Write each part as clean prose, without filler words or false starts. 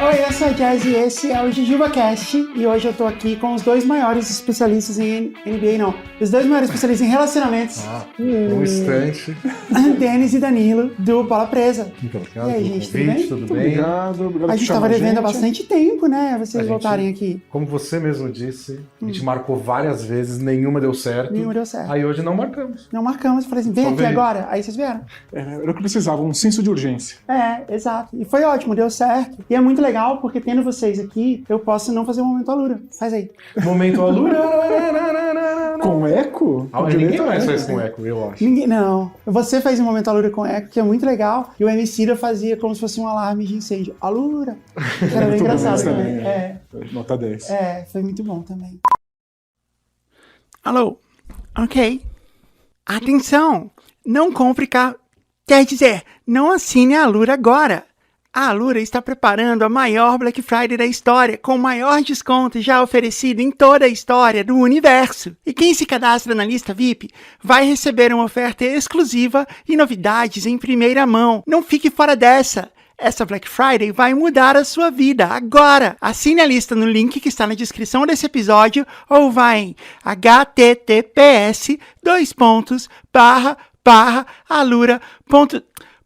Oi, eu sou a Jazz e esse é o JujubaCast. E hoje eu tô aqui com os dois maiores especialistas em NBA, não. Os dois maiores especialistas em relacionamentos. Um instante. Denis e Danilo, do Bola Presa. Muito obrigado E aí, pelo gente, convite, tudo tudo bem? bem? A gente tava devendo há bastante tempo, né? Vocês voltarem aqui. Como você mesmo disse, a gente marcou várias vezes, nenhuma deu certo. Nenhuma deu certo. Aí hoje não marcamos. Não marcamos, eu falei assim, vem Só aqui veio. agora. Aí vocês vieram. Era o que precisava, um senso de urgência. É, exato. E foi ótimo, deu certo. E é muito legal, porque tendo vocês aqui, eu posso não fazer um momento Alura. Faz aí. Momento Alura. Com eco? Ninguém mais faz com eco, eu acho. Não. Você fez um momento Alura com eco, que é muito legal. E o Emicida fazia como se fosse um alarme de incêndio. Alura! Que era bem Muito bom engraçado esse também. também, É. Nota 10. É, foi muito bom também. Alô? Ok. Atenção! Não compre carro. Quer dizer, não assine a Alura agora. A Alura está preparando a maior Black Friday da história, com o maior desconto já oferecido em toda a história do universo. E quem se cadastra na lista VIP vai receber uma oferta exclusiva e novidades em primeira mão. Não fique fora dessa! Essa Black Friday vai mudar a sua vida agora! Assine a lista no link que está na descrição desse episódio ou vá em https://alura.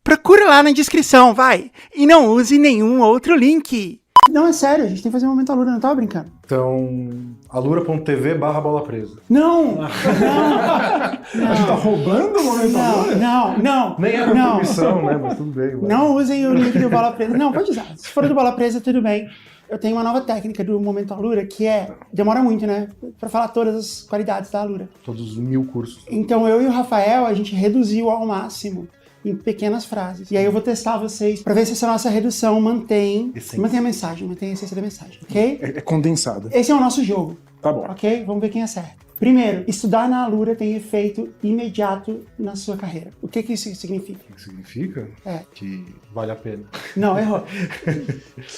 Procura lá na descrição, vai! E não use nenhum outro link! Não, é sério, a gente tem que fazer um momento Alura, não tava brincando. Então, alura.tv/bola presa. Não! A gente tá roubando o momento Alura? Não! Nem era não. comissão, né? Mas tudo bem. Vai. Não usem o link do Bola Presa. Não, pode usar. Se for do Bola Presa, tudo bem. Eu tenho uma nova técnica do Momento Alura, que é... Demora muito, né? Pra falar todas as qualidades da Alura. Todos os 1000 cursos. Então, eu e o Rafael, a gente reduziu ao máximo em pequenas frases. E aí eu vou testar vocês pra ver se essa nossa redução mantém a mensagem, mantém a essência da mensagem, ok? É condensado. Esse é o nosso jogo, Tá bom. ok? Vamos ver quem acerta. Primeiro, estudar na Alura tem efeito imediato na sua carreira. O que isso significa? O que significa? É. Que vale a pena. Não, errou.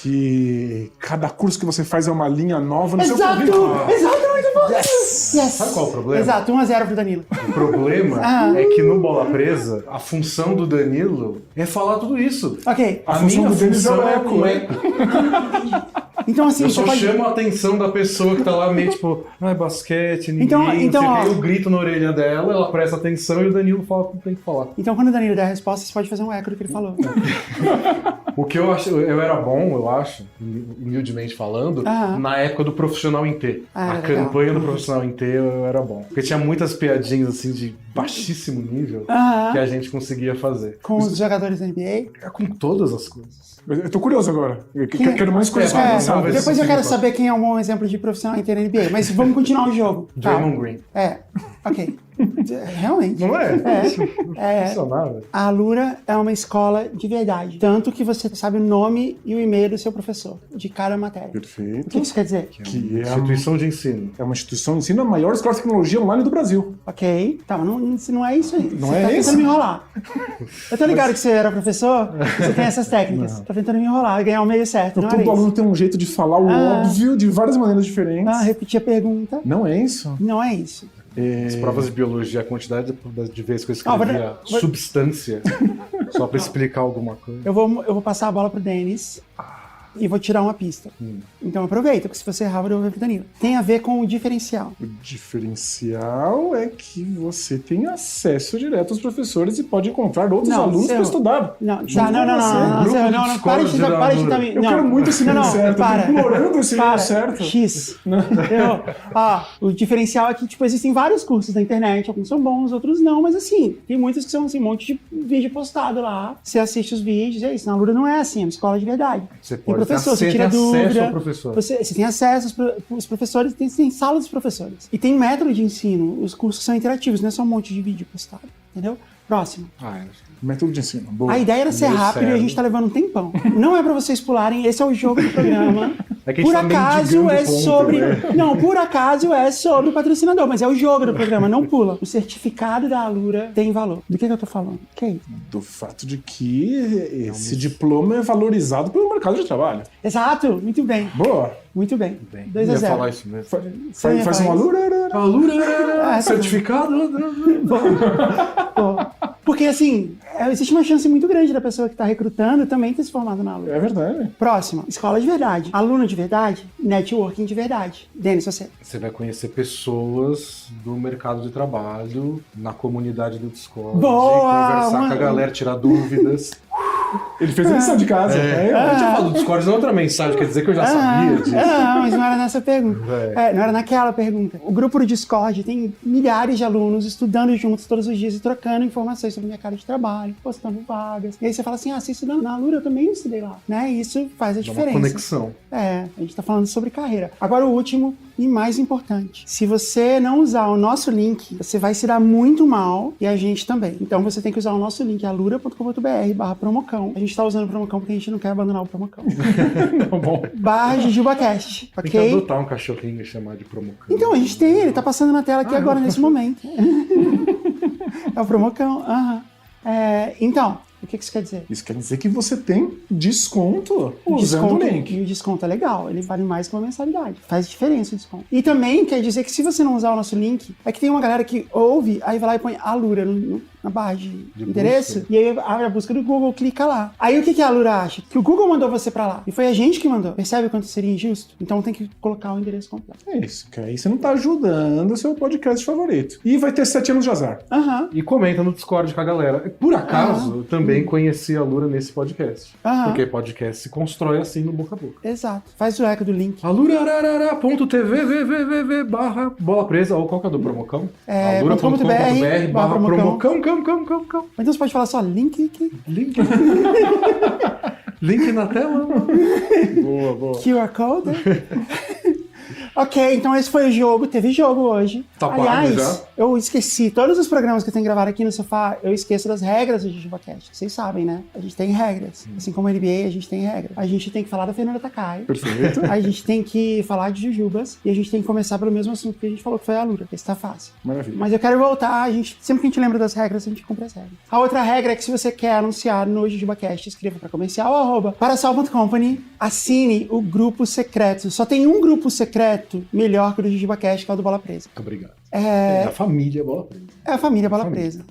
Que cada curso que você faz é uma linha nova no Exato! seu currículo. Exato, muito bom! Yes! Sabe qual é o problema? Exato, 1-0 pro Danilo. O problema é que no Bola Presa, a função do Danilo é falar tudo isso. Ok. A função minha do Denis é função o é eco. o eco. Então, assim, Eu você só pode... chamo a atenção da pessoa que tá lá meio tipo, basquete, ninguém, Então, não sei o quê. ó. Eu grito na orelha dela, ela presta atenção e o Danilo fala o que tem que falar. Então, quando o Danilo der a resposta, você pode fazer um eco do que ele falou. O que eu acho, eu era bom, eu acho, humildemente falando, na época do Profissional em T. A legal. campanha do Profissional em T eu era bom. Porque tinha muitas piadinhas assim de baixíssimo nível que a gente conseguia fazer. Com os jogadores da NBA. Com todas as coisas. Eu tô curioso agora. Eu quero mais coisas avançadas. vamos ver se Depois eu você quero pode. saber quem é um bom exemplo de profissional inteiro na NBA. Mas vamos continuar o jogo. Draymond Green. Ok. Realmente. Não é? É. Funcionava. A Alura é uma escola de verdade. Tanto que você sabe o nome e o e-mail do seu professor, de cada matéria. O Perfeito. que isso quer dizer? Que Instituição de ensino. é uma instituição de ensino, a maior escola de tecnologia online do Brasil. Ok. Tá, mas não é isso aí. Não você é tá isso? tentando me enrolar. Eu tô ligado que você era professor, você tem essas técnicas. Tá tentando me enrolar e ganhar o meio certo. Não era Todo aluno isso. tem um jeito de falar o óbvio de várias maneiras diferentes. Repetir a pergunta. Não é isso? Não é isso. As provas de biologia, a quantidade de vezes que eu Ah, escrevia substância, só pra explicar alguma coisa. Eu vou passar a bola pro Denis e vou tirar uma pista. Então aproveita, porque se você errar, eu vou devolver pro Danilo. Tem a ver com o diferencial. O diferencial é que você tem acesso direto aos professores e pode encontrar outros alunos para estudar. Não, Junto com você. Grupo de para de escola tentar me... Eu quero muito esse número certo, eu tô implorando esse número certo. X. O diferencial é que, tipo, existem vários cursos na internet, alguns são bons, outros não, mas assim, tem muitos que são assim, um monte de vídeo postado lá, você assiste os vídeos, é isso. Na Alura não é assim, é uma escola de verdade. Você Tem pode professor, você ter tira acesso dúvida, ao professor. você tem acesso aos professores, tem sala dos professores. E tem método de ensino, os cursos são interativos, não é só um monte de vídeo postado, entendeu? Próximo. Método de ensino. Boa. A ideia era ser Meu rápido e a cérebro. gente tá levando um tempão. Não é pra vocês pularem, esse é o jogo do programa. É que a gente Por tá acaso mendigando é ponto, sobre... né? Não, por acaso é sobre o patrocinador, mas é o jogo do programa, não pula. O certificado da Alura tem valor. Do que eu tô falando? Que é isso? Do fato de que esse diploma é valorizado pelo mercado de trabalho. Exato, muito bem. Boa. Muito bem. Bem, 2 eu a ia 0. falar isso mesmo. Faz um alura. Certificado. Pô. Porque, assim, existe uma chance muito grande da pessoa que tá recrutando também ter se formado na Alura. É verdade. Próxima, escola de verdade. Aluno de verdade, networking de verdade. Denis, você. Você vai conhecer pessoas do mercado de trabalho, na comunidade do Discord, Boa! conversar com a galera, tirar dúvidas. Ele fez a lição de casa. Eu tinha falado do Discord na outra mensagem, quer dizer que eu já sabia disso. Não, mas não era nessa pergunta. Não era naquela pergunta. O grupo do Discord tem milhares de alunos estudando juntos todos os dias e trocando informações sobre o mercado de trabalho, postando vagas. E aí você fala assim, você estudando na Alura, eu também estudei lá. Né? E isso faz a diferença. Uma conexão. A gente tá falando sobre carreira. Agora o último e mais importante. Se você não usar o nosso link, você vai se dar muito mal e a gente também. Então você tem que usar o nosso link, alura.com.br/promocão. A gente tá usando o Promocão porque a gente não quer abandonar o Promocão. Não, bom. /JujubaCast, ok? Tem que adotar um cachorrinho e chamar de Promocão. Então, a gente tem, ele tá passando na tela aqui agora, nesse momento. É o Promocão, então, o que isso quer dizer? Isso quer dizer que você tem desconto usando o link. E o desconto é legal, ele vale mais que uma mensalidade. Faz diferença o desconto. E também quer dizer que se você não usar o nosso link, é que tem uma galera que ouve, aí vai lá e põe Alura na barra de endereço, busca. e aí abre a busca do Google, clica lá. Aí o que a Alura acha? Que o Google mandou você pra lá. E foi a gente que mandou. Percebe quanto seria injusto? Então tem que colocar o endereço completo. É isso, que aí você não tá ajudando o seu podcast favorito. E vai ter 7 anos de azar. E comenta no Discord com a galera. Por acaso, eu também conheci a Alura nesse podcast. Porque podcast se constrói assim no boca a boca. Exato. Faz o eco do link. alura.tv/bola presa, ou qual que é do Promocão? alura.com.br/promocão. Então você pode falar só link. Link na tela. Boa. QR Code. Ok, então esse foi o jogo. Teve jogo hoje. Tá pago Aliás, já? eu esqueci. Todos os programas que eu tenho gravado aqui no sofá, eu esqueço das regras do JujubaCast. Vocês sabem, né? A gente tem regras. Assim como a NBA, a gente tem regras. A gente tem que falar da Fernanda Takai. Perfeito. A gente tem que falar de Jujubas. E a gente tem que começar pelo mesmo assunto que a gente falou, que foi a Alura. Esse tá fácil. Maravilha. Mas eu quero voltar. Sempre que a gente lembra das regras, a gente cumpre as regras. A outra regra é que se você quer anunciar no JujubaCast, escreva para comercial, @parasol.company, assine o grupo secreto. Só tem um grupo secreto melhor que o do JujubaCast, que é o do Bola Presa. Muito obrigado. É a família Bola Presa. É a família Bola Presa.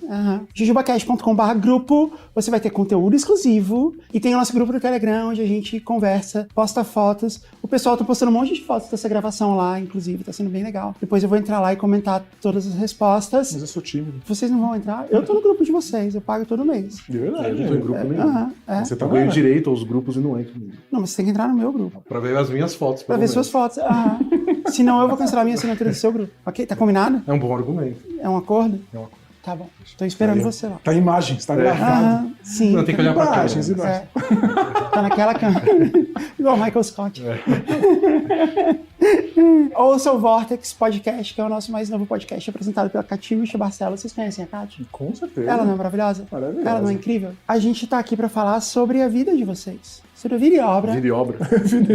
jujubacast.com/grupo, você vai ter conteúdo exclusivo e tem o nosso grupo do Telegram, onde a gente conversa, posta fotos. O pessoal tá postando um monte de fotos dessa gravação lá, inclusive, tá sendo bem legal. Depois eu vou entrar lá e comentar todas as respostas. Mas eu sou tímido. Vocês não vão entrar? Eu tô no grupo de vocês, eu pago todo mês. De verdade. Eu não tô em grupo nenhum. Você tá Eu ganho vendo? direito aos grupos e não entro nisso. Não, mas você tem que entrar no meu grupo. Pra ver as minhas fotos. Pra ver suas fotos. Senão eu vou cancelar a minha assinatura do seu grupo. Ok? Tá combinado? É um bom argumento. É um acordo? É um acordo. Tá bom. Tô esperando você lá. Tá em imagens, tá gravado. Sim. Não, tem que olhar pra câmera. Imagens. Tá naquela câmera. Igual o Michael Scott. Ouça o Vortex Podcast, que é o nosso mais novo podcast apresentado pela Catiúcha Barcelos. Vocês conhecem a Cati? Com certeza. Ela não é maravilhosa? Maravilhosa. Ela não é incrível? A gente tá aqui pra falar sobre a vida de vocês. Sobre a vida e obra. Vida e obra.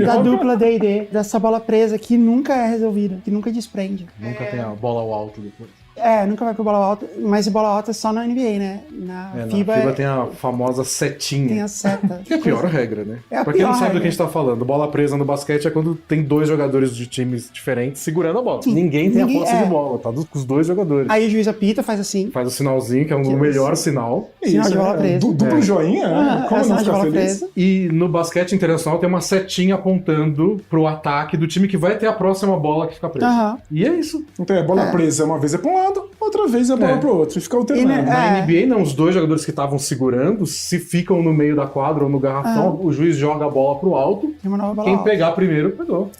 Da dupla D&D, dessa bola presa que nunca é resolvida, que nunca desprende. Nunca tem a bola ao alto depois. Nunca vai pro bola alta, mas bola alta é só na NBA, né? Na FIBA, na FIBA tem a famosa setinha. tem a seta. Que é a pior regra, né? É a Pra quem não pior sabe do regra. que a gente tá falando, bola presa no basquete é quando tem 2 jogadores de times diferentes segurando a bola. Sim. Ninguém tem a posse é. de bola, tá com os 2 jogadores. Aí o juiz apita, faz assim. Faz o sinalzinho, que é o melhor sinal. Sinal de bola presa. Duplo joinha, né? Como Sinal não de ficar bola feliz? presa. E no basquete internacional tem uma setinha apontando pro ataque do time que vai ter a próxima bola que fica presa. E é isso. Então é bola presa, uma vez é pra um lado, outra vez é bola pro outro. E fica alternando. E, Na NBA, não, os 2 jogadores que estavam segurando, se ficam no meio da quadra ou no garrafão, o juiz joga a bola pro alto. Tem uma nova bola Quem alta. pegar primeiro, pegou.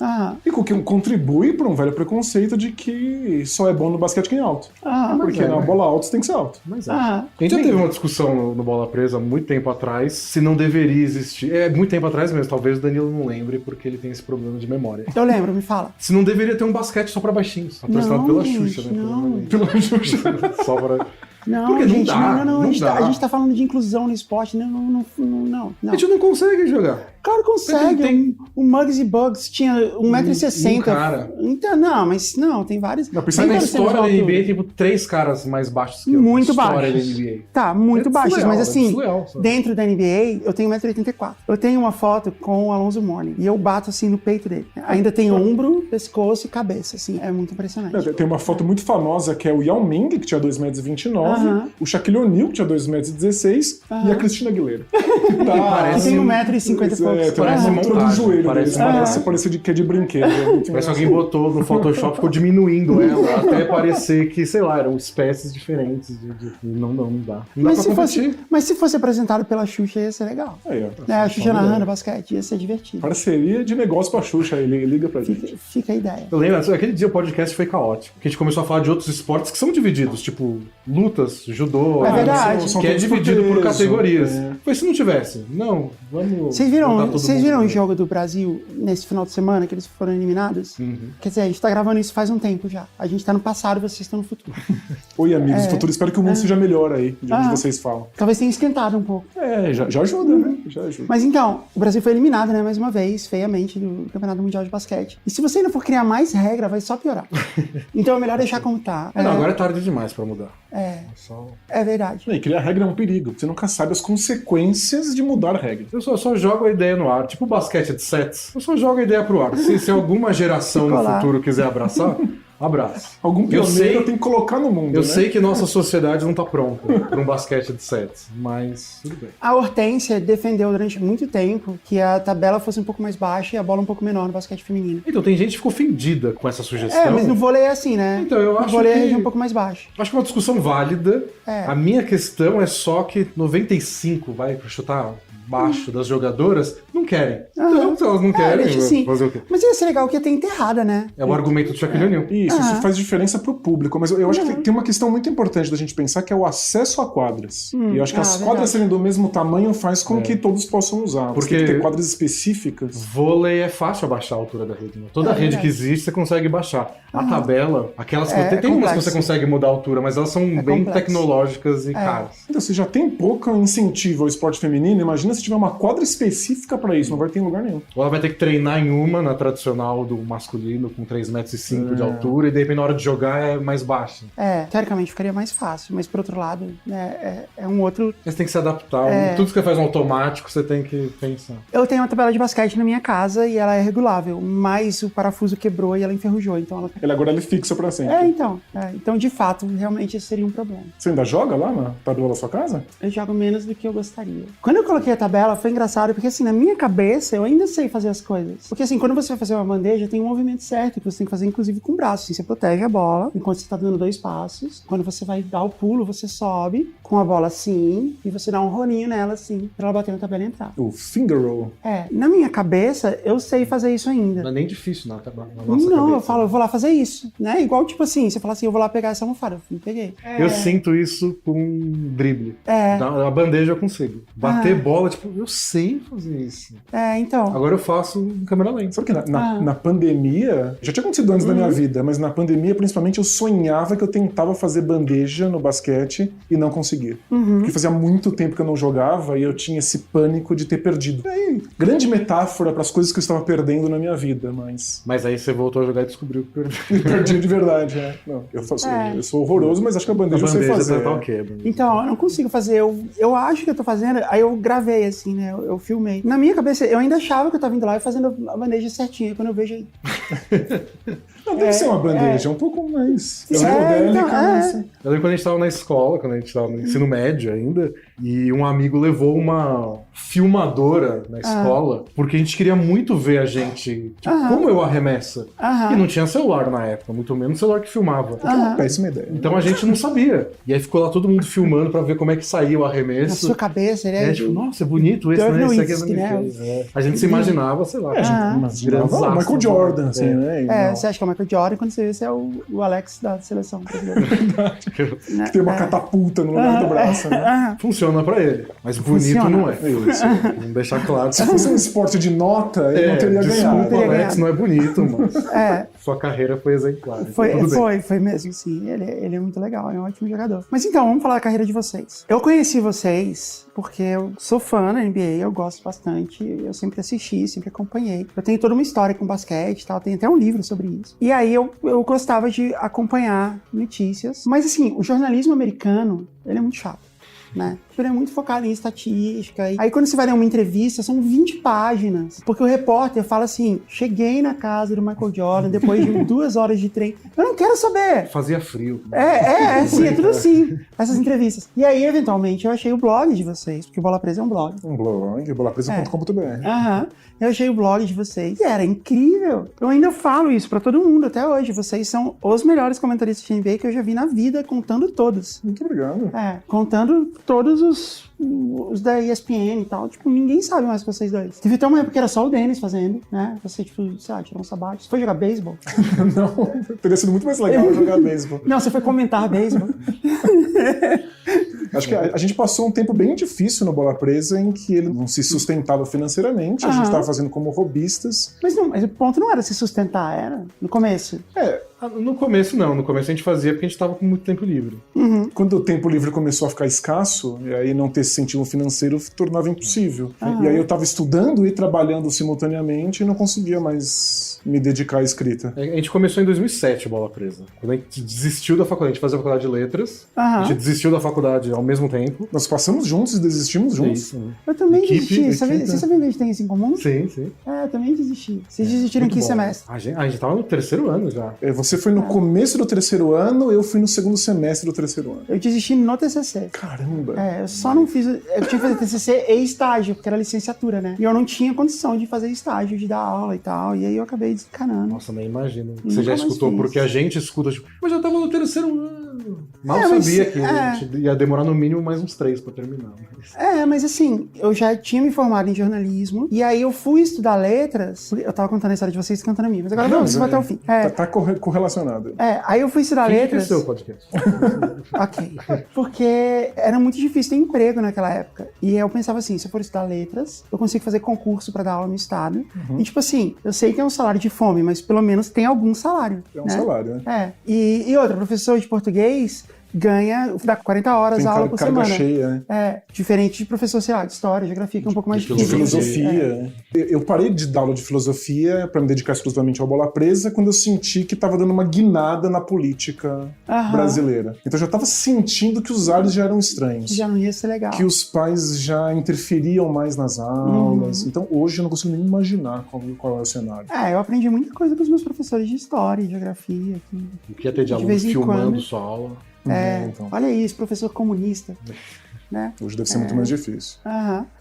E o que contribui para um velho preconceito de que só é bom no basquete quem é alto. Porque na bola alta você tem que ser alto. Mas é. A gente já teve uma discussão no Bola Presa há muito tempo atrás, se não deveria existir. É muito tempo atrás mesmo, talvez o Danilo não lembre, porque ele tem esse problema de memória. Eu lembro, me fala. Se não deveria ter um basquete só pra baixinhos, patrocinado pela Xuxa, né? Não. Pela Xuxa. Só pra... Não, Porque não gente, dá, não. não dá. A gente tá falando de inclusão no esporte. Não. A gente não consegue jogar. Claro que consegue. O Muggsy Bugs tinha 1,60m. Um cara. Então, não, mas não, tem vários. Não, pensando na história da NBA, tem tipo 3 caras mais baixos que eu. Muito história baixos. da NBA. Tá, muito baixos, mas assim, desleal, dentro da NBA, eu tenho 1,84m. Eu tenho uma foto com o Alonzo Mourning e eu bato assim no peito dele. Ainda tem ombro, pescoço e cabeça, assim, é muito impressionante. Tem uma foto muito famosa que é o Yao Ming, que tinha 2,29m, o Shaquille O'Neal, que tinha 2,16m, e a Cristina Aguilera. Parece 1,50m e poucos. Parece uma altura do joelho. Parece que é de brinquedo. Parece que alguém botou no Photoshop, ficou diminuindo ela, até parecer que, sei lá, eram espécies diferentes. Não dá. Não dá pra competir. Mas se fosse apresentado pela Xuxa, ia ser legal. A Xuxa narrando basquete, ia ser divertido. Parceria de negócio pra Xuxa, ele liga pra gente. Fica a ideia. Eu lembro, aquele dia o podcast foi caótico, porque a gente começou a falar de outros esportes que são divididos, tipo lutas, judô, é verdade. que é dividido por categorias. Foi se não tivesse. Não, vamos... Vocês viram o jogo do Brasil nesse final de semana, que eles foram eliminados? Quer dizer, a gente tá gravando isso faz um tempo já. A gente tá no passado, vocês estão no futuro. Oi, amigos do futuro. Espero que o mundo seja melhor aí, de onde vocês falam. Talvez tenha esquentado um pouco. Já ajuda, né? Já ajuda. Mas então, o Brasil foi eliminado, né, mais uma vez, feiamente, do Campeonato Mundial de Basquete. E se você ainda for criar mais regra, vai só piorar. Então é melhor deixar como tá. Não, agora é tarde demais pra mudar. É verdade. E criar regra é um perigo. Você nunca sabe as consequências de mudar regra. Eu só jogo a ideia no ar. Tipo basquete de sets. Eu só jogo a ideia pro ar. Se alguma geração no futuro quiser abraçar, abraço. Algum pioneiro tem que colocar no mundo, Eu sei que nossa sociedade não tá pronta para um basquete de sets, mas tudo bem. A Hortência defendeu durante muito tempo que a tabela fosse um pouco mais baixa e a bola um pouco menor no basquete feminino. Então, tem gente que ficou ofendida com essa sugestão. Mas no vôlei é assim, né? Então, eu acho no vôlei que... a região um pouco mais baixa. Acho que é uma discussão válida. A minha questão é só que 95, vai chutar baixo das jogadoradas, não querem. Então, se elas não querem, assim. fazer o quê? Mas ia ser legal que ia ter enterrada, né? É o argumento do Shaquille O'Neal. Isso faz diferença pro público, mas eu acho que tem uma questão muito importante da gente pensar, que é o acesso a quadras. E eu acho que as quadras serem do mesmo tamanho faz com que todos possam usar. Porque tem que ter quadras específicas. Vôlei é fácil abaixar a altura da rede. Né? Toda rede que existe, você consegue baixar. A tabela, aquelas que tem umas que você consegue mudar a altura, mas elas são bem tecnológicas e caras. Então, se já tem pouco incentivo ao esporte feminino, imagina se tiver uma quadra específica pra isso, não vai ter em lugar nenhum. Ou ela vai ter que treinar em uma, na tradicional do masculino, com 3,5 metros de altura, e de repente na hora de jogar é mais baixa. Teoricamente ficaria mais fácil, mas por outro lado, é um outro... Você tem que se adaptar. Tudo que você faz no automático, você tem que pensar. Eu tenho uma tabela de basquete na minha casa e ela é regulável, mas o parafuso quebrou e ela enferrujou, então ela... Agora ela é fixa pra sempre. Então, de fato, realmente esse seria um problema. Você ainda joga lá na tabela da sua casa? Eu jogo menos do que eu gostaria. Quando eu coloquei a tabela, foi engraçado, porque assim, na minha cabeça, eu ainda sei fazer as coisas. Porque assim, quando você vai fazer uma bandeja, tem um movimento certo, que você tem que fazer, inclusive, com o braço. Assim, você protege a bola, enquanto você tá dando 2 passos. Quando você vai dar o pulo, você sobe com a bola assim, e você dá um rolinho nela, assim, pra ela bater na tabela e entrar. O finger roll. Na minha cabeça, eu sei fazer isso ainda. Não é nem difícil na nossa Não, cabeça. eu vou lá fazer isso, né? Igual, tipo assim, você fala assim, eu vou lá pegar essa almofada, eu não peguei. Eu sinto isso com drible. A bandeja eu consigo. Bater bola, tipo, eu sei fazer isso. Então. Agora eu faço em câmera lenta. Sabe que na pandemia, já tinha acontecido antes da minha vida, mas na pandemia, principalmente, eu sonhava que eu tentava fazer bandeja no basquete e não conseguia. Porque fazia muito tempo que eu não jogava e eu tinha esse pânico de ter perdido. Grande metáfora para as coisas que eu estava perdendo na minha vida, mas... Mas aí você voltou a jogar e descobriu que perdeu. Perdi de verdade, Não, eu sou horroroso, mas acho que a bandeja eu sei fazer. Tá okay, então, eu não consigo fazer. Eu acho que eu tô fazendo, aí eu gravei, assim, né? Eu filmei. Na minha cabeça, eu ainda achava que eu tava indo lá e fazendo a bandeja certinha. Quando eu vejo... Não, deve ser uma bandeja, um pouco mais psicodélica, mas... Eu lembro quando a gente tava na escola, quando a gente tava no ensino médio ainda, e um amigo levou uma filmadora na escola, porque a gente queria muito ver a gente, como eu arremesso. E não tinha celular na época, muito menos celular que filmava. É uma péssima ideia. Então a gente não sabia. E aí ficou lá todo mundo filmando pra ver como é que saía o arremesso. Na sua cabeça, né? Tipo, nossa, é bonito esse, né? Esse aqui é A gente se imaginava, sei lá, Michael Jordan, assim, né? Você acha que é Michael Jordan, quando você vê, você é o Alex da seleção brasileira. Né? Que tem uma catapulta no lugar do braço, né? Funciona pra ele, mas bonito Funciona. não é. Isso, vamos deixar claro. Se fosse um esporte de nota, ele não teria ganhado. Desculpa, Alex, ganhado. não é bonito, mas É, sua carreira foi exemplar. então tudo bem. foi mesmo, sim. Ele é muito legal, é um ótimo jogador. Mas então, vamos falar da carreira de vocês. Eu conheci vocês porque eu sou fã da NBA, eu gosto bastante, eu sempre assisti, sempre acompanhei. Eu tenho toda uma história com basquete e tal, tem até um livro sobre isso. E aí eu gostava de acompanhar notícias. Mas assim, o jornalismo americano, ele é muito chato, né? Ele é muito focado em estatística. Aí quando você vai ler uma entrevista, são 20 páginas. Porque o repórter fala assim, cheguei na casa do Michael Jordan depois de 2 horas de trem. Eu não quero saber. Fazia frio. Assim, é tudo assim, essas entrevistas. E aí, eventualmente, eu achei o blog de vocês, porque o Bola Presa é um blog. Um blog, bolapresa.com.br. Aham. Eu achei o blog de vocês e era incrível. Eu ainda falo isso pra todo mundo até hoje. Vocês são os melhores comentaristas de NBA que eu já vi na vida, contando todos. Muito obrigado. Contando todos os da ESPN e tal. Tipo, ninguém sabe mais que vocês dois. Teve até uma época que era só o Denis fazendo, né? Você, tipo, sei lá, tirou um sabático. Você foi jogar beisebol? Não, teria sido muito mais legal jogar beisebol. Não, você foi comentar beisebol. Acho que a gente passou um tempo bem difícil no Bola Presa em que ele não se sustentava financeiramente, a gente estava fazendo como robistas. Mas o ponto não era se sustentar, era? No começo. No começo não, no começo a gente fazia porque a gente tava com muito tempo livre. Quando o tempo livre começou a ficar escasso, e aí não ter esse incentivo financeiro tornava impossível. E aí eu estava estudando e trabalhando simultaneamente e não conseguia mais me dedicar à escrita. A gente começou em 2007 o Bola Presa. Quando a gente desistiu da faculdade, a gente fazia a faculdade de letras, a gente desistiu da faculdade ao mesmo tempo. Nós passamos juntos e desistimos juntos. Isso, né? Eu também desisti. Equipe, Vocês sabiam que a gente tem isso em comum? Sim. Eu também desisti. Vocês desistiram em que semestre? A gente tava no 3º ano já. Você foi no começo do 3º ano, eu fui no 2º semestre do 3º ano. Eu desisti no TCC. Caramba! Eu só não fiz... Eu tinha que fazer TCC e estágio, porque era licenciatura, né? E eu não tinha condição de fazer estágio, de dar aula e tal. E aí eu acabei desencanando. Nossa, nem imagino. Nunca Você já mais escutou, fiz. porque a gente escuta, tipo, mas eu tava no 3º ano. Mal mas, sabia que a gente ia demorar no mínimo mais uns 3 pra terminar. Mas assim, eu já tinha me formado em jornalismo, e aí eu fui estudar letras. Eu tava contando a história de vocês cantando a minha, mas agora vamos até o fim. Tá correlacionado. Aí eu fui estudar letras. Esse é o seu podcast. Ok. Porque era muito difícil ter emprego naquela época. E eu pensava assim, se eu for estudar letras, eu consigo fazer concurso pra dar aula no estado. E tipo assim, eu sei que é um salário de fome, mas pelo menos tem algum salário. É um salário, né? E outra, professor de português ganha, dá 40 horas tem aula por carga semana. cheia, né? Diferente de professor, sei lá, de história, geografia, que é um pouco mais De difícil. filosofia. Eu parei de dar aula de filosofia para me dedicar exclusivamente ao Bola Presa quando eu senti que estava dando uma guinada na política brasileira. Então eu já estava sentindo que os ares já eram estranhos. Já não ia ser legal. Que os pais já interferiam mais nas aulas. Então hoje eu não consigo nem imaginar qual é o cenário. Eu aprendi muita coisa com os meus professores de história, geografia. O que ia ter de aluno vez em filmando quando. sua aula. Então. Olha isso, professor comunista. Né? Hoje deve ser muito mais difícil.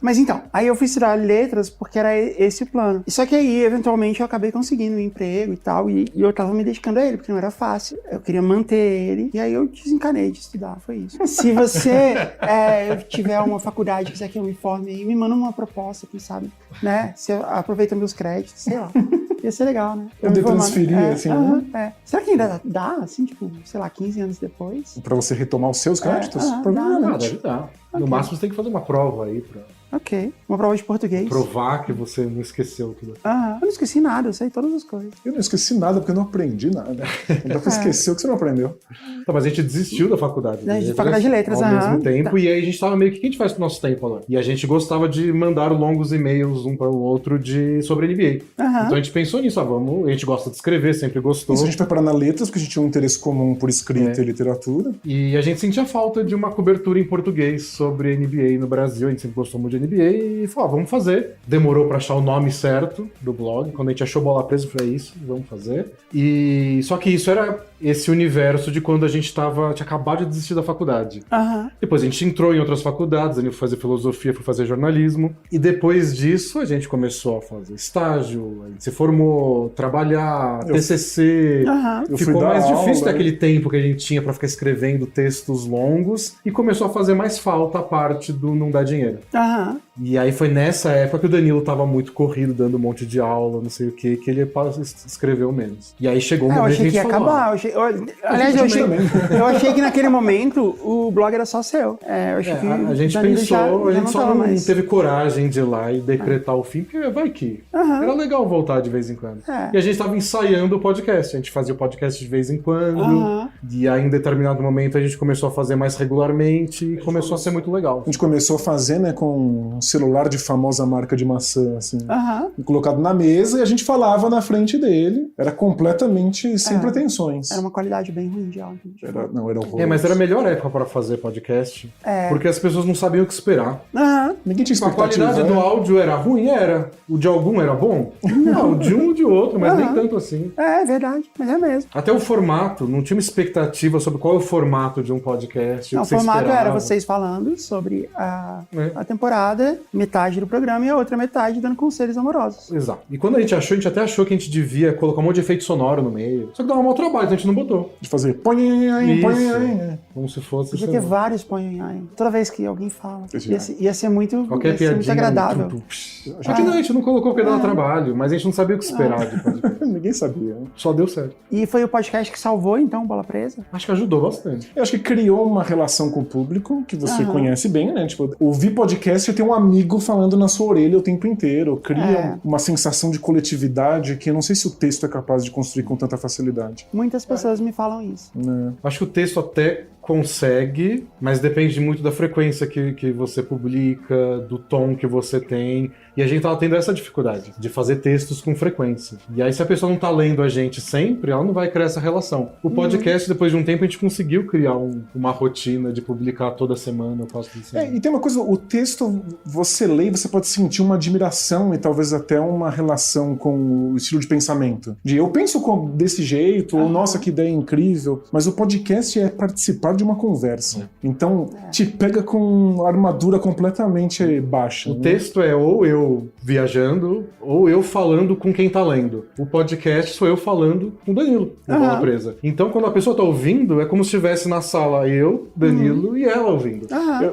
Mas então, aí eu fui estudar letras porque era esse o plano. Só que aí, eventualmente, eu acabei conseguindo um emprego e tal, e eu tava me dedicando a ele, porque não era fácil. Eu queria manter ele, e aí eu desencanei de estudar, foi isso. Se você tiver uma faculdade, quiser que eu me forme aí, me manda uma proposta, quem sabe, né? Você aproveita meus créditos, sei lá. Ia ser legal, né? Poder transferir, assim, né? Será que ainda dá, assim, tipo, sei lá, 15 anos depois? Pra você retomar os seus créditos? Provavelmente. Deve dar. No máximo você tem que fazer uma prova aí pra Ok. Uma prova de português. provar que você não esqueceu tudo. Eu não esqueci nada, eu sei todas as coisas. Eu não esqueci nada porque eu não aprendi nada. Não dá pra esquecer o que você não aprendeu. Tá, mas a gente desistiu da faculdade. Da faculdade de letras, ao mesmo tempo. Tá. E aí a gente tava meio que, o que a gente faz com o nosso tempo lá? E a gente gostava de mandar longos e-mails um para o outro sobre NBA. Então a gente pensou nisso, a gente gosta de escrever, sempre gostou. Isso a gente foi parar na letras, porque a gente tinha um interesse comum por escrita e literatura. E a gente sentia falta de uma cobertura em português sobre NBA no Brasil. A gente sempre gostou muito de NBA e falou, vamos fazer. Demorou pra achar o nome certo do blog. Quando a gente achou Bola Presa, foi isso, vamos fazer. E só que isso era esse universo de quando a gente tinha acabado de desistir da faculdade. Depois a gente entrou em outras faculdades, a gente foi fazer filosofia, foi fazer jornalismo. E depois disso a gente começou a fazer estágio, a gente se formou, trabalhar, TCC. Ficou mais difícil daquele tempo que a gente tinha pra ficar escrevendo textos longos e começou a fazer mais falta a parte do não dar dinheiro. E aí foi nessa época que o Danilo tava muito corrido, dando um monte de aula, não sei o que ele escreveu menos. E aí chegou um momento Eu achei que ia falou, acabar. Aliás, eu achei que naquele momento o blog era só seu. Eu achei que a gente Danilo pensou, a gente só não teve mais. coragem de ir lá e decretar o fim, porque vai que. Era legal voltar de vez em quando. E a gente tava ensaiando o podcast, a gente fazia o podcast de vez em quando, e aí em determinado momento a gente começou a fazer mais regularmente e começou a ser muito legal. A gente começou a fazer, né, com um celular de famosa marca de maçã, assim, colocado na mesa, e a gente falava na frente dele. Era completamente sem pretensões. Era uma qualidade bem ruim de áudio. Era horroroso. Mas era a melhor época para fazer podcast, porque as pessoas não sabiam o que esperar. Ninguém tinha A expectativa. qualidade do áudio era ruim? Era. O de algum era bom? Não, o de um ou de outro, mas nem tanto assim. É verdade, mas é mesmo. Até o formato, não tinha uma expectativa sobre qual é o formato de um podcast. Não, o formato era vocês falando sobre a temporada, metade do programa e a outra metade dando conselhos amorosos. Exato. E quando a gente até achou que a gente devia colocar um monte de efeito sonoro no meio. Só que dava um mau trabalho, então a gente não botou. De fazer põe aí. Como se fosse... Podia ter vários põe aí. Toda vez que alguém fala. Ia ser muito, qualquer piadinha, muito agradável. Só que não, a gente não colocou porque dava trabalho, mas a gente não sabia o que esperar de podcast. Ninguém sabia. Só deu certo. E foi o podcast que salvou, então, Bola Presa? Acho que ajudou bastante. Eu acho que criou uma relação com o público que você conhece bem, né? Tipo, ouvir podcast e ter um amigo falando na sua orelha o tempo inteiro. Cria uma sensação de coletividade que eu não sei se o texto é capaz de construir com tanta facilidade. Muitas pessoas me falam isso. Acho que o texto até consegue, mas depende muito da frequência que você publica, do tom que você tem. E a gente tava tendo essa dificuldade de fazer textos com frequência. E aí, se a pessoa não tá lendo a gente sempre, ela não vai criar essa relação. O podcast, depois de um tempo, a gente conseguiu criar uma rotina de publicar toda semana, e tem uma coisa, o texto, você lê e você pode sentir uma admiração e talvez até uma relação com o estilo de pensamento. Eu penso desse jeito, ou nossa, que ideia incrível. Mas o podcast é participar de uma conversa. Então, te pega com a armadura completamente baixa. O texto é ou eu viajando, ou eu falando com quem tá lendo. O podcast sou eu falando com o Danilo, na Bola Presa. Então, quando a pessoa tá ouvindo, é como se estivesse na sala eu, Danilo, e ela ouvindo.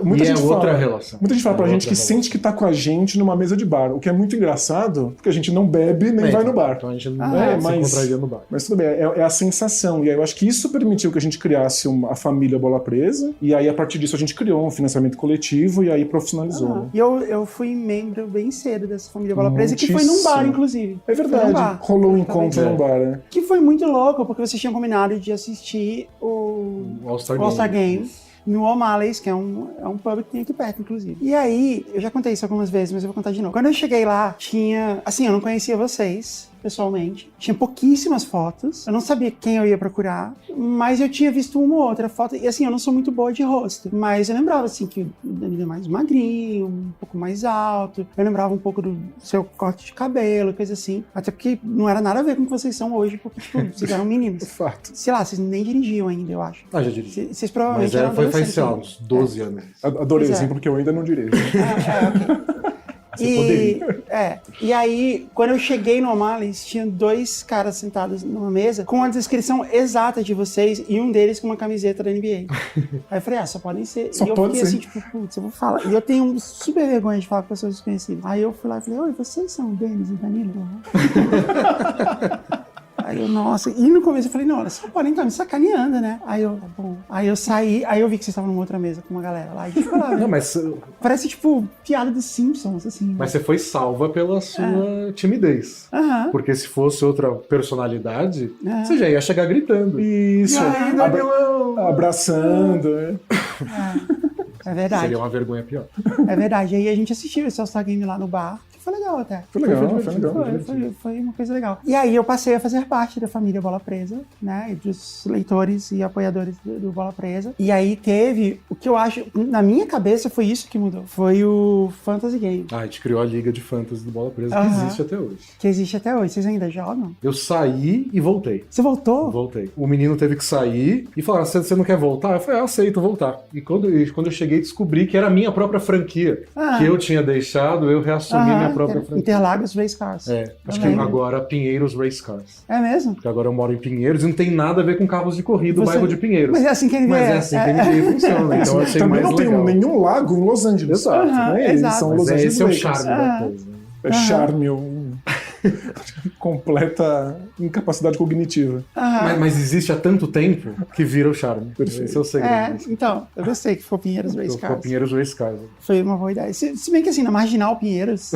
Muita gente outra fala, relação. Muita gente fala pra gente que sente que tá com a gente numa mesa de bar, o que é muito engraçado, porque a gente não bebe nem vai no bar. Então a gente não se encontraria no bar. Mas tudo bem, é a sensação. E aí eu acho que isso permitiu que a gente criasse a família Bola Presa, e aí a partir disso a gente criou um financiamento coletivo e aí profissionalizou. Né? E eu fui membro bem cedo dessa família Bola Presa, que foi num bar, inclusive. É verdade, rolou um encontro num bar, né? Que foi muito louco, porque vocês tinham combinado de assistir o All-Star Games no O'Malley's, que é um pub que tem aqui perto, inclusive. E aí, eu já contei isso algumas vezes, mas eu vou contar de novo. Quando eu cheguei lá, tinha... Assim, eu não conhecia vocês pessoalmente. Tinha pouquíssimas fotos. Eu não sabia quem eu ia procurar, mas eu tinha visto uma ou outra foto. E assim, eu não sou muito boa de rosto, mas eu lembrava assim que o Danilo é mais magrinho, um pouco mais alto. Eu lembrava um pouco do seu corte de cabelo, coisa assim. Até porque não era nada a ver com o que vocês são hoje, porque tipo, vocês eram meninos. Fato. Sei lá, vocês nem dirigiam ainda, eu acho. Já dirigi. Vocês provavelmente mas eram faz, adolescentes. sei lá, uns 12 anos. Adorei o exemplo, porque eu ainda não dirijo. Ok. E aí, quando eu cheguei no O'Malley's, tinha dois caras sentados numa mesa com a descrição exata de vocês e um deles com uma camiseta da NBA. Aí eu falei, só podem ser. Só e eu pode fiquei ser. assim, tipo, putz, eu vou falar. E eu tenho super vergonha de falar com pessoas desconhecidas. Aí eu fui lá e falei, oi, vocês são o Denis e o Danilo? Aí eu, nossa, e no começo eu falei, não, elas só podem estar me sacaneando, né? Aí eu, tá bom. Aí eu saí, aí eu vi que vocês estavam numa outra mesa com uma galera lá. E a gente foi lá, Não, mas... Parece, tipo, piada dos Simpsons, assim. Mas você foi salva pela sua timidez. Porque se fosse outra personalidade, você já ia chegar gritando. Isso. Aí, Danilão! Abraçando, né? É verdade. Seria uma vergonha pior. É verdade. Aí a gente assistiu esse All-Star Game lá no bar. Foi legal até. Foi legal. Foi uma coisa legal. E aí eu passei a fazer parte da família Bola Presa, né? E dos leitores e apoiadores do Bola Presa. E aí teve o que eu acho, na minha cabeça foi isso que mudou. Foi o Fantasy Game. A gente criou a Liga de Fantasy do Bola Presa, que existe até hoje. Que existe até hoje. Vocês ainda jogam? Eu saí e voltei. Você voltou? Voltei. O menino teve que sair e falar, você não quer voltar? Eu falei, aceito voltar. E quando eu cheguei, descobri que era a minha própria franquia. Que eu tinha deixado, eu reassumi minha própria franquia. Interlagos Race Cars. Acho que agora Pinheiros Race Cars. É mesmo? Porque agora eu moro em Pinheiros e não tem nada a ver com carros de corrida o bairro de Pinheiros. Mas é assim que a NBA funciona. Então eu achei Também mais não tem legal. nenhum lago em Los Angeles. Exato. Né? Exato. São Mas Los Angeles esse é o Lakers. charme da coisa. É charme, completa incapacidade cognitiva. Mas existe há tanto tempo que vira o charme. Esse é o segredo. Então, eu gostei que ficou Pinheiros Race Cars. Pinheiros Race Cars. Foi uma boa ideia. Se bem que assim, na Marginal Pinheiros,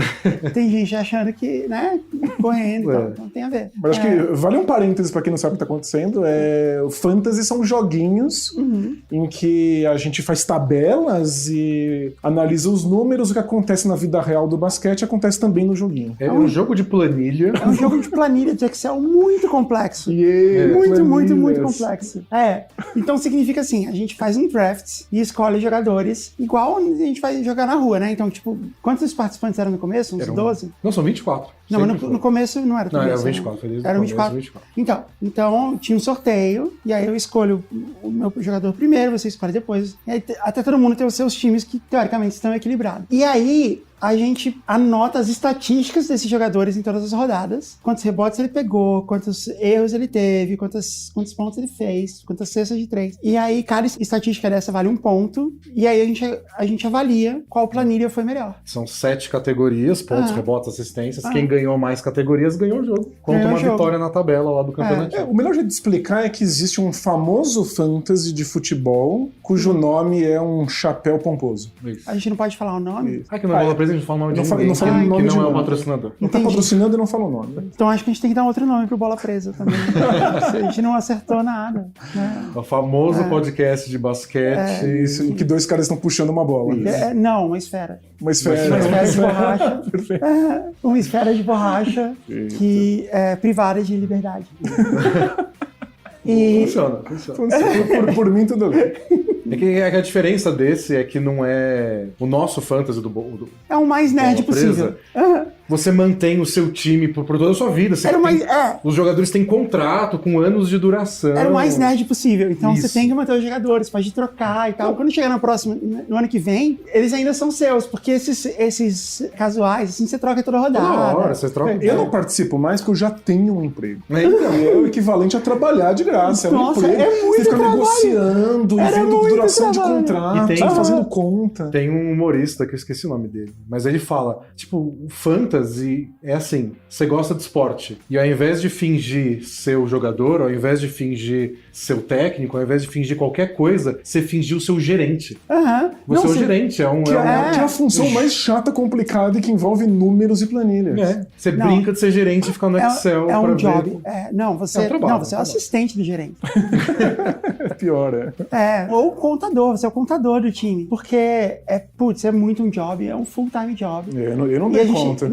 tem gente achando que, né, correndo, então tem a ver. Mas acho que vale um parênteses pra quem não sabe o que tá acontecendo. O Fantasy são joguinhos em que a gente faz tabelas e analisa os números. O que acontece na vida real do basquete acontece também no joguinho. É um jogo de planilha. É um jogo de planilha de Excel muito complexo. Muito complexo. Então significa assim, a gente faz um draft e escolhe jogadores igual a gente vai jogar na rua, né? Então, tipo, quantos participantes eram no começo? Uns 12? Não, são 24. Não, mas no começo não era tudo não, isso. Era 24. Era 24. Então, tinha um sorteio, e aí eu escolho o meu jogador primeiro, você escolhe depois. E aí, até todo mundo tem os seus times que, teoricamente, estão equilibrados. E aí, a gente anota as estatísticas desses jogadores em todas as rodadas. Quantos rebotes ele pegou, quantos erros ele teve, quantos pontos ele fez, quantas cestas de 3. E aí, cada estatística dessa vale 1 ponto. E aí, a gente avalia qual planilha foi melhor. São 7 categorias, pontos, rebotes, assistências. Quem ganhou mais categorias ganhou o jogo. Conta uma vitória na tabela lá do campeonato. O melhor jeito de explicar é que existe um famoso fantasy de futebol cujo nome é um chapéu pomposo. Isso. A gente não pode falar o nome? Que não rola presente, a gente fala o nome de ninguém. Não fala o nome que não é o nome. patrocinador. Não tá patrocinando e não fala o nome. Então acho que a gente tem que dar outro nome pro Bola Presa também. A gente não acertou nada. Né? O famoso podcast de basquete. Isso, em que 2 caras estão puxando uma bola. Não, uma esfera. Uma esfera de borracha. Uma esfera de borracha que é privada de liberdade. Funciona. Por mim, tudo bem. É que a diferença desse é que não é o nosso fantasy do é o mais nerd possível. Você mantém o seu time por toda a sua vida. Os jogadores têm contrato com anos de duração. Era o mais nerd possível. Então você tem que manter os jogadores, pode trocar e tal. Quando chegar no ano que vem, eles ainda são seus, porque esses casuais, assim, você troca toda rodada. Toda hora, você troca. Eu não participo mais porque eu já tenho um emprego. É o equivalente a trabalhar de graça. Nossa, é um emprego. é muito Você fica trabalho. Negociando, e vendo duração de contrato, fazendo conta. Tem um humorista que eu esqueci o nome dele, mas ele fala, tipo, o fantasy é assim, você gosta de esporte, e ao invés de fingir ser o jogador, ao invés de fingir ser o técnico, ao invés de fingir qualquer coisa, você fingiu o seu gerente. Você é o gerente, que é a função mais chata, complicada e que envolve números e planilhas. Você brinca de ser gerente e ficar no Excel. É um job. Você é o assistente do gerente. É pior, ou contador, você é o contador do time. Porque é muito um job, é um full-time job. Eu não dei conta.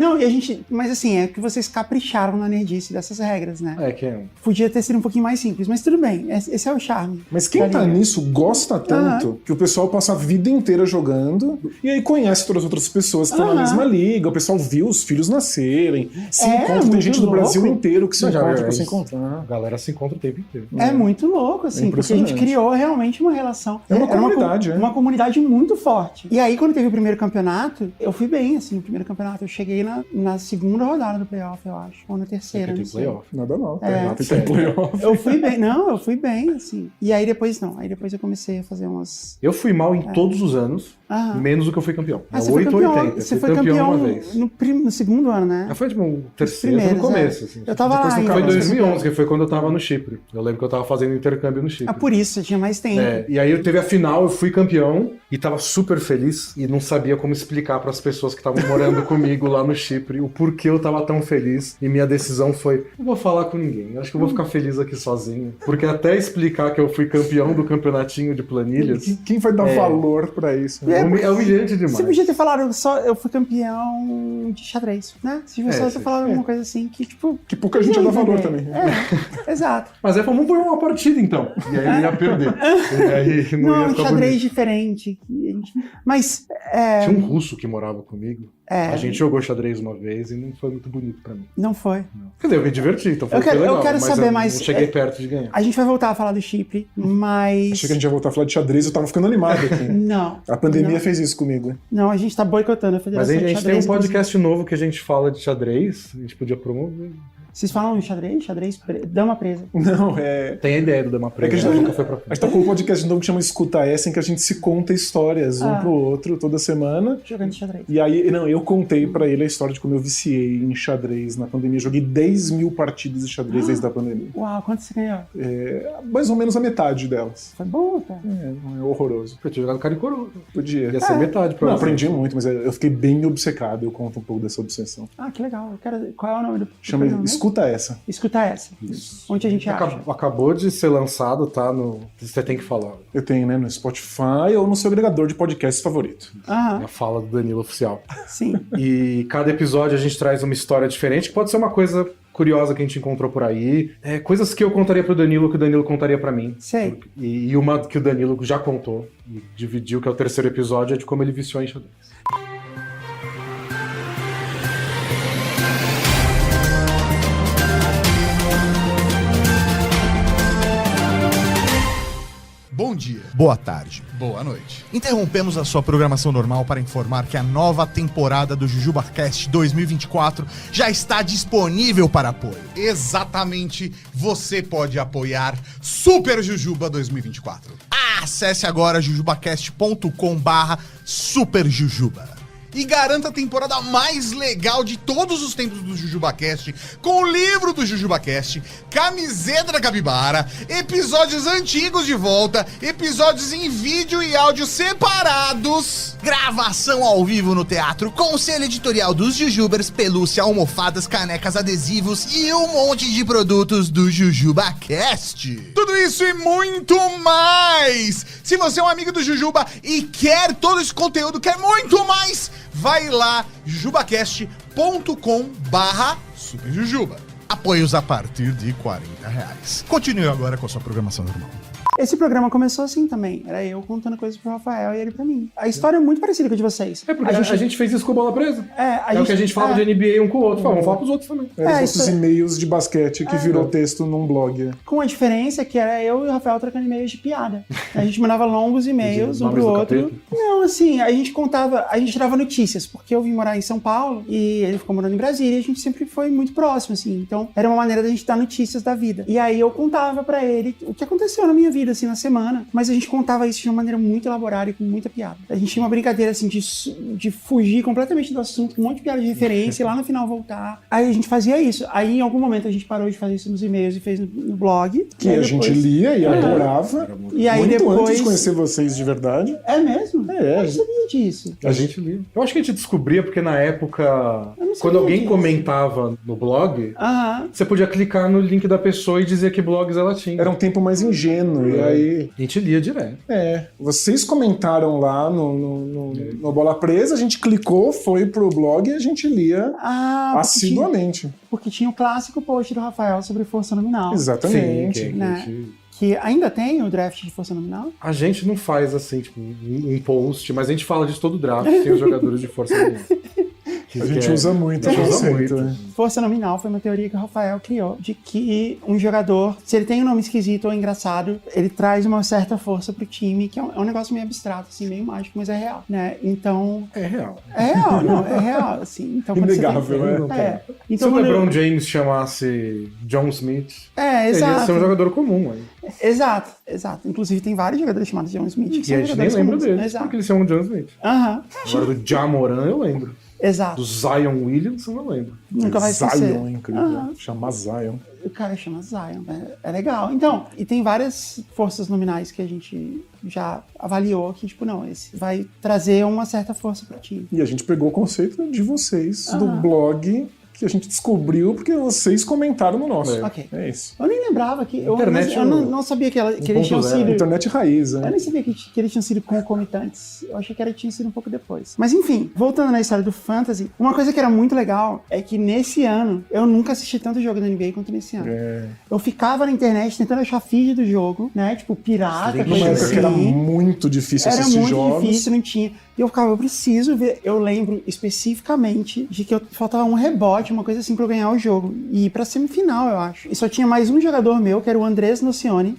Mas assim, é que vocês capricharam na nerdice dessas regras, né? Que Podia ter sido um pouquinho mais simples, mas tudo bem, esse é o charme. Mas quem tá nisso gosta tanto que o pessoal passa a vida inteira jogando e aí conhece todas as outras pessoas que estão na mesma liga, o pessoal viu os filhos nascerem, se encontra, tem gente do Brasil inteiro que se encontra pra se encontrar. A galera se encontra o tempo inteiro. É muito louco, assim, porque a gente criou realmente uma relação. É uma comunidade, uma comunidade muito forte. E aí, quando teve o primeiro campeonato, eu fui bem, assim, o primeiro campeonato. Eu cheguei na segunda rodada do playoff, eu acho. Ou na terceira, não sei. Nada mal. Tem playoff. Eu fui bem, assim. E aí depois não. Aí depois eu comecei a fazer umas... Eu fui mal em todos os anos, menos do que eu fui campeão. Você foi campeão, você foi campeão uma vez. No segundo ano, né? Foi tipo o terceiro, no começo. Assim. Eu tava lá ainda. Foi em 2011, que foi quando eu tava no Chipre. Eu lembro que eu tava fazendo intercâmbio no Chipre. Por isso, tinha mais tempo. E aí teve a final, eu fui campeão e tava super feliz e não sabia como explicar pras pessoas que estavam morando comigo lá no Chipre o porquê eu tava tão feliz. E minha decisão foi, não vou falar com ninguém, eu acho que eu vou ficar feliz aqui sozinho. Porque até explicar que eu fui campeão do campeonatinho de planilhas... Quem vai dar valor pra isso? É humilhante demais. Você podia ter falado, eu fui campeão de xadrez, né? Se você ter falado alguma coisa assim, que tipo... Que pouca gente ia dar valor também. Exato. Mas vamos pôr uma partida então. E aí perder. E aí não ia Não, um ficar xadrez bonito. diferente. Mas, Tinha um russo que morava comigo. É. A gente jogou xadrez uma vez e não foi muito bonito pra mim. não foi. Quer dizer, eu me diverti, então foi, Eu quero- foi legal. eu quero mas saber eu mais, não cheguei perto de ganhar. A gente vai voltar a falar do Chipre, mas... Achei que a gente ia voltar a falar de xadrez, eu tava ficando animado aqui. Não. A pandemia Não. fez isso comigo. Não, a gente tá boicotando a Mas Federação a de gente tem Xadrez. um podcast novo que a gente fala de xadrez, a gente podia promover. Vocês falam de xadrez? Dama presa. Não, Tem a ideia do Dama Preta, que a mas gente- nunca foi pra A gente tá com um podcast novo que chama Escuta Essa, em que a gente se conta histórias um pro outro toda semana. Jogando xadrez. E aí, não, eu contei pra ele a história de como eu viciei em xadrez na pandemia. Joguei 10 mil partidas de xadrez desde a pandemia. Uau, quanto você ganhou? Mais ou menos a metade delas. Foi bom, cara. É horroroso. Eu tinha jogado cara e coroa. Podia. Ia ser metade, Não, provavelmente. aprendi muito, mas eu fiquei bem obcecado. Eu conto um pouco dessa obsessão. Ah, que legal. Eu quero... Qual é o nome do Chama programa mesmo? Escuta Essa. Escuta essa. Onde a gente acha? Acabou de ser lançado, tá? Você tem que falar. Eu tenho, né, no Spotify ou no seu agregador de podcasts favorito. É Aham, a fala do Danilo oficial. sim. E cada episódio a gente traz uma história diferente, que pode ser uma coisa curiosa que a gente encontrou por aí. Coisas que eu contaria pro Danilo, que o Danilo contaria pra mim. Sei. E uma que o Danilo já contou e dividiu, que é o terceiro episódio, é de como ele viciou em xadrez. Bom dia, boa tarde, boa noite. Interrompemos a sua programação normal para informar que a nova temporada do JujubaCast 2024 já está disponível para apoio. Exatamente, você pode apoiar Super Jujuba 2024. Acesse agora jujubacast.com/superjujuba. E garanta a temporada mais legal de todos os tempos do JujubaCast, com o livro do JujubaCast, camiseta da Capibara, episódios antigos de volta, episódios em vídeo e áudio separados, gravação ao vivo no teatro, conselho editorial dos Jujubers, pelúcia, almofadas, canecas, adesivos e um monte de produtos do JujubaCast. Tudo isso e muito mais! Se você é um amigo do Jujuba e quer todo esse conteúdo, quer muito mais, vai lá, jubacast.com/superjujuba. Apoios a partir de R$40. Continue agora com a sua programação normal. Esse programa começou assim também. Era eu contando coisas pro Rafael e ele pra mim. A história é muito parecida com a de vocês. É porque a gente fez isso com bola presa. É o que a gente fala de NBA um com o outro. Vamos falar pros outros também. Eram os isso nossos é- e-mails de basquete que virou texto num blog. Com a diferença que era eu e o Rafael trocando e-mails de piada. A gente mandava longos e-mails um Nomes pro do outro. capeta? Não, assim, a gente contava, a gente tirava notícias, porque eu vim morar em São Paulo e ele ficou morando em Brasília e a gente sempre foi muito próximo, assim. Então, era uma maneira da gente dar notícias da vida. E aí eu contava pra ele o que aconteceu na minha vida, assim, na semana. Mas a gente contava isso de uma maneira muito elaborada e com muita piada. A gente tinha uma brincadeira, assim, de fugir completamente do assunto, com um monte de piada de referência e lá no final voltar. Aí a gente fazia isso. Aí, em algum momento, a gente parou de fazer isso nos e-mails e fez no blog. Que E aí a gente depois- lia e adorava. E aí muito depois... antes de conhecer vocês de verdade. É mesmo? É. Eu não sabia disso. A gente lia. Eu acho que a gente descobria porque na época, Eu não sabia quando alguém disso. comentava no blog, Aham. você podia clicar no link da pessoa e dizer que blogs ela tinha. Era um tempo mais ingênuo. E aí. A gente lia direto. Vocês comentaram lá no Bola Presa, a gente clicou, foi pro blog e a gente lia Ah, assiduamente. porque tinha o clássico post do Rafael sobre força nominal. Exatamente. Sim, Né? Que ainda tem o draft de força nominal? A gente não faz assim, tipo, um post, mas a gente fala disso todo o draft, tem os jogadores de força menor. A gente usa muito A o gente usa conceito. muito. né? Força nominal foi uma teoria que o Rafael criou, de que um jogador, se ele tem um nome esquisito ou engraçado, ele traz uma certa força pro time, que é um negócio meio abstrato, assim, meio mágico, mas é real, né? Então... É real. É real, não, é real, assim. Então, quando Inegável, você tem... né? Então, Se o quando LeBron James chamasse John Smith, É, ele ia exato. ser um jogador comum. Aí. Exato, exato. Inclusive, tem vários jogadores chamados John Smith que E são a gente nem jogadores lembra comuns. deles, Exato. porque eles chamam John Smith. Aham, Agora do Jamoran eu lembro. exato. Do Zion Williamson eu lembro. Nunca vai esquecer. Zion, incrível. Aham. Chamar Zion. O cara chama Zion, é legal. Então, e tem várias forças nominais que a gente já avaliou que, tipo, não, esse vai trazer uma certa força pro time. E a gente pegou o conceito de vocês, do blog, que a gente descobriu porque vocês comentaram no nosso. Ok. É isso. Eu nem lembrava que... Eu Internet não sabia que eles tinham sido... Internet raiz, Eu né? nem sabia que eles tinham sido concomitantes. Eu achei que tinha sido um pouco depois. Mas enfim, voltando na história do Fantasy, uma coisa que era muito legal é que nesse ano, eu nunca assisti tanto jogo da NBA quanto nesse ano. Eu ficava na internet tentando achar feed do jogo, né? Tipo, pirata, Numa coisa época assim. que era muito difícil Era assistir muito jogos. difícil, não tinha. E eu ficava, eu preciso ver. Eu lembro especificamente de que faltava um rebote, uma coisa assim, pra eu ganhar o jogo. E ir pra semifinal, eu acho. E só tinha mais um jogador meu, que era o Andrés Nocioni,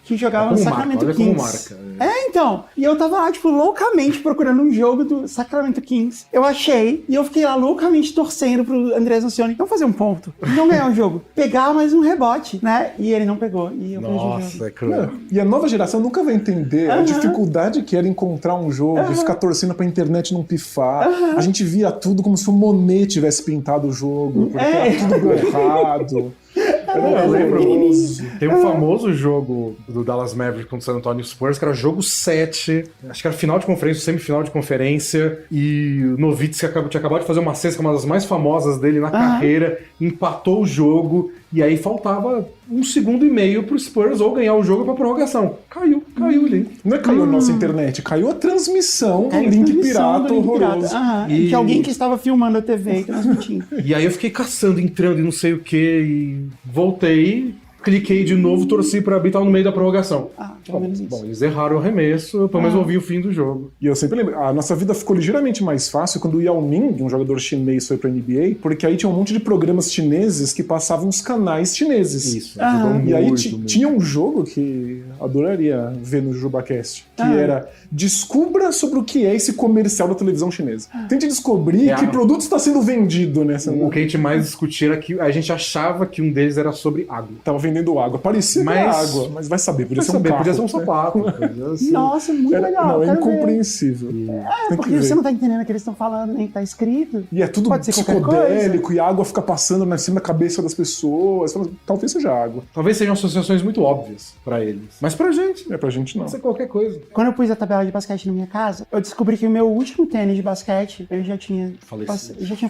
que jogava no Sacramento Kings. Como marca. Então. E eu tava lá, tipo, loucamente procurando um jogo do Sacramento Kings. Eu achei, e eu fiquei lá loucamente torcendo pro Andrés Nocioni não fazer um ponto, não ganhar o jogo. Pegar mais um rebote, né? E ele não pegou. E eu perdi o jogo. Nossa, é cruel. E a nova geração nunca vai entender a dificuldade que era encontrar um jogo e ficar torcendo pra internet não pifar. A gente via tudo como se o Monet tivesse pintado o jogo, porque era tudo errado. Eu lembro, tem um famoso jogo do Dallas Mavericks contra o San Antonio Spurs, que era jogo 7, acho que era final de conferência, semifinal de conferência, e o Nowitzki tinha acabado de fazer uma cesta, uma das mais famosas dele na carreira, empatou o jogo, e aí faltava 1,5 segundo pro Spurs ou ganhar o jogo pra prorrogação. Caiu o link. Não é caiu a nossa internet, caiu a transmissão do link pirata horroroso. E que alguém que estava filmando a TV e transmitindo. E aí eu fiquei caçando, entrando e não sei o que, e voltei, cliquei de novo, torci pra abrir, tava no meio da prorrogação. Pelo menos isso. Bom, eles erraram o arremesso, eu pelo menos ouvi o fim do jogo. E eu sempre lembro, a nossa vida ficou ligeiramente mais fácil quando o Yao Ming, um jogador chinês, foi pra NBA, porque aí tinha um monte de programas chineses que passavam os canais chineses. Isso, ajudou muito. E aí muito. tinha um jogo que adoraria ver no JujubaCast, que era descubra sobre o que é esse comercial da televisão chinesa. Tente descobrir que produto está sendo vendido nessa... O que a gente mais discutia era que a gente achava que um deles era sobre água. Tava vendendo água. Parecia que era água, mas vai saber, podia ser um carro. Podia ser um sapato. Podia ser... Nossa, muito legal. Não, é quero ver. incompreensível. Tem Porque que ver. você não tá entendendo o que eles estão falando, nem que tá escrito. E é tudo Pode ser qualquer psicodélico, e a água fica passando na cima da cabeça das pessoas. Talvez seja água. Talvez sejam associações muito óbvias pra eles. Mas pra gente, É pra gente não. pode ser qualquer coisa. Quando eu pus a tabela de basquete na minha casa, eu descobri que o meu último tênis de basquete, ele já tinha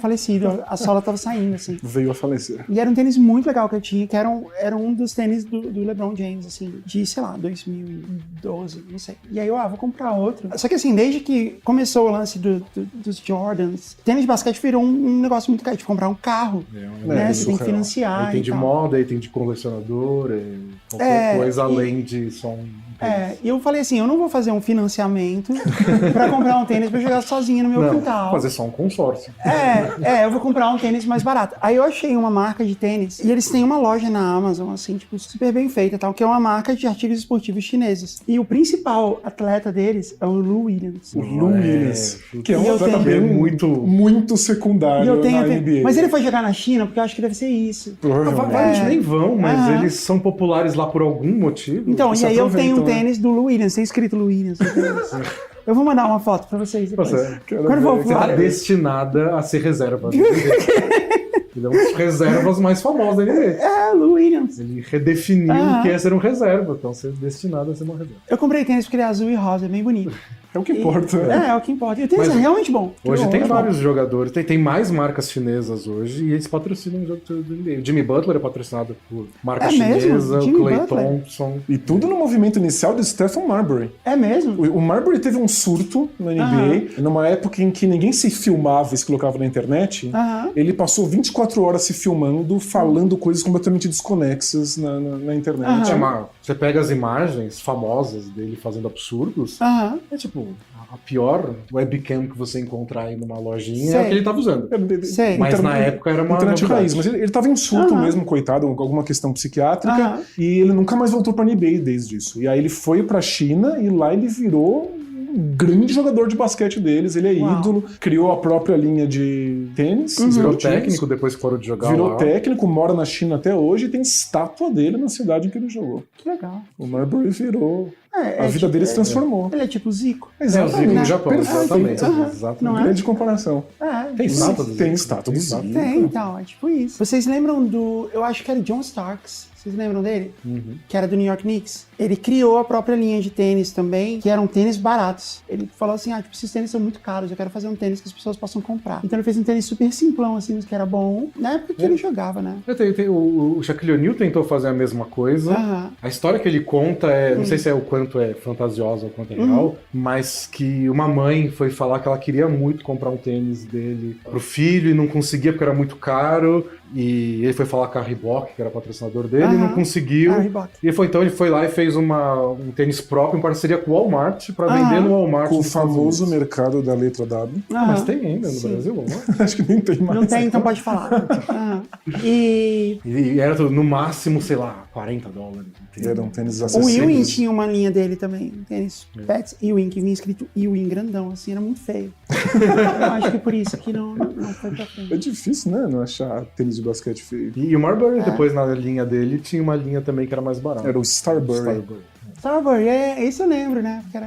falecido. A sola tava saindo, assim. Veio a falecer. E era um tênis muito legal que eu tinha, que era um dos tênis do LeBron James, assim, de, sei lá, 2012, não sei. E aí eu, vou comprar outro. Só que assim, desde que começou o lance dos Jordans, tênis de basquete virou um negócio muito caro, de comprar um carro, né? Você tem que financiar Aí tem e de tal. moda, aí tem de colecionador, qualquer coisa além de só um... E eu falei assim, eu não vou fazer um financiamento pra comprar um tênis pra jogar sozinho no meu quintal. Fazer só um consórcio. Eu vou comprar um tênis mais barato. Aí eu achei uma marca de tênis, e eles têm uma loja na Amazon, assim, tipo, super bem feita e tal, que é uma marca de artigos esportivos chineses. E o principal atleta deles é o Lou Williams. O Lou Williams, que é E um eu atleta tenho- bem muito E secundário eu tenho, na NBA. mas ele foi jogar na China, porque eu acho que deve ser isso. Provavelmente. Vários nem vão, mas Aham. eles são populares lá por algum motivo. Então, Eles e aí eu aproveitam, tenho um né? tênis do Lou Williams, tem escrito Lou Williams. no tênis. Eu vou mandar uma foto pra vocês depois. Quero Quando eu ver. for Tá destinada a ser reserva. Ele é um dos reservas mais famosos da NBA. Lou Williams. Ele redefiniu o que é ser um reserva, então ser destinado a ser uma reserva. Eu comprei tênis porque ele é azul e rosa, é bem bonito. É o que importa. É o que importa. E o tênis Mas é realmente bom. Hoje tem É bom. vários jogadores, tem mais marcas chinesas hoje e eles patrocinam o jogo do NBA. O Jimmy Butler é patrocinado por marca É mesmo? chinesa, o Jimmy Klay Butler? Thompson. E tudo no movimento inicial de Stephen Marbury. É mesmo? O Marbury teve um surto na NBA, numa época em que ninguém se filmava e se colocava na internet. Ele passou 24 horas se filmando, falando coisas completamente desconexas na internet. Você pega as imagens famosas dele fazendo absurdos, é tipo, a pior webcam que você encontrar aí numa lojinha é o que ele tava usando. Sei. Mas na época era uma internet novidade. raiz, mas ele tava em surto mesmo, coitado, com alguma questão psiquiátrica, e ele nunca mais voltou pra NBA desde isso. E aí ele foi pra China e lá ele virou um grande jogador de basquete deles, ele é ídolo, criou a própria linha de tênis, Virou esportivos, técnico depois que parou de jogar virou lá. técnico, mora na China até hoje e tem estátua dele na cidade em que ele jogou. Que legal. O Marbury virou. A vida tipo, dele se transformou. Ele é tipo o Zico. É o Zico no Japão, Perfeito. exatamente. Não exatamente. é? Grande comparação. Tem estátua do Tem Zico? estátua do Zico. Tem, então, é tipo isso. Vocês lembram do... Eu acho que era John Starks. Vocês lembram dele? Que era do New York Knicks. Ele criou a própria linha de tênis também, que eram tênis baratos. Ele falou assim, tipo, esses tênis são muito caros, eu quero fazer um tênis que as pessoas possam comprar. Então ele fez um tênis super simplão, assim, mas que era bom. Na época que ele jogava, né? O Shaquille O'Neal tentou fazer a mesma coisa. A história que ele conta não sei se é o quanto é fantasiosa ou quanto é real, mas que uma mãe foi falar que ela queria muito comprar um tênis dele pro filho e não conseguia porque era muito caro. E ele foi falar com a Reebok, que era patrocinador dele, e não conseguiu. E então ele foi lá e fez um tênis próprio em parceria com o Walmart pra vender no Walmart. Com o famoso mercado da letra W. Mas tem ainda no Brasil, Walmart? Acho que nem tem mais. Não tem, então pode falar. E era no máximo, sei lá, $40. Era um tênis O acessível. Ewing tinha uma linha dele também, um tênis Pets Ewing, que vinha escrito Ewing grandão, assim, era muito feio. Eu acho que por isso que não foi pra frente. É difícil, né? Não achar tênis de basquete feio. E o Marbury, depois na linha dele, tinha uma linha também que era mais barata. Era o Starbury. Starbury, esse eu lembro, né? Porque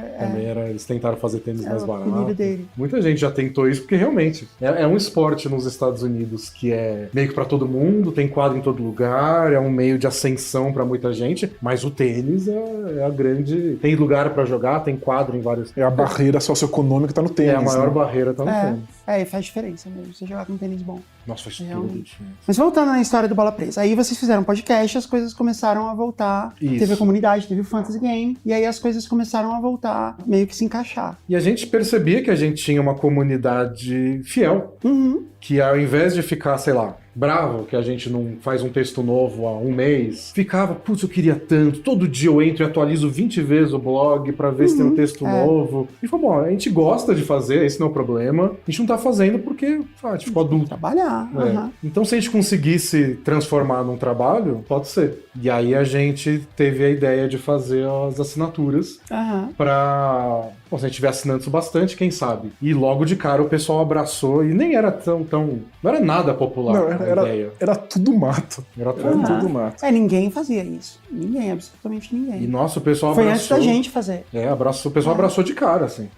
Eles tentaram fazer tênis mais o barato. apelido dele. Muita gente já tentou isso, porque realmente é um esporte nos Estados Unidos que é meio que pra todo mundo, tem quadro em todo lugar, é um meio de ascensão pra muita gente, mas o tênis é a grande... Tem lugar pra jogar, tem quadro em vários... É a barreira socioeconômica que tá no tênis. É a maior né? barreira tá no tênis. E faz diferença mesmo, você jogar com um tênis bom. Nossa, faz Realmente. tudo. Mas voltando na história do Bola Presa, aí vocês fizeram um podcast, as coisas começaram a voltar. Isso. Teve a comunidade, teve o Fantasy Game, e aí as coisas começaram a voltar, meio que se encaixar. E a gente percebia que a gente tinha uma comunidade fiel, que ao invés de ficar, sei lá, bravo que a gente não faz um texto novo há um mês, ficava, putz, eu queria tanto, todo dia eu entro e atualizo 20 vezes o blog pra ver se tem um texto novo. E falou, bom, a gente gosta de fazer, esse não é o problema, a gente não tá fazendo porque a gente ficou adulto. Trabalhar. Então se a gente conseguisse transformar num trabalho, pode ser. E aí a gente teve a ideia de fazer as assinaturas pra... Bom, se a gente tiver assinantes bastante, quem sabe? E logo de cara o pessoal abraçou e nem era tão... Não era nada popular. Não, era tudo mato. Era tudo mato. Ninguém fazia isso. Ninguém, absolutamente ninguém. E nossa, o pessoal Foi abraçou. antes da gente fazer. O pessoal abraçou de cara, assim.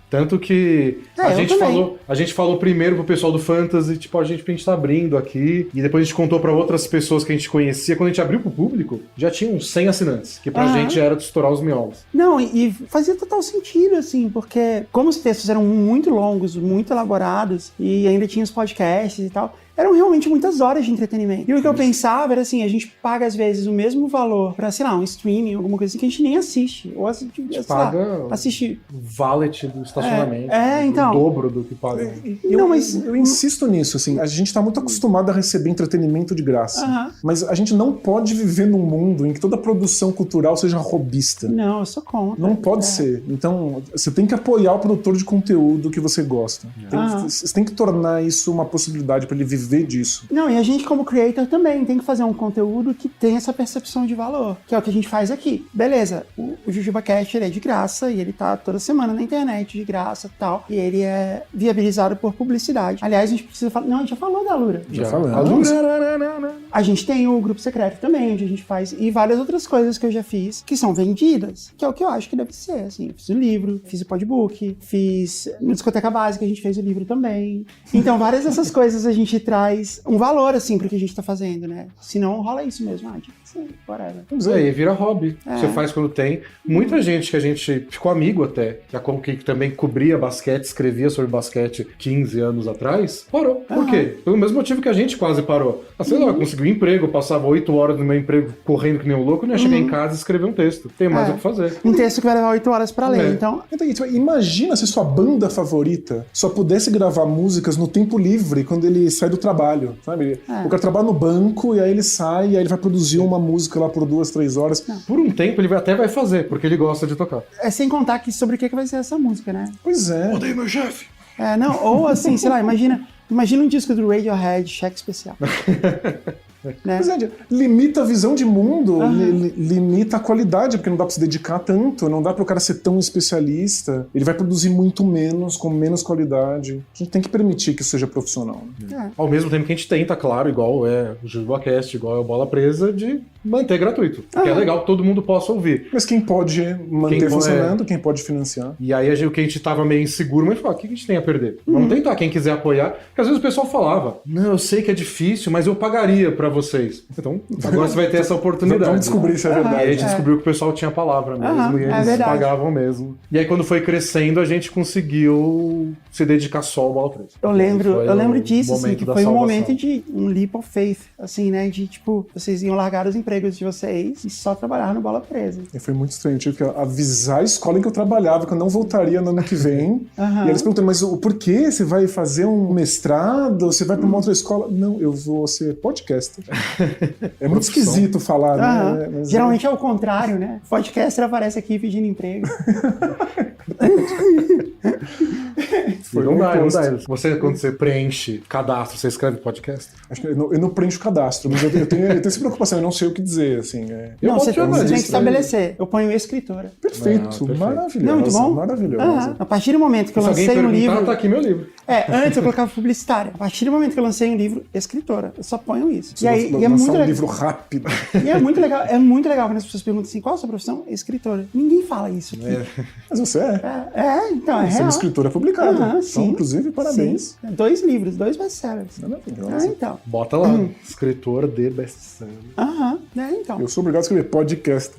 Tanto que eu a gente falou primeiro pro pessoal do Fantasy, tipo, a gente tá abrindo aqui, e depois a gente contou pra outras pessoas que a gente conhecia. Quando a gente abriu pro público, já tinha uns 100 assinantes, que pra gente era de estourar os miolos. Não, e fazia total sentido, assim, porque como os textos eram muito longos, muito elaborados, e ainda tinha os podcasts e tal, eram realmente muitas horas de entretenimento. E o que eu pensava era assim, a gente paga às vezes o mesmo valor pra, sei lá, um streaming, alguma coisa assim, que a gente nem assiste. Ou assiste valet do estacionamento. Então. O dobro do que paga. Eu insisto nisso, assim, a gente tá muito acostumado a receber entretenimento de graça. Mas a gente não pode viver num mundo em que toda produção cultural seja robista. Não, eu sou contra. Não pode ser. Então, você tem que apoiar o produtor de conteúdo que você gosta. Você tem que tornar isso uma possibilidade pra ele viver disso. Não, e a gente como creator também tem que fazer um conteúdo que tem essa percepção de valor, que é o que a gente faz aqui. Beleza, o JujubaCast ele é de graça e ele tá toda semana na internet de graça e tal, e ele é viabilizado por publicidade. Aliás, a gente precisa falar... Não, a gente já falou da Alura. Já falamos. Alura. A gente tem o grupo secreto também, onde a gente faz, e várias outras coisas que eu já fiz, que são vendidas, que é o que eu acho que deve ser, assim. Eu fiz o livro, fiz o podbook, fiz no Discoteca Básica, a gente fez o livro também. Então, várias dessas coisas a gente traz um valor, assim, pro que a gente tá fazendo, né? Senão rola isso mesmo. Whatever. Vamos aí, vira hobby. Você faz quando tem. Muita gente que a gente ficou amigo até, que também cobria basquete, escrevia sobre basquete 15 anos atrás, parou. Por quê? Pelo mesmo motivo que a gente quase parou. Sei lá, eu consegui um emprego, eu passava 8 horas no meu emprego correndo que nem um louco, eu não ia chegar em casa e escrever um texto. Tem mais o que fazer. Um texto que vai levar 8 horas pra ler, então... Imagina se sua banda favorita só pudesse gravar músicas no tempo livre quando ele sai do trabalho, sabe? O cara trabalha no banco e aí ele sai e aí ele vai produzir uma música lá por 2, 3 horas. Por um tempo ele até vai fazer, porque ele gosta de tocar. Sem contar que sobre o que vai ser essa música, né? Pois é. Odeio meu chefe. Ou assim, sei lá, imagina um disco do Radiohead, cheque especial. Né? Pois é, limita a visão de mundo, limita a qualidade, porque não dá pra se dedicar tanto, não dá pro cara ser tão especialista, ele vai produzir muito menos, com menos qualidade. A gente tem que permitir que isso seja profissional. Ao mesmo tempo que a gente tenta, claro, igual é o JujubaCast, igual é o Bola Presa, de manter gratuito. Que é legal que todo mundo possa ouvir. Mas quem pode manter funcionando, quem pode financiar. E aí o que a gente tava meio inseguro, mas falou, o que a gente tem a perder? Vamos tentar, quem quiser apoiar. Porque às vezes o pessoal falava, não, eu sei que é difícil, mas eu pagaria pra vocês. Então, agora você vai ter essa oportunidade. Vamos descobrir se é verdade. E aí a gente descobriu que o pessoal tinha a palavra mesmo, e eles pagavam mesmo. E aí quando foi crescendo, a gente conseguiu se dedicar só ao Bola Presa. Eu lembro disso, assim, que foi um momento de um leap of faith, assim, né? De, tipo, vocês iam largar os empregos de vocês e só trabalhar no Bola Presa. E foi muito estranho. Eu tive que avisar a escola em que eu trabalhava que eu não voltaria no ano que vem. E eles perguntaram, mas o porquê? Você vai fazer um mestrado? Você vai pra uma outra escola? Não, eu vou ser podcaster. É muito esquisito falar, né? Mas geralmente é o contrário, né? Podcaster aparece aqui pedindo emprego. Não dá. Você, quando você preenche cadastro, você escreve podcast? Acho que eu não preencho cadastro, mas eu tenho essa preocupação, eu não sei o que dizer, assim. Não, você tem que estabelecer. Eu ponho escritora. Perfeito. Maravilhoso. Não, muito bom? Maravilhoso. A partir do momento que eu lancei um livro... tá aqui meu livro. Antes eu colocava publicitária. A partir do momento que eu lancei um livro, escritora. Eu só ponho isso. E aí, é muito legal. Um livro rápido. E é muito legal quando as pessoas perguntam assim, qual a sua profissão? Escritora. Ninguém fala isso aqui. Mas você é. Então é você é uma escritora publicada. Então, sim. inclusive, parabéns. Sim. 2 livros, 2 best-sellers. Então. Bota lá, escritor de best-seller. Então. Eu sou obrigado a escrever podcast.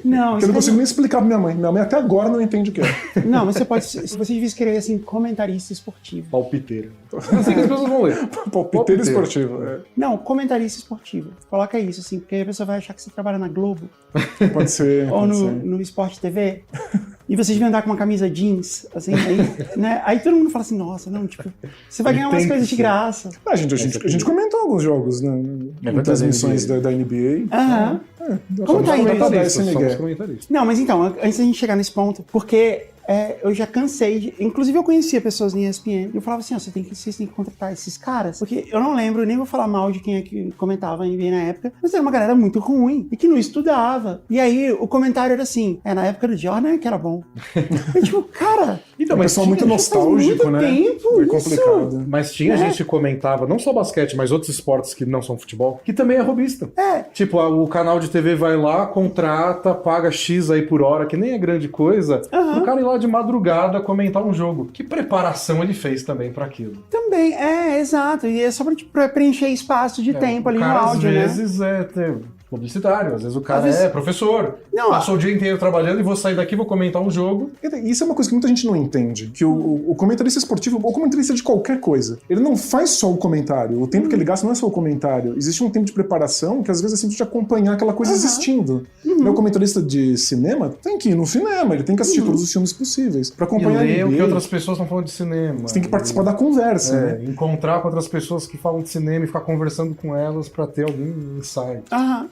Não, porque eu não consigo nem explicar pra minha mãe. Minha mãe até agora não entende o que é. Não, mas você devia escrever assim, comentarista esportivo. Palpiteiro. Assim que as pessoas vão ler. Palpiteiro esportivo. Não, comentarista esportivo. Coloca isso, assim, porque aí a pessoa vai achar que você trabalha na Globo. Pode ser. Ou no Sport TV. E vocês vão andar com uma camisa jeans, assim, aí todo mundo fala assim, nossa, não, tipo, você vai ganhar umas coisas de graça. A gente comentou alguns jogos, né? Em transmissões da NBA. Como tá isso? Não, mas então, antes da gente chegar nesse ponto, porque eu já cansei de... Inclusive, eu conhecia pessoas na ESPN e eu falava assim, vocês têm que contratar esses caras. Porque eu não lembro, nem vou falar mal de quem é que comentava a NBA na época, mas era uma galera muito ruim e que não estudava. E aí, o comentário era assim, na época do Jordan que era bom. Eu tipo, cara... Então, mas pessoal muito nostálgico, né? Tempo, complicado. Mas tinha gente que comentava, não só basquete, mas outros esportes que não são futebol, que também é robista. Tipo, o canal de TV vai lá, contrata, paga X aí por hora, que nem é grande coisa, o cara ir lá de madrugada comentar um jogo. Que preparação ele fez também pra aquilo? Também, exato. E é só pra preencher espaço de tempo ali no áudio, né? Às vezes publicitário, às vezes o cara é professor. Passou o dia inteiro trabalhando e vou sair daqui e vou comentar um jogo. Isso é uma coisa que muita gente não entende. Que o comentarista esportivo, ou comentarista de qualquer coisa, ele não faz só o comentário. O tempo que ele gasta não é só o comentário. Existe um tempo de preparação que às vezes é simplesmente acompanhar aquela coisa existindo. O comentarista de cinema tem que ir no cinema, ele tem que assistir todos os filmes possíveis pra acompanhar. E ler o que outras pessoas estão falando de cinema. Você tem que participar da conversa, né? Encontrar com outras pessoas que falam de cinema e ficar conversando com elas pra ter algum insight.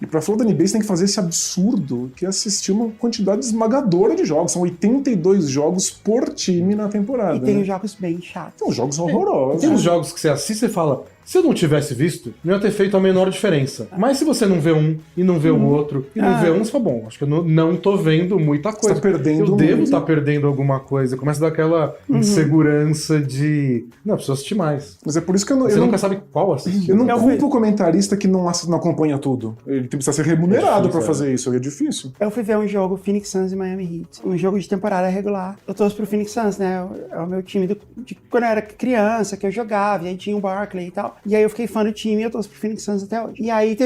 E pra falar da NBA, você tem que fazer esse absurdo que é assistir uma quantidade esmagadora de jogos. São 82 jogos por time na temporada. E tem jogos bem chatos. Tem uns jogos horrorosos. Tem uns jogos que você assiste e fala... Se eu não tivesse visto, não ia ter feito a menor diferença. Mas se você não vê um, e não vê o outro, e não vê um, você fala, bom, acho que eu não tô vendo muita coisa. Você tá perdendo eu devo estar perdendo alguma coisa. Começa a dar aquela insegurança de... Não, preciso assistir mais. Mas é por isso que você nunca sabe qual assistir. Eu não culpo o comentarista que não acompanha tudo. Ele precisa ser remunerado pra fazer isso. É difícil. Eu fui ver um jogo, Phoenix Suns e Miami Heat. Um jogo de temporada regular. Eu torço pro Phoenix Suns, né? É o meu time de quando eu era criança, que eu jogava. E aí tinha o Barkley e tal. E aí eu fiquei fã do time e eu torço pro Phoenix Suns até hoje. E aí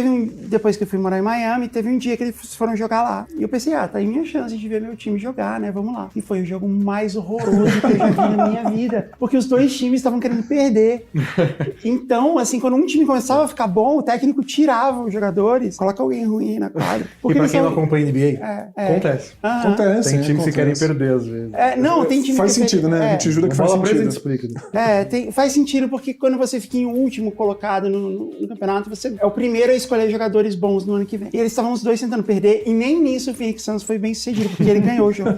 depois que eu fui morar em Miami, teve um dia que eles foram jogar lá. E eu pensei, tá aí minha chance de ver meu time jogar, né? Vamos lá. E foi o jogo mais horroroso que eu já vi na minha vida. Porque os dois times estavam querendo perder. Então, assim, quando um time começava a ficar bom, o técnico tirava os jogadores, coloca alguém ruim aí na quadra. E pra quem não acompanha NBA, acontece. Acontece. Tem times que querem perder, às vezes. Tem time faz sentido, né? A gente jura que faz sentido. Explica. Faz sentido porque quando você fica em último colocado no campeonato, você é o primeiro a escolher jogadores bons no ano que vem. E eles estavam os dois tentando perder, e nem nisso o Phoenix Suns foi bem sucedido, porque ele ganhou o jogo.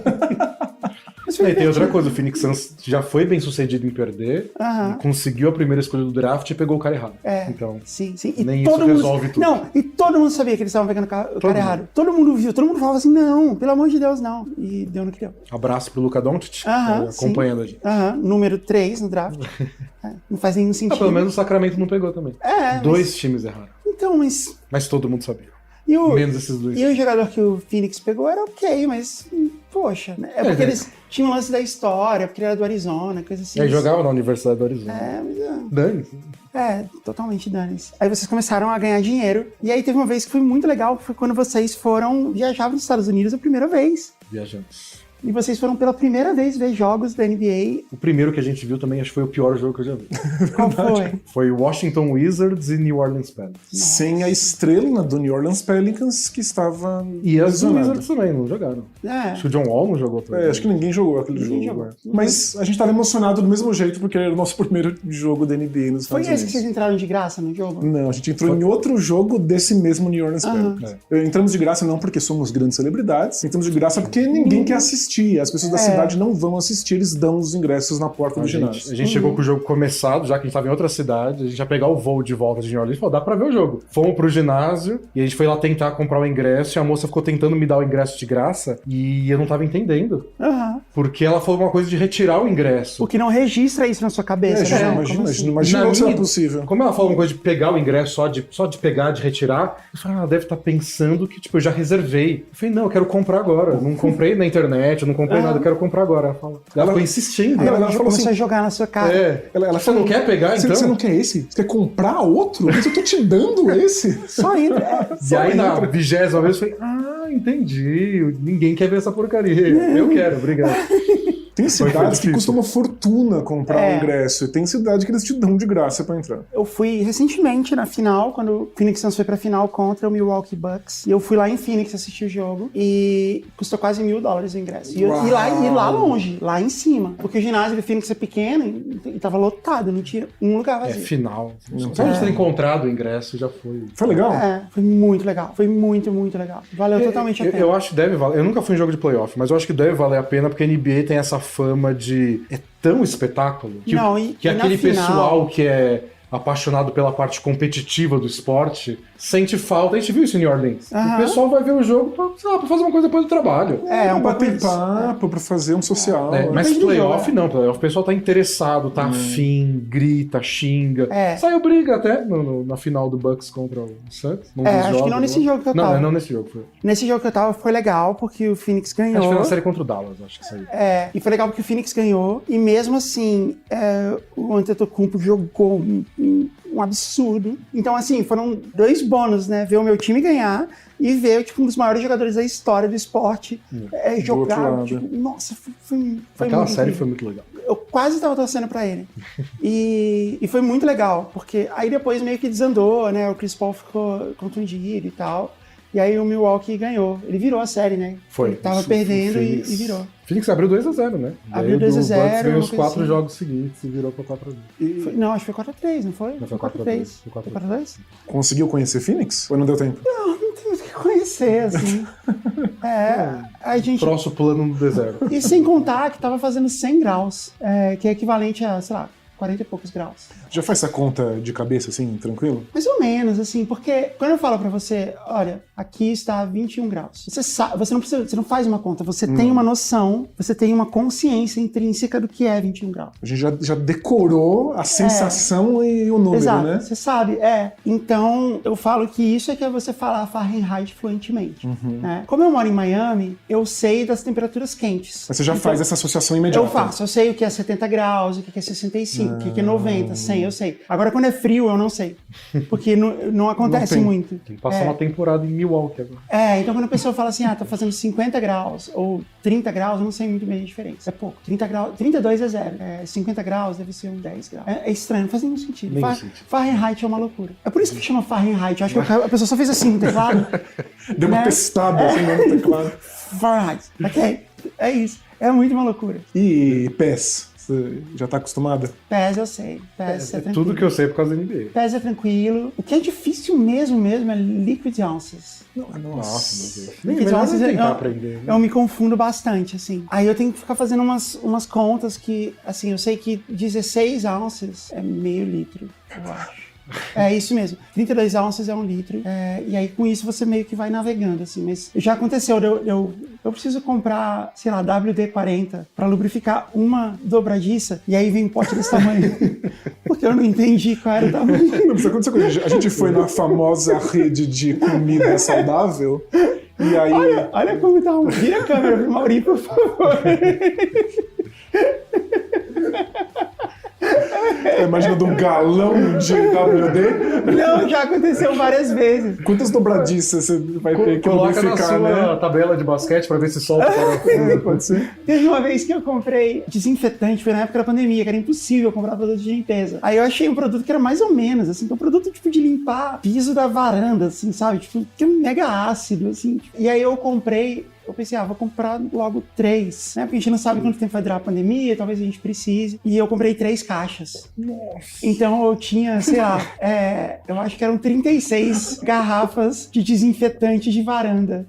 E tem outra coisa, o Phoenix Suns já foi bem sucedido em perder, conseguiu a primeira escolha do draft e pegou o cara errado. Então, sim. E nem isso resolve tudo. Não, e todo mundo sabia que eles estavam pegando o cara errado. Todo mundo viu, todo mundo falava assim, não, pelo amor de Deus, não. E deu no que deu. Abraço pro Luka Doncic, acompanhando a gente. Número 3 no draft. Não faz nenhum sentido. Pelo menos o Sacramento não pegou também. 2 times erraram. Então, Mas todo mundo sabia. Menos esses dois. E o jogador que o Phoenix pegou era ok, mas, poxa, né? É porque eles tinham o lance da história, porque ele era do Arizona, coisa assim. Aí jogava na Universidade do Arizona. Dane-se. Totalmente dane-se. Aí vocês começaram a ganhar dinheiro. E aí teve uma vez que foi muito legal, que foi quando vocês foram viajar para os Estados Unidos a primeira vez. Viajamos. E vocês foram pela primeira vez ver jogos da NBA. O primeiro que a gente viu também, acho que foi o pior jogo que eu já vi. Qual foi? Foi Washington Wizards e New Orleans Pelicans. Sem a estrela do New Orleans Pelicans, que estava E as do lesionado. Wizards também, não jogaram. É. Acho que o John Wall não jogou também. Acho que ninguém jogou aquele Ninguém jogo. jogou. Mas a gente estava emocionado do mesmo jeito, porque era o nosso primeiro jogo da NBA nos Foi Estados esse que Unidos. vocês entraram de graça no jogo? Não, a gente entrou em outro jogo desse mesmo New Orleans Pelicans. Entramos de graça não porque somos grandes celebridades, entramos de graça porque ninguém quer assistir. As pessoas da cidade não vão assistir, eles dão os ingressos na porta do ginásio. A gente chegou com o jogo começado, já que a gente tava em outra cidade, a gente ia pegar o voo de volta de New Orleans e falou, dá pra ver o jogo. Fomos pro ginásio e a gente foi lá tentar comprar o ingresso e a moça ficou tentando me dar o ingresso de graça e eu não tava entendendo. Porque ela falou uma coisa de retirar o ingresso. O que não registra isso na sua cabeça, né? Imagina como isso é possível. Como ela falou uma coisa de pegar o ingresso, só de pegar, de retirar, eu falei, ela deve estar pensando que, tipo, eu já reservei. Eu falei, não, eu quero comprar agora. Eu não comprei na internet, eu não comprei nada, eu quero comprar agora. Ela ficou insistindo. Ela falou começou assim, a jogar na sua cara. Ela Você falou, não quer pegar, então? Você não quer esse? Você quer comprar outro? Mas eu tô te dando esse. Só entra. E aí, na 20ª vez, eu falei, entendi. Ninguém quer ver essa porcaria. Eu quero, obrigado. Tem cidades que difícil. custam uma fortuna comprar o ingresso. E tem cidade que eles te dão de graça pra entrar. Eu fui recentemente na final, quando o Phoenix Suns foi pra final contra o Milwaukee Bucks. E eu fui lá em Phoenix assistir o jogo. E custou quase $1.000 o ingresso. E lá longe, lá em cima. Porque o ginásio do Phoenix é pequeno e tava lotado, não tinha um lugar vazio. Final. Só a gente ter encontrado o ingresso já foi. Foi legal? Foi muito legal. Foi muito, muito legal. Valeu totalmente a pena. Eu acho que deve valer. Eu nunca fui em jogo de playoff, mas eu acho que deve valer a pena porque a NBA tem essa fama de... É tão espetáculo que, que aquele pessoal que é apaixonado pela parte competitiva do esporte sente falta. A gente viu isso em New Orleans. O pessoal vai ver o jogo pra fazer uma coisa depois do trabalho. Um bater papo, pra fazer um social. Mas playoff não, playoff o pessoal tá interessado, tá afim, grita, xinga. Saiu briga até na final do Bucks contra o Suns. Acho que não nesse jogo que eu tava. Não nesse jogo. Foi. Nesse jogo que eu tava foi legal, porque o Phoenix ganhou. Acho que foi na série contra o Dallas, acho que saiu. E foi legal porque o Phoenix ganhou, e mesmo assim, o Antetokounmpo jogou um absurdo. Então, assim, foram 2 bônus, né? Ver o meu time ganhar e ver, tipo, um dos maiores jogadores da história do esporte jogar. Tipo, nossa, foi aquela muito série incrível. foi muito legal. Eu quase tava torcendo pra ele. E foi muito legal, porque aí depois meio que desandou, né? O Chris Paul ficou contundido e tal. E aí o Milwaukee ganhou. Ele virou a série, né? Foi. Ele tava perdendo e virou. Phoenix abriu 2-0, né? Abriu 2-0. O Bucks ganhou os 4 assim. jogos seguintes e virou pra 4-2. Não, acho que foi 4-3, não foi? Não, foi 4-3. 4-3. Foi 4-2? Conseguiu conhecer Phoenix? Ou não deu tempo? Não tem muito o que conhecer, assim. A gente... Troço pulando no deserto. E sem contar que tava fazendo 100 graus, que é equivalente a, sei lá, 40 e poucos graus. Já faz essa conta de cabeça, assim, tranquilo? Mais ou menos, assim, porque quando eu falo pra você, olha, aqui está 21 graus, você sabe, você não faz uma conta, você tem uma noção, você tem uma consciência intrínseca do que é 21 graus. A gente já decorou a sensação e o número, exato, né? Você sabe, Então, eu falo que isso é que é você falar Fahrenheit fluentemente, né? Como eu moro em Miami, eu sei das temperaturas quentes. Mas você já faz essa associação imediata? Eu faço, eu sei o que é 70 graus, o que é 65, o que é 90, 100, eu sei. Agora, quando é frio, eu não sei. Porque não acontece muito. Tem que passar uma temporada em Milwaukee agora. Então quando a pessoa fala assim, tá fazendo 50 graus ou 30 graus, eu não sei muito bem a diferença. É pouco. 30 graus, 32 é 0. 50 graus deve ser um 10 graus. É estranho, não faz nenhum sentido. Fahrenheit é uma loucura. É por isso que chama Fahrenheit. Eu acho que a pessoa só fez assim no teclado. Deu uma testada assim no teclado. Fahrenheit. Ok? É isso. É muito uma loucura. E PES? Você já tá acostumada? PES eu sei. PES é tranquilo. Tudo que eu sei é por causa da NBA. PES é tranquilo. O que é difícil mesmo é Liquid Ounces. Nossa, meu Deus. Liquid Ounces tentar aprender. Né? Eu me confundo bastante, assim. Aí eu tenho que ficar fazendo umas contas que, assim, eu sei que 16 ounces é meio litro, eu acho. É isso mesmo. 32 ounças é 1 litro. E aí, com isso, você meio que vai navegando, assim. Mas já aconteceu, eu preciso comprar, sei lá, WD-40 pra lubrificar uma dobradiça, e aí vem um pote desse tamanho. Porque eu não entendi qual era o tamanho. Não precisa acontecer com a gente. A gente foi na famosa rede de comida saudável, e aí... Olha como tá. Vira a câmera pro Mauri, por favor. Tá imaginando um galão de WD? Não, já aconteceu várias vezes. Quantas dobradiças você vai ter que Coloca na lubrificar, sua né? tabela de basquete pra ver se solta. Pode ser. Teve uma vez que eu comprei desinfetante, foi na época da pandemia, que era impossível comprar produto de limpeza. Aí eu achei um produto que era mais ou menos, assim, que é um produto tipo de limpar piso da varanda, assim, sabe? Tipo, que é mega ácido, assim. E aí eu comprei. Eu pensei, vou comprar logo 3, né? Porque a gente não sabe quanto tempo vai durar a pandemia, talvez a gente precise. E eu comprei 3 caixas. Nossa. Então eu tinha, sei lá, eu acho que eram 36 garrafas de desinfetante de varanda.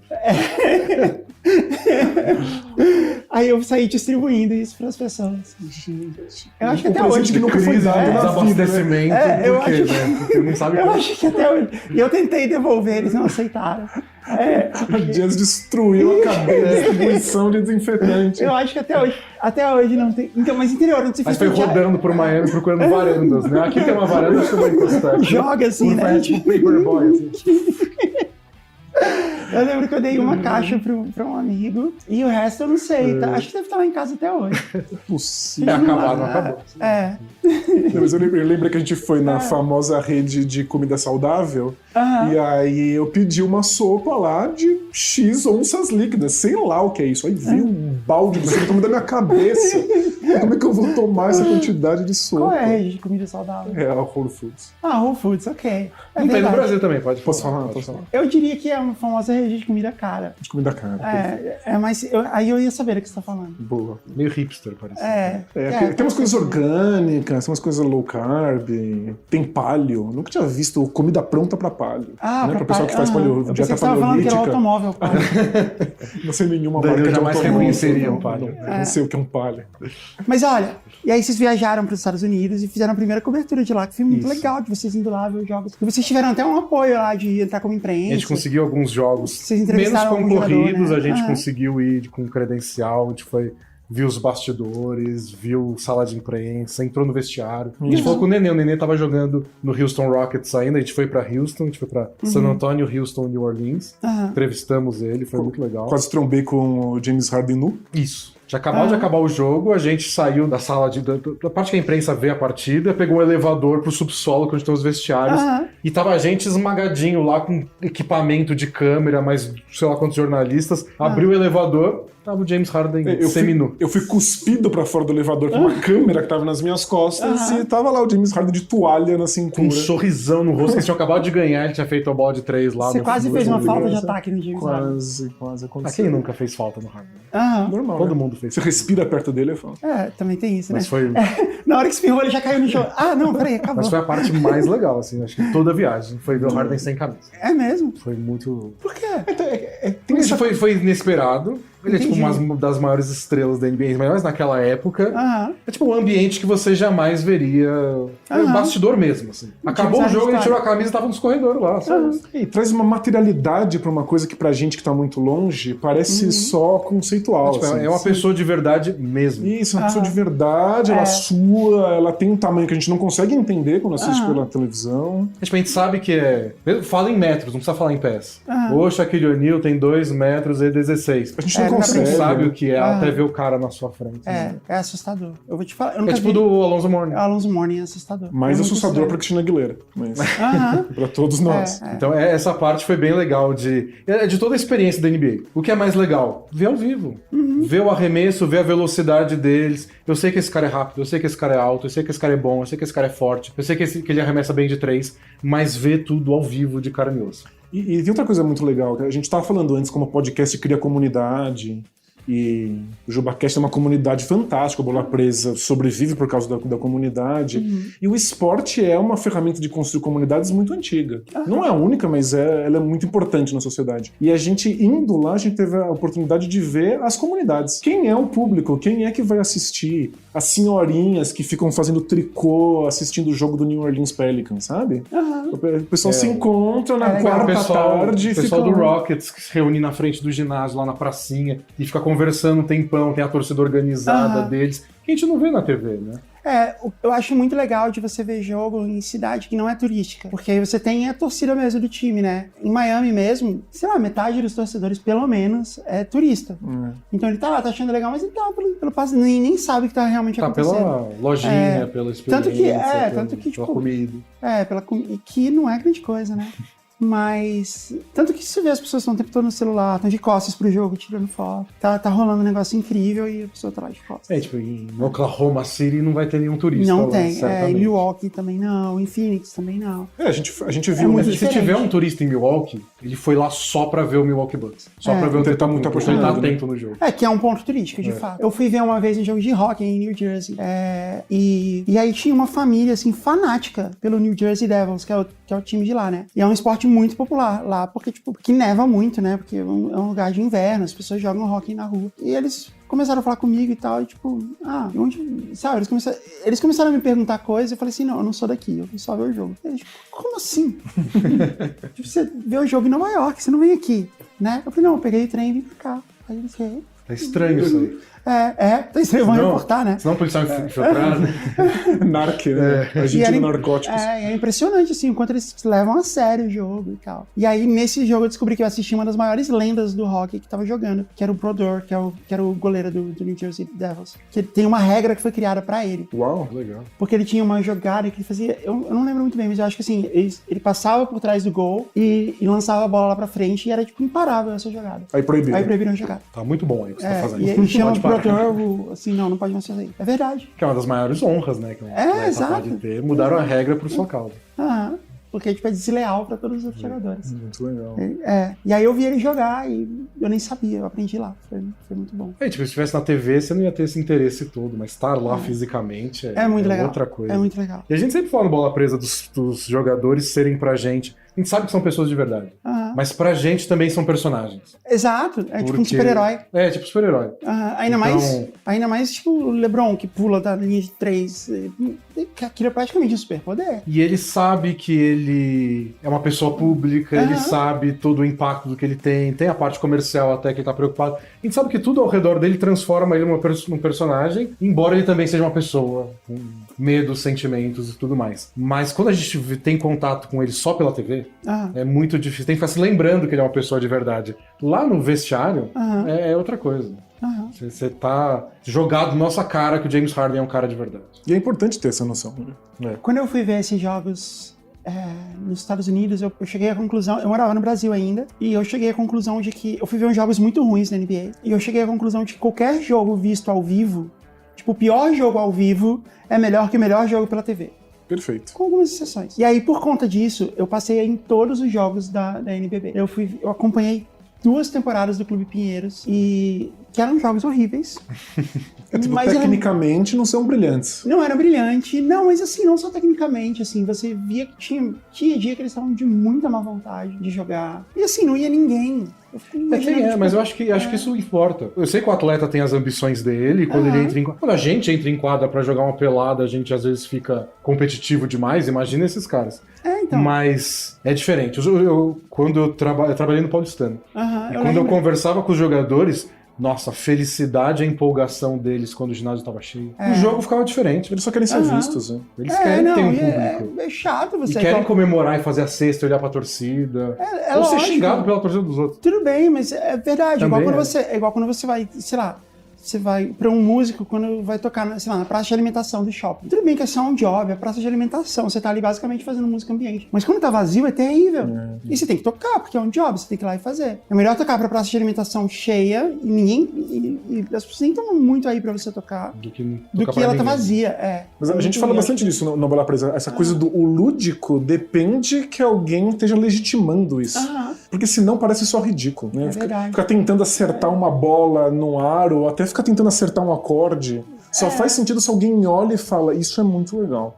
Aí eu saí distribuindo isso para as pessoas. Gente. Eu acho que até Um hoje presente que nunca foi Crise dado do na vida, né? desabastecimento. eu Por quê, acho né? Porque não sabe Eu como. acho que até hoje. E eu tentei devolver, eles não aceitaram. A Jazz destruiu a cadeia de distribuição de desinfetante. Eu acho que até hoje não tem. Então, mas interior, não se Mas foi rodando por Miami procurando varandas, né? Aqui tem uma varanda, acho que eu vou encostar. Joga assim, né? É tipo Paperboy, assim. Eu lembro que eu dei uma caixa pra um amigo e o resto eu não sei, tá? Acho que deve estar lá em casa até hoje. Possível. Acabar, não acabou. Não, mas eu lembro que a gente foi na famosa rede de comida saudável e aí eu pedi uma sopa lá de X onças líquidas, sei lá o que é isso. Aí veio um balde de sopa tomando da minha cabeça. Como é que eu vou tomar essa quantidade de sopa? Qual é a rede de comida saudável? É a Whole Foods. Whole Foods, ok. É Não tem no verdade. Brasil também, pode Posso falar? Posso falar? Eu diria que é uma famosa rede de comida cara. De comida cara. Mas aí eu ia saber o que você tá falando. Boa. Meio hipster, parece. Tem umas coisas orgânicas, tem umas coisas low carb, tem paleo. Nunca tinha visto comida pronta pra paleo. Né? Pro pessoal que faz paleo, eu pensei dieta que você tava falando que era paleolítica. automóvel, paleo. Não sei nenhuma Daniel marca de jamais automóvel. reconheceria um paleo. Não sei o que é um paleo. Mas olha, e aí vocês viajaram para os Estados Unidos e fizeram a primeira cobertura de lá, que foi muito Isso. legal de vocês indo lá ver os jogos. E vocês tiveram até um apoio lá de entrar como imprensa. A gente conseguiu alguns jogos Vocês menos entrevistaram algum concorridos, jogador, né? a gente conseguiu ir com credencial, a gente foi, viu os bastidores, viu sala de imprensa, entrou no vestiário. A gente falou com o Nenê tava jogando no Houston Rockets ainda, a gente foi pra Houston, a gente foi pra San Antonio, Houston, New Orleans, entrevistamos ele, foi muito legal. Quase trombei com o James Harden nu. Isso. Já acabou de acabar o jogo, a gente saiu da sala da parte que a imprensa vê a partida, pegou um elevador pro subsolo, que onde estão os vestiários, e tava a gente esmagadinho lá com equipamento de câmera, mais sei lá quantos jornalistas, abriu o elevador, tava o James Harden seminu. Eu fui cuspido pra fora do elevador com uma câmera que tava nas minhas costas e tava lá o James Harden de toalha na Com cintura. um sorrisão no rosto, que eles tinham acabado de ganhar, ele tinha feito a bola de 3 lá. Você no quase fundo, fez uma assim. falta de ataque no James Harden. Quase Ah, aconteceu. quem nunca fez falta no Harden? Normal, Todo né? mundo fez. Você respira perto dele, eu falo. Também tem isso, Mas né? foi, Na hora que espirrou, ele já caiu no chão. Não, peraí, acabou. mas foi a parte mais legal, assim, acho que toda a viagem. Foi ver o Harden sem camisa. É mesmo? Foi muito... Por quê? Tem essa... Foi inesperado. Ele é tipo Entendi. uma das maiores estrelas da NBA, mas naquela época é tipo um ambiente que você jamais veria. É um bastidor mesmo, assim. Acabou o jogo, ele tirou a camisa e tava nos corredores lá. E traz uma materialidade pra uma coisa que pra gente que tá muito longe parece só conceitual. Tipo, assim. é uma pessoa de verdade mesmo. Isso, uma pessoa de verdade, ela sua, ela tem um tamanho que a gente não consegue entender quando assiste pela televisão. Tipo, a gente sabe que é. Fala em metros, não precisa falar em pés. O Shaquille O'Neal tem 2 metros e 16. A gente não Você consegue. não sabe o que é até ver o cara na sua frente. É assustador. Eu vou te falar. Eu nunca É tipo vi. do Alonso Mourning. Alonso Mourning é assustador. Mais É muito assustador pra estranho. Cristina Aguilera, mas pra todos nós. Então, essa parte foi bem legal de toda a experiência da NBA. O que é mais legal? Ver ao vivo. Ver o arremesso, ver a velocidade deles. Eu sei que esse cara é rápido, eu sei que esse cara é alto, eu sei que esse cara é bom, eu sei que esse cara é forte, eu sei que ele arremessa bem de 3, mas ver tudo ao vivo de carne e osso. E tem outra coisa muito legal, que a gente tava falando antes como o podcast cria comunidade. E o JubaCast é uma comunidade fantástica, o Bola Presa sobrevive por causa da comunidade. E o esporte é uma ferramenta de construir comunidades muito antiga. Não é a única, mas ela é muito importante na sociedade. E a gente indo lá, a gente teve a oportunidade de ver as comunidades. Quem é o público? Quem é que vai assistir? As senhorinhas que ficam fazendo tricô, assistindo o jogo do New Orleans Pelicans, sabe? O pessoal se encontra na quarta tarde. O pessoal do Rockets que se reúne na frente do ginásio, lá na pracinha, e fica conversando um tempão, tem a torcida organizada deles, que a gente não vê na TV, né? Eu acho muito legal de você ver jogo em cidade que não é turística, porque aí você tem a torcida mesmo do time, né? Em Miami mesmo, sei lá, metade dos torcedores, pelo menos, é turista. Então ele tá lá, tá achando legal, mas ele tá pelo passe, nem sabe o que tá realmente acontecendo. Pela lojinha, pela experiência, tanto que tipo, pela comida. Que não é grande coisa, né? Mas, tanto que se vê as pessoas estão o tempo todo no celular, estão de costas pro jogo, tirando foto. Tá rolando um negócio incrível e a pessoa tá lá de costas. Tipo, em Oklahoma City não vai ter nenhum turista não lá, tem, certamente. Em Milwaukee também não, em Phoenix também não. A gente viu... muito Se diferente. tiver um turista em Milwaukee, ele foi lá só pra ver o Milwaukee Bucks. Só pra ver o ele tá muito porque ele tá apaixonado, né? atento no jogo. Que é um ponto turístico, de fato. Eu fui ver uma vez um jogo de hockey em New Jersey. E aí tinha uma família, assim, fanática pelo New Jersey Devils, que é o time de lá, né? E é um esporte muito popular lá, porque, tipo, que neva muito, né? Porque é um lugar de inverno, as pessoas jogam hockey na rua. E eles começaram a falar comigo e tal, e tipo, onde... Sabe, eles começaram a me perguntar coisas, e eu falei assim, não, eu não sou daqui, eu vim só ver o jogo. Eles, tipo, como assim? Tipo, você vê o jogo em Nova York, você não vem aqui, né? Eu falei, não, eu peguei o trem e vim pra cá. Aí eles, Tá estranho isso aí. Tá estranho, vão reportar, né? Senão o policial infiltrado. Narc, né? Agente de narcóticos. É impressionante, assim, o quanto eles levam a sério o jogo e tal. E aí, nesse jogo, eu descobri que eu assisti uma das maiores lendas do hockey que tava jogando, que era o Brodeur, que era o goleiro do New Jersey Devils. Que tem uma regra que foi criada pra ele. Uau, legal. Porque ele tinha uma jogada que ele fazia... Eu não lembro muito bem, mas eu acho que, assim, ele passava por trás do gol e lançava a bola lá pra frente e era, tipo, imparável essa jogada. Aí proibiram a jogada. Tá muito bom aí o que você tá fazendo. E ele chama Pode parar. Brodeur, assim, não pode mais fazer isso. É verdade. Que é uma das maiores honras, né? Que um atleta exato. pode ter. Mudaram a regra por sua causa. Porque, tipo, é desleal pra todos os outros jogadores. Muito legal. E aí eu vi ele jogar e eu nem sabia, eu aprendi lá. Foi muito bom. Tipo, se estivesse na TV, você não ia ter esse interesse todo, mas estar lá fisicamente é muito legal. Outra coisa. É muito legal. E a gente sempre fala no Bola Presa dos jogadores serem pra gente. A gente sabe que são pessoas de verdade. Mas pra gente também são personagens. Exato, tipo um super-herói. Tipo super-herói. Ainda mais tipo o LeBron, que pula da linha de 3. Aquilo é praticamente um superpoder. E ele sabe que ele é uma pessoa pública, ele sabe todo o impacto do que ele tem a parte comercial até que ele tá preocupado. A gente sabe que tudo ao redor dele transforma ele num personagem, embora ele também seja uma pessoa com medos, sentimentos e tudo mais. Mas quando a gente tem contato com ele só pela TV, é muito difícil. Tem que ficar se lembrando que ele é uma pessoa de verdade. Lá no vestiário, é outra coisa. Você tá jogado na nossa cara que o James Harden é um cara de verdade. E é importante ter essa noção. Né? Quando eu fui ver esses jogos nos Estados Unidos, eu cheguei à conclusão... Eu morava no Brasil ainda, e eu cheguei à conclusão de que... Eu fui ver uns jogos muito ruins na NBA, e eu cheguei à conclusão de que qualquer jogo visto ao vivo, tipo, o pior jogo ao vivo é melhor que o melhor jogo pela TV. Perfeito. Com algumas exceções. E aí, por conta disso, eu passei em todos os jogos da NBB. Eu acompanhei 2 temporadas do Clube Pinheiros, e que eram jogos horríveis. Mas tecnicamente não são brilhantes. Não era brilhante, não, mas assim, não só tecnicamente, assim, você via que tinha dia que eles estavam de muita má vontade de jogar. E assim, não ia ninguém. Mas eu acho que isso importa. Eu sei que o atleta tem as ambições dele, quando quando a gente entra em quadra pra jogar uma pelada, a gente às vezes fica competitivo demais, imagina esses caras. Então. Mas é diferente. Quando eu trabalhei no Paulistano, e quando eu conversava com os jogadores, nossa, a felicidade e a empolgação deles quando o ginásio estava cheio. O jogo ficava diferente. Eles só querem ser vistos, né? Eles querem ter um público. É chato você... E querem comemorar e fazer a cesta, olhar pra torcida. Ou ser xingado pela torcida dos outros. Tudo bem, mas é verdade. Também Igual quando você vai, sei lá, você vai pra um músico quando vai tocar, sei lá, na praça de alimentação do shopping. Tudo bem que é só um job, é praça de alimentação, você tá ali basicamente fazendo música ambiente. Mas quando tá vazio é terrível. E você tem que tocar, porque é um job, você tem que ir lá e fazer. É melhor tocar pra praça de alimentação cheia e ninguém. E as pessoas nem estão muito aí pra você tocar Do que ela tá vazia. Mas a gente fala bastante disso no Bola Presa. Essa coisa do o lúdico depende que alguém esteja legitimando isso. Porque senão parece só ridículo, né? Ficar tentando acertar uma bola no ar ou até ficar tentando acertar um acorde. Só faz sentido se alguém olha e fala, isso é muito legal.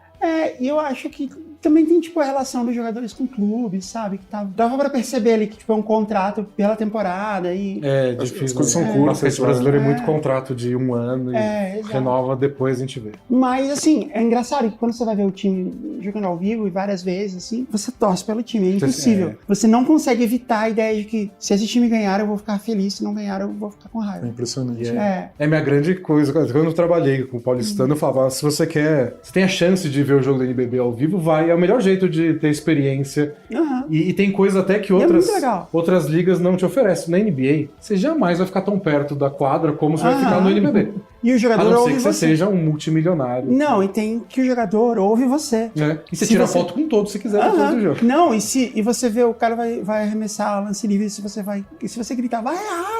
E eu acho que também tem, tipo, a relação dos jogadores com clubes, sabe? Que dava pra perceber ali que, tipo, é um contrato pela temporada e... É difícil. As coisas são curtas. O basquete brasileiro é muito contrato de 1 ano e renova depois, a gente vê. Mas, assim, é engraçado que quando você vai ver o time jogando ao vivo e várias vezes, assim, você torce pelo time, é impossível. Você não consegue evitar a ideia de que se esse time ganhar, eu vou ficar feliz, se não ganhar, eu vou ficar com raiva. É impressionante. É minha grande coisa. Quando eu trabalhei com o paulistano, eu falava, se você tem a chance de ver o jogo da NBB ao vivo, vai. É o melhor jeito de ter experiência. E tem coisa até que outras ligas não te oferecem. Na NBA, você jamais vai ficar tão perto da quadra como você vai ficar no NBB. E o jogador a não ser ouve que você seja um multimilionário. Não, e tem que o jogador ouve você. E você tira foto com todos se quiser depois do jogo. Não, e você vê o cara vai arremessar a lance livre, se você gritar, vai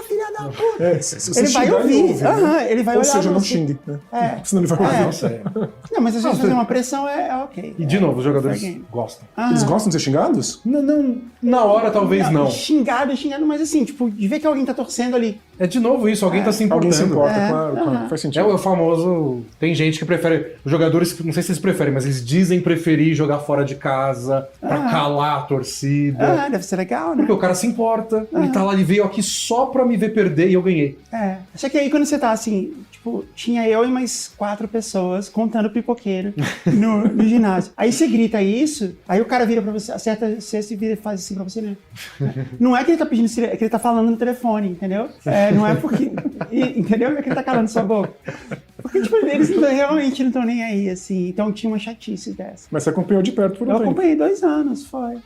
filha da puta. Se você ele vai ouvir. Ele vai Ou olhar. Ou seja, não xingue, né? Senão ele vai ouvir. Nossa, Não, mas às vezes fazer uma pressão é ok. E de novo, os jogadores gostam. Eles gostam de ser xingados? Não, na hora talvez não. Xingado, mas assim, tipo, de ver que alguém tá torcendo ali. É de novo isso, alguém tá se importando. Alguém se importa, claro, faz sentido. É o famoso... Tem gente que prefere... Os jogadores, não sei se eles preferem, mas eles dizem preferir jogar fora de casa pra calar a torcida. Deve ser legal, né? Porque o cara se importa. Ele tá lá, ele veio aqui só pra me ver perder e eu ganhei. Só que aí quando você tá assim... Tipo, tinha eu e mais 4 pessoas contando pipoqueiro no ginásio. Aí você grita isso, aí o cara vira pra você, acerta a cesta e vira e faz assim pra você, né? Não é que ele tá pedindo silêncio, é que ele tá falando no telefone, entendeu? Não é porque... Entendeu? Não é que ele tá calando sua boca. Porque, tipo, eles realmente não estão nem aí, assim. Então tinha uma chatice dessa. Mas você acompanhou de perto por um tempo? Eu acompanhei 2 anos, foi.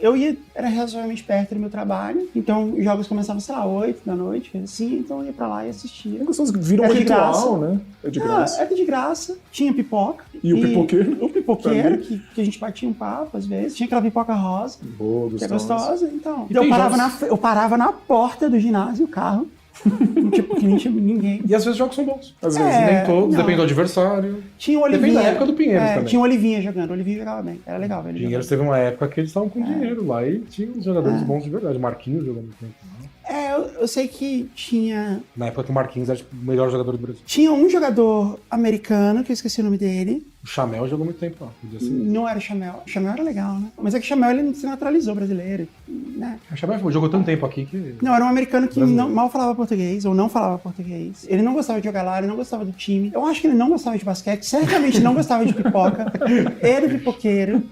Eu ia, era razoavelmente perto do meu trabalho, então os jogos começavam, sei lá, 8 da noite, assim, então eu ia pra lá e assistia. As pessoas viram um ritual, né? É de graça. Era de graça. Tinha pipoca. E o pipoqueiro? O pipoqueiro, que a gente batia um papo às vezes. Tinha aquela pipoca rosa. Boa, gostosa. Que é gostosa, então. E eu parava na porta do ginásio, o carro. Tipo, que nem tinha ninguém. E às vezes os jogos são bons. Às vezes. Nem todos, depende do adversário. Tinha o Olivinha. Depende da época do Pinheiros também. Tinha o Olivinha jogando. O Olivinha jogava bem. Era legal, velho. Pinheiros teve uma época que eles estavam com dinheiro lá e tinha uns jogadores bons de verdade. Marquinhos jogando muito tempo. Eu sei que tinha... Na época que o Marquinhos era o melhor jogador do Brasil. Tinha um jogador americano, que eu esqueci o nome dele. O Chamel jogou muito tempo lá. Não era o Chamel. O Chamel era legal, né? Mas é que o Chamel ele se naturalizou brasileiro, né? O Chamel jogou tanto tempo aqui que... Não, era um americano que mal falava português, ou não falava português. Ele não gostava de jogar lá, ele não gostava do time. Eu acho que ele não gostava de basquete, certamente não gostava de pipoca. Era pipoqueiro,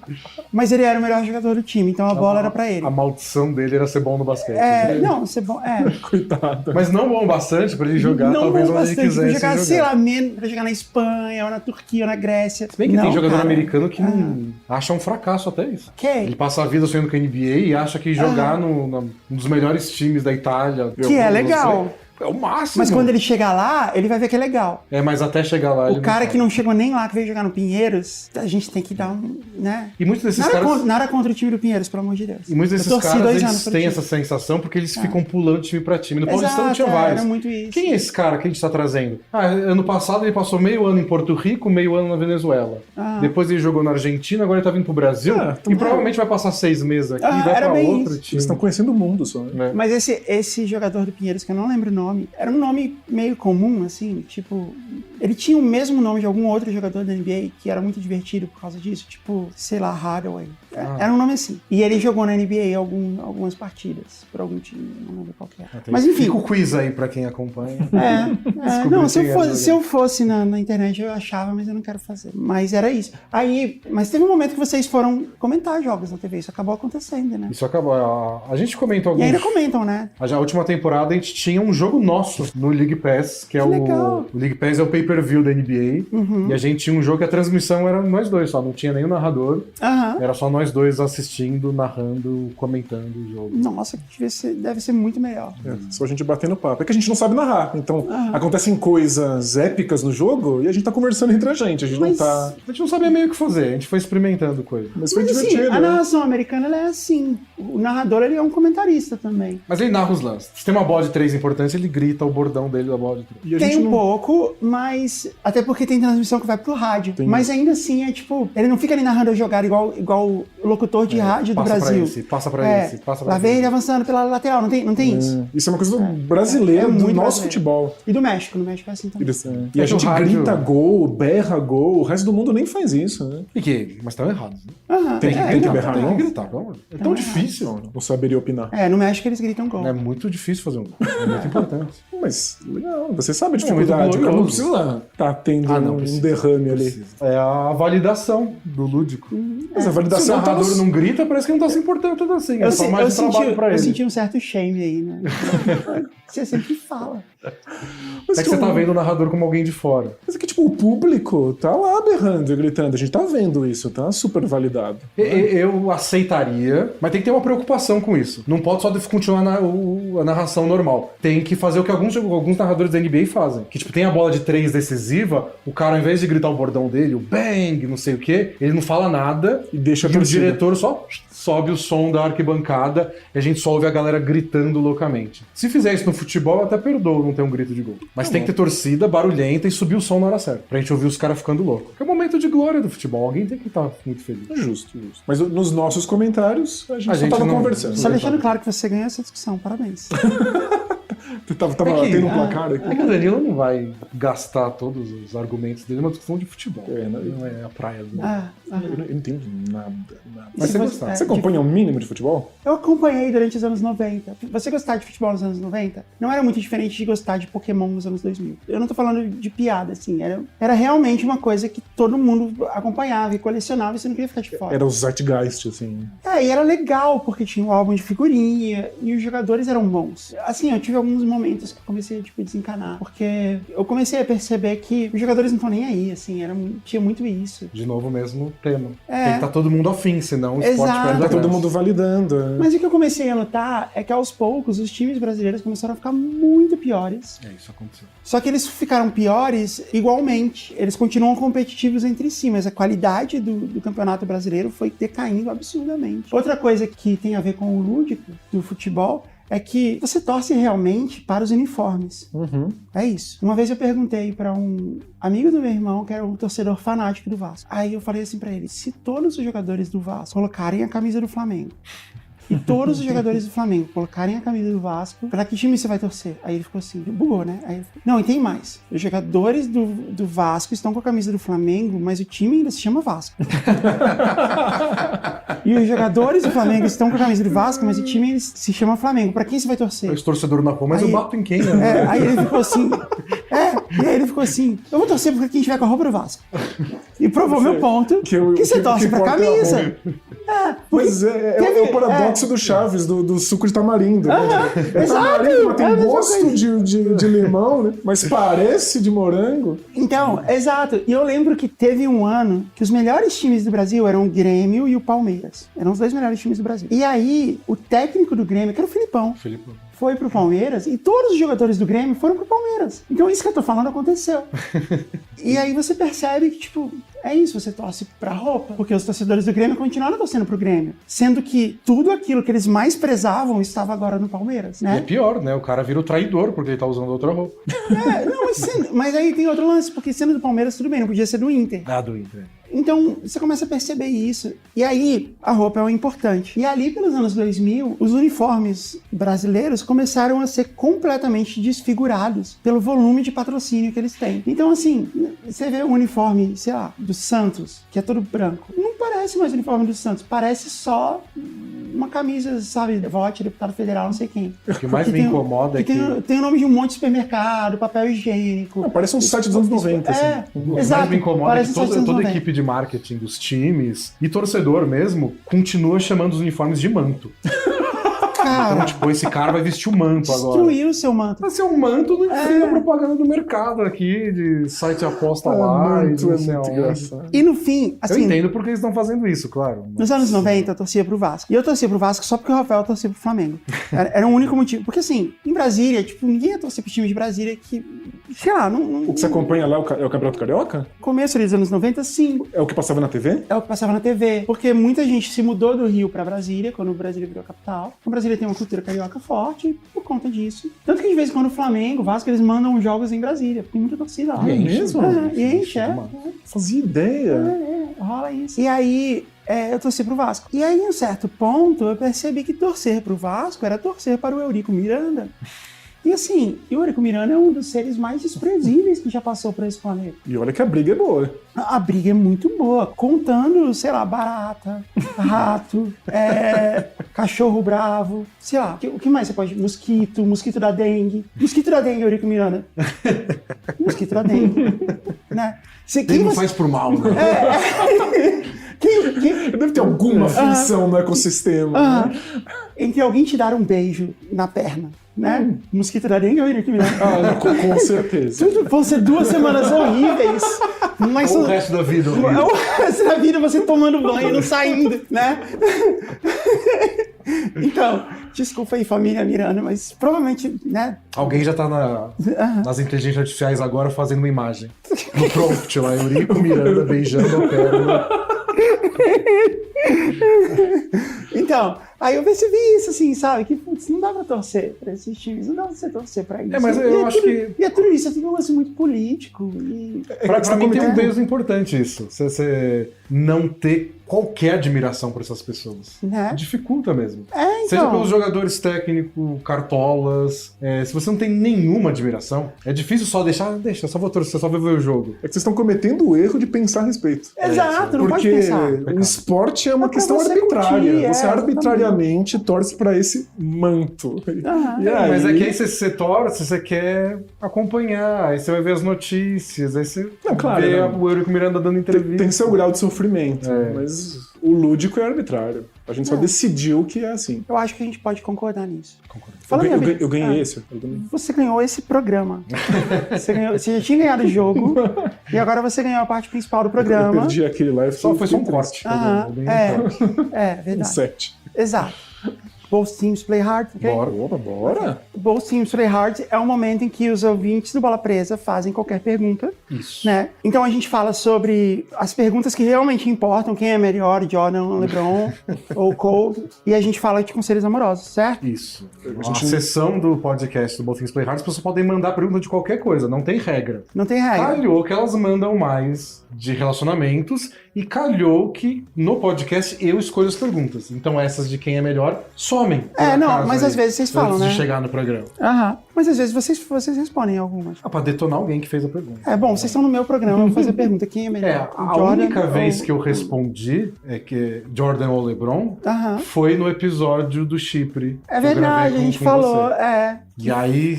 mas ele era o melhor jogador do time, então a bola era pra ele. A maldição dele era ser bom no basquete. Não, ser bom... Coitado. Mas não bom bastante pra ele jogar, talvez onde ele quisesse jogar. Sei lá, menos pra jogar na Espanha, ou na Turquia, ou na Grécia. Se bem que tem jogador americano que não acha um fracasso até isso. Ele passa a vida sonhando com a NBA e acha que jogar num dos melhores times da Itália... Que é legal. É o máximo. Mas quando ele chegar lá, ele vai ver que é legal. Mas até chegar lá... O cara que não chegou nem lá, que veio jogar no Pinheiros, a gente tem que dar um... né? E muitos desses caras... Nada contra o time do Pinheiros, pelo amor de Deus. E muitos desses caras, eles têm essa sensação porque eles ficam pulando de time pra time. No Paulistano tinha vários. Era muito isso. Quem é esse cara que a gente tá trazendo? Ano passado ele passou meio ano em Porto Rico, meio ano na Venezuela. Depois ele jogou na Argentina, agora ele tá vindo pro Brasil. E provavelmente vai passar 6 meses aqui e vai pra outro time. Eles estão conhecendo o mundo só, né? Mas esse jogador do Pinheiros, que eu não lembro o nome, era um nome meio comum, assim, tipo... Ele tinha o mesmo nome de algum outro jogador da NBA que era muito divertido por causa disso, tipo, sei lá, Hardaway. Era um nome assim. E ele jogou na NBA algumas partidas, por algum time, não lembro qual que era. Mas enfim... Fica o quiz aí pra quem acompanha. Não, se eu fosse na internet eu achava, mas eu não quero fazer. Mas era isso. Mas teve um momento que vocês foram comentar jogos na TV, isso acabou acontecendo, né? Isso acabou. A gente comentou alguns... E ainda comentam, né? A última temporada a gente tinha um jogo nosso no League Pass, que é o League Pass é o pay-per-view pay-per-view da NBA, e a gente tinha um jogo que a transmissão era nós dois só, não tinha nem o narrador, era só nós dois assistindo, narrando, comentando o jogo. Nossa, deve ser muito melhor. Só a gente batendo papo. É que a gente não sabe narrar, então acontecem coisas épicas no jogo e a gente tá conversando entre a gente não tá... A gente não sabia meio o que fazer, a gente foi experimentando coisa. Mas foi Mas assim, divertido. a narração americana ela é assim. O narrador ele é um comentarista também. Mas ele narra os lances. Se tem uma bola de 3 importante, ele grita o bordão dele da bola de 3. E a Tem gente um pouco, mas... Até porque tem transmissão que vai pro rádio. Tem. Mas ainda assim, é tipo... Ele não fica ali narrando a jogada igual o locutor de rádio do Brasil. Passa pra esse. Lá vem ele avançando pela lateral. Não tem isso. Isso é uma coisa brasileira, do muito nosso brasileiro. futebol. E do México. No México é assim também. E a gente o rádio- grita gol, berra gol, o resto do mundo nem faz isso, né? Mas estão errados. Né? Tem que berrar, Tem não? que gritar, pelo amor. É tão difícil. Não saberia opinar. No México eles gritam gol. É muito difícil fazer um gol. É muito importante. Mas, legal, você sabe a muito dificuldade. O cara não glorioso. precisa tá tendo Não um precisa. derrame ali. Precisa. É a validação do lúdico. Mas a Se o validação narrador não grita, parece que não tá se importando tanto assim. É só mais um trabalho pra eu ele. senti um certo shame aí, né? Você sempre fala. Mas É que você tá vendo o narrador como alguém de fora. Mas é que, tipo, o público tá lá berrando e gritando. A gente tá vendo isso, tá super validado. Eu aceitaria, mas tem que ter uma preocupação com isso. Não pode só continuar a narração normal. Tem que fazer o que alguns narradores da NBA fazem. Que, tipo, tem a bola de 3 decisiva, o cara, ao invés de gritar o bordão dele, o bang, não sei o quê, ele não fala nada E deixa a o torcida. diretor só sobe o som da arquibancada e a gente só ouve a galera gritando loucamente. Se fizer isso no futebol, eu até perdoo não ter um grito de gol. Mas tem que ter torcida barulhenta e subir o som na hora certa, pra gente ouvir os caras ficando loucos. Que é o momento de glória do futebol, alguém tem que estar muito feliz. Justo. Mas nos nossos comentários, a gente só tava não- conversando. Só deixando claro que você ganhou essa discussão. Parabéns. Tava É que- tendo um placar aqui. É que o Danilo não vai gastar todos os argumentos dele numa discussão de futebol. Não é a praia dele. Eu não entendo nada. Mas Se você você- gostar. Você acompanha o mínimo de futebol? Eu acompanhei durante os anos 90. Você gostar de futebol nos anos 90 não era muito diferente de gostar de Pokémon nos anos 2000. Eu não tô falando de piada, assim. Era realmente uma coisa que todo mundo acompanhava e colecionava e você não queria ficar de fora. Era o Zeitgeist, assim. E era legal, porque tinha um álbum de figurinha e os jogadores eram bons. Assim, eu tive alguns momentos que eu comecei a desencanar, porque eu comecei a perceber que os jogadores não estão nem aí, assim, tinha muito isso. De novo, o mesmo tema. É. Tem que estar todo mundo afim, senão o esporte Exato. perde a Tá todo graça. mundo validando. Mas o que eu comecei a notar é que aos poucos os times brasileiros começaram a ficar muito piores. Isso aconteceu. Só que eles ficaram piores igualmente. Eles continuam competitivos entre si, mas a qualidade do campeonato brasileiro foi decaindo absurdamente. Outra coisa que tem a ver com o lúdico do futebol é que você torce realmente para os uniformes. É isso. Uma vez eu perguntei para um amigo do meu irmão, que era um torcedor fanático do Vasco. Aí eu falei assim para ele, se todos os jogadores do Vasco colocarem a camisa do Flamengo, e todos os jogadores do Flamengo colocarem a camisa do Vasco, pra que time você vai torcer? Aí ele ficou assim, bugou, né? Aí ele falou, não, e tem mais. Os jogadores do Vasco estão com a camisa do Flamengo, mas o time ainda se chama Vasco. E os jogadores do Flamengo estão com a camisa do Vasco, mas o time ainda se chama Flamengo. Pra quem você vai torcer? Esse torcedor na rua, mas Aí- eu bato em quem, né? Aí ele ficou assim. E aí ele ficou assim: eu vou torcer por quem tiver com a roupa do Vasco. E provou meu ponto que você torce pra importa é a camisa. roupa. Porque Mas é teve- o paradoxo do Chaves, do suco de tamarindo. Né? É exato, tamarindo, mas é a tem mesma gosto coisa. de limão, né? Mas parece de morango. Então, exato. E eu lembro que teve um ano que os melhores times do Brasil eram o Grêmio e o Palmeiras. Eram os dois melhores times do Brasil. E aí, o técnico do Grêmio, que era o Filipão, Felipe. foi pro Palmeiras e todos os jogadores do Grêmio foram pro Palmeiras. Então isso que eu tô falando aconteceu. E aí você percebe que, tipo, é isso, você torce pra roupa, porque os torcedores do Grêmio continuaram torcendo pro Grêmio, sendo que tudo aquilo que eles mais prezavam estava agora no Palmeiras, E é né? pior, né? O cara vira o traidor porque ele tá usando outra roupa. Não, mas aí tem outro lance, porque sendo do Palmeiras tudo bem, não podia ser do Inter. Do Inter. Então, você começa a perceber isso. E aí, a roupa é o importante. E ali, pelos anos 2000, os uniformes brasileiros começaram a ser completamente desfigurados pelo volume de patrocínio que eles têm. Então, assim, você vê o uniforme, sei lá, do Santos, que é todo branco. Não parece mais o uniforme do Santos. Parece só uma camisa, sabe, vote, deputado federal, não sei quem. O que mais me incomoda é que... Tem o nome de um monte de supermercado, papel higiênico. Parece um site dos anos 90. É, assim. O que exato. mais me incomoda é Parece que um site dos toda anos a 90. equipe de marketing dos times e torcedor mesmo continua chamando os uniformes de manto. Então, tipo, esse cara vai vestir o manto agora. Destruir o seu manto. Vai ser um manto no meio da propaganda do mercado aqui, de site de aposta lá. Muito, não é sei muito aonde. engraçado. E no fim, Eu assim, entendo porque eles estão fazendo isso, claro. mas- nos anos 90 eu torcia pro Vasco. E eu torcia pro Vasco só porque o Rafael torcia pro Flamengo. Era o único motivo. Porque assim, em Brasília, tipo, ninguém ia torcer pro time de Brasília que, sei lá, O que você acompanha lá é o Campeonato Carioca? começo ali dos anos 90, sim. É o que passava na TV? É o que passava na TV. Porque muita gente se mudou do Rio pra Brasília, quando Brasília virou capital. O Brasília tem uma cultura carioca forte, por conta disso. Tanto que de vez em quando o Flamengo, o Vasco, eles mandam jogos em Brasília. Tem muita torcida lá. É mesmo? E enche, Fazia ideia. rola isso. E aí, eu torci pro Vasco. E aí, em um certo ponto, eu percebi que torcer pro Vasco era torcer para o Eurico Miranda. E assim, o Eurico Miranda é um dos seres mais desprezíveis que já passou por esse planeta. E olha que a briga é boa. A briga é muito boa, contando, sei lá, barata, rato, cachorro bravo, sei lá, o que mais você pode... Mosquito da dengue. Mosquito da dengue, Eurico Miranda. Mosquito da dengue, né? Ele não faz por mal, né? Deve ter alguma função no ecossistema. Né? Entre alguém te dar um beijo na perna, né? Mosquito da dengue ou Eurico Miranda? Com certeza. Vão ser 2 semanas horríveis, mas Ou o resto da vida. horrível. o resto da vida você tomando banho e não saindo, né? Então, desculpa aí, família Miranda, mas provavelmente, né? Alguém já tá nas inteligências artificiais agora fazendo uma imagem. No prompt lá, Eurico Miranda beijando a perna. Então, aí eu percebi isso, assim, sabe? Que putz, não dá pra torcer pra esses times, não dá pra você torcer pra isso. Mas eu acho que... E é tudo isso, é tudo um lance muito político. E... Pra mim tem um peso importante isso. Você não ter qualquer admiração por essas pessoas. Né? Dificulta mesmo. Então. Seja pelos jogadores técnicos, cartolas. Se você não tem nenhuma admiração, é difícil só deixar, só vou torcer, só vou ver o jogo. É que vocês estão cometendo o erro de pensar a respeito. Exato, não pode Porque pensar. o esporte é uma pra questão você arbitrária. curtir, Você arbitrariamente torce pra esse manto. E aí, Mas é que aí você torce, você quer acompanhar, aí você vai ver as notícias, aí você claro, vê não. o Eurico Miranda dando entrevista. tem seu grau de sofrimento, É. mas o lúdico é arbitrário. A gente só decidiu que é assim. Eu acho que a gente pode concordar nisso. Eu ganhei esse. Você ganhou esse programa. Você já tinha ganhado o jogo e agora você ganhou a parte principal do Eu programa. perdi aquele live. Foi só um triste. corte. Aham, Eu ganhei um corte. Um verdade. 7. Exato. Both teams play hard, ok? Bora. Both teams play hard é um momento em que os ouvintes do Bola Presa fazem qualquer pergunta. Isso. Né? Então a gente fala sobre as perguntas que realmente importam, quem é melhor, Jordan, LeBron ou Cole, e a gente fala de conselhos amorosos, certo? Isso. A sessão do podcast do Both Things Play Hard, as pessoas podem mandar pergunta de qualquer coisa, não tem regra. Não tem regra. Calhou que elas mandam mais de relacionamentos e calhou que no podcast eu escolho as perguntas. Então essas de quem é melhor somem. Mas às vezes vocês falam, antes né? de chegar no programa. Aham. Mas às vezes vocês respondem algumas. Pra detonar alguém que fez a pergunta. Bom, vocês estão no meu programa, eu vou fazer a pergunta, quem é melhor? A única vez que eu respondi que Jordan ou LeBron Aham. foi no episódio do Chipre. É que eu gravei verdade, a gente com falou, você. E aí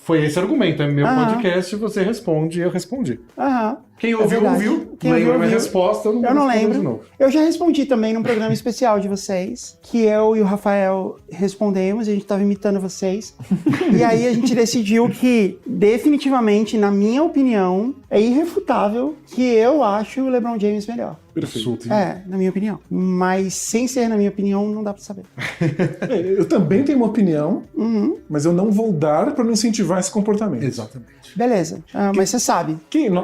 foi esse argumento, é meu Aham. podcast, você responde e eu respondi. Aham. Quem ouviu, verdade. ouviu. Quem Lembra ouviu, minha ouviu. resposta, eu não vou Eu não responder lembro. de novo. Eu já respondi também num programa especial de vocês, que eu e o Rafael respondemos, e a gente tava imitando vocês. E aí a gente decidiu que, definitivamente, na minha opinião, é irrefutável que eu acho o LeBron James melhor. Perfeito. Na minha opinião. Mas sem ser na minha opinião, não dá pra saber. Eu também tenho uma opinião, Uhum. mas eu não vou dar pra não incentivar esse comportamento. Exatamente. Beleza. Mas você sabe.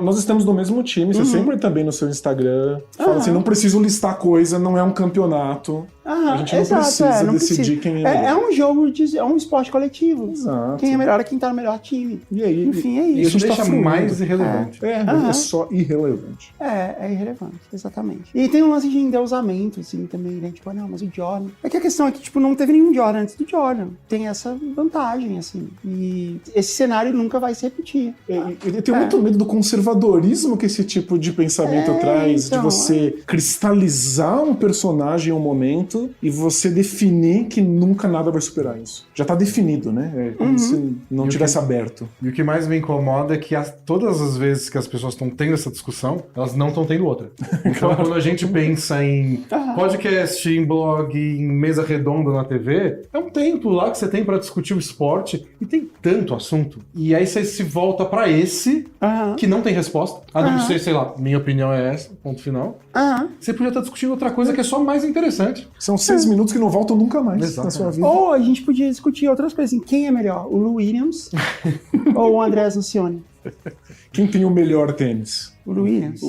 Nós estamos no mesmo time, você sempre também no seu Instagram. Fala assim, não preciso listar coisa, não é um campeonato. A gente não precisa decidir quem é melhor. É um jogo, é um esporte coletivo. Exato. Quem é melhor é quem tá no melhor time. E aí, Enfim, é Isso isso. tá deixa fluindo. mais irrelevante. É só irrelevante. É irrelevante, exatamente. E tem um lance de endeusamento, assim, também, né? Tipo, não, mas o Jordan... É que a questão é que, tipo, não teve nenhum Jordan antes do Jordan. Tem essa vantagem, assim. E esse cenário nunca vai se repetir. Eu tenho muito medo do conservadorismo que esse tipo de pensamento traz, então, de você cristalizar um personagem em um momento momento e você definir que nunca nada vai superar isso. Já tá definido, né? É como se não tivesse aberto. E o que mais me incomoda é que todas as vezes que as pessoas estão tendo essa discussão, elas não estão tendo outra. Então, quando a gente pensa em podcast, em blog, em mesa redonda na TV, é um tempo lá que você tem pra discutir o esporte e tem tanto assunto. E aí você se volta pra esse que não tem resposta. A não ser, sei lá, minha opinião é essa, ponto final. Você podia estar discutindo outra coisa que é só mais interessante. São 6 minutos que não voltam nunca mais na sua vida. Ou a gente podia discutir outras coisas, assim, quem é melhor, o Lou Williams ou o André Nocioni? Quem tem o melhor tênis? O Lou Williams.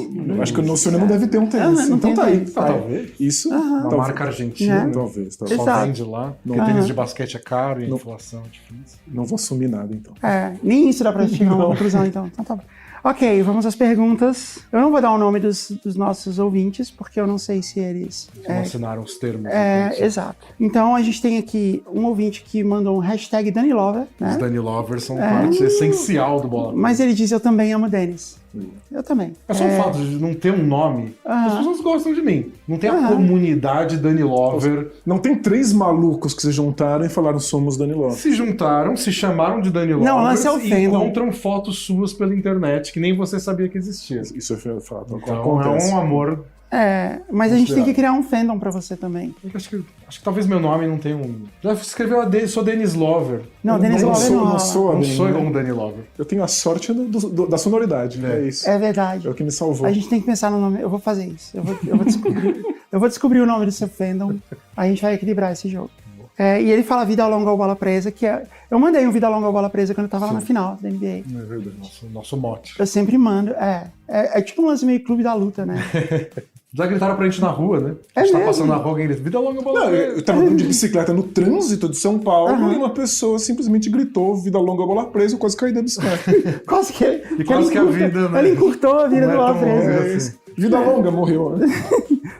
Acho que o Nocioni não deve ter um tênis. não Então tem tá aí. tênis. Talvez. Isso. Uma marca argentina. Talvez. Só Exato. vende lá. Porque tênis de basquete é caro e a inflação é difícil. Não vou assumir nada, então. Nem isso dá pra chegar a uma conclusão, então. Então tá bom. Ok, vamos às perguntas. Eu não vou dar o nome dos nossos ouvintes, porque eu não sei se eles... Não assinaram os termos. Exato. Então a gente tem aqui um ouvinte que mandou um hashtag Dani Lover, né? Os Dani Lovers são parte essencial do Bola. Mas ele diz, eu também amo Denis. Eu também. É só o fato de não ter um nome. As pessoas gostam de mim. Não tem a comunidade Dani Lover. Não tem 3 malucos que se juntaram e falaram somos Dani Lover. Se juntaram, se chamaram de Dani Lovers Não, lance é o e fandom. encontram fotos suas pela internet que nem você sabia que existia. Isso é fato. Então Acontece. é um amor. Mas a gente tem que criar um fandom pra você também. Eu acho que talvez meu nome não tenha um... Já escreveu sou Denis Lover. Não, Denis Lover não. Não sou Não Dani, sou né? igual um Dani Lover. Eu tenho a sorte da sonoridade. É isso. É verdade. É o que me salvou. A gente tem que pensar no nome. Eu vou fazer isso. Eu vou descobrir. Eu vou descobrir o nome do seu fandom. A gente vai equilibrar esse jogo. E ele fala Vida Longa ou Bola Presa, que é... Eu mandei um Vida Longa ou Bola Presa quando eu tava lá na final da NBA. É verdade. Nosso mote. Eu sempre mando. É tipo um lance meio clube da luta, né? Já gritaram pra gente na rua, né? A gente tá mesmo? passando na rua, alguém grita, vida longa, bola Não, presa. eu tava andando de bicicleta no trânsito de São Paulo e uma pessoa simplesmente gritou vida longa, bola presa, eu quase caí da bicicleta. Quase que a vida, né? Ele encurtou a vida Não do é Bola tão Presa. longa É isso. Vida longa, morreu. Né?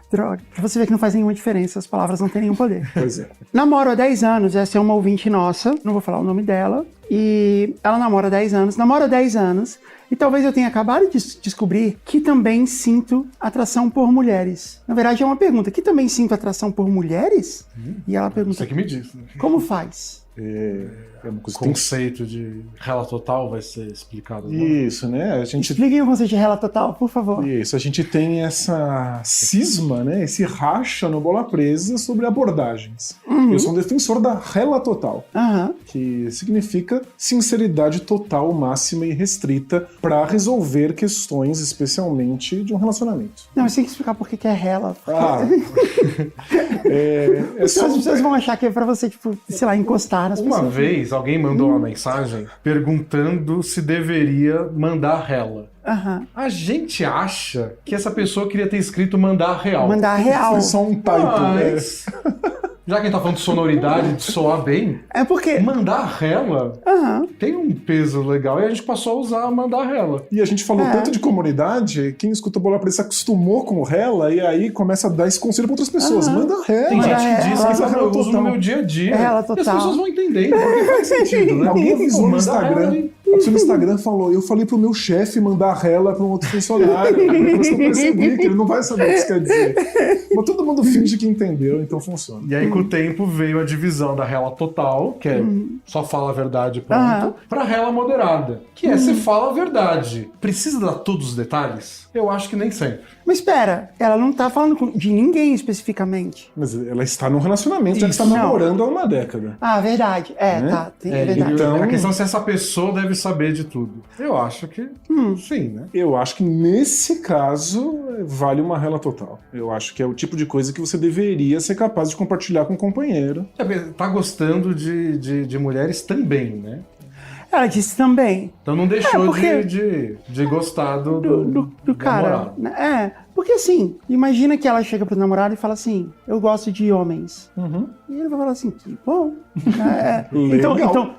Droga. Pra você ver que não faz nenhuma diferença, as palavras não têm nenhum poder. Pois é. Namoro há 10 anos, essa é uma ouvinte nossa, não vou falar o nome dela, e ela namora há 10 anos, e talvez eu tenha acabado de descobrir que também sinto atração por mulheres. Na verdade é uma pergunta, que também sinto atração por mulheres? E ela pergunta, Você que me disse, né? como faz? É uma coisa O que tem conceito de rela total vai ser explicado. Né? Isso, né? A gente Expliquem o conceito de rela total, por favor. Isso, a gente tem essa cisma, né? Esse racha no Bola Presa sobre abordagens. Eu sou um defensor da rela total, que significa sinceridade total, máxima e restrita para resolver questões, especialmente de um relacionamento. Não, mas tem que explicar por que é rela. As As pessoas vão achar que é pra você, tipo, sei lá, encostar nas Uma pessoas. vez alguém mandou uma mensagem perguntando se deveria mandar rela. A gente acha que essa pessoa queria ter escrito mandar real. Mandar real. Foi só um typo, né? Mas, já que a gente tá falando de sonoridade, de soar bem, É porque... mandar rela tem um peso legal e a gente passou a usar mandar rela. E a gente falou tanto de comunidade, quem escuta Bola Presa se acostumou com o rela e aí começa a dar esse conselho para outras pessoas. Manda rela. Tem gente é, que diz é, que rela eu uso no total. meu dia a dia. Rela E as total. pessoas vão entendendo, porque faz sentido, né? Alguém avisou no Manda Instagram. rela aí. A pessoa no Instagram falou, eu falei pro meu chefe mandar rela para um outro funcionário. Depois que eu percebi que ele não vai saber o que isso quer dizer. Mas todo mundo finge que entendeu, então funciona. E aí, com o tempo, veio a divisão da rela total, que é só fala a verdade e pronto, pra rela moderada, que é você fala a verdade. Precisa dar todos os detalhes? Eu acho que nem sempre. Mas espera, ela não tá falando de ninguém especificamente. Mas ela está num relacionamento, já que está Isso. namorando há uma década. Ah, verdade. Tá. É verdade. Então- A questão é se essa pessoa deve saber de tudo. Eu acho que sim, né? Eu acho que nesse caso vale uma rela total. Eu acho que é o tipo de coisa que você deveria ser capaz de compartilhar com o companheiro. Tá gostando de mulheres também, né? Ela disse também. Então não deixou porque- de gostar Do cara. namorado. né? Porque assim, imagina que ela chega pro namorado e fala assim, eu gosto de homens. E ele vai falar assim, que bom.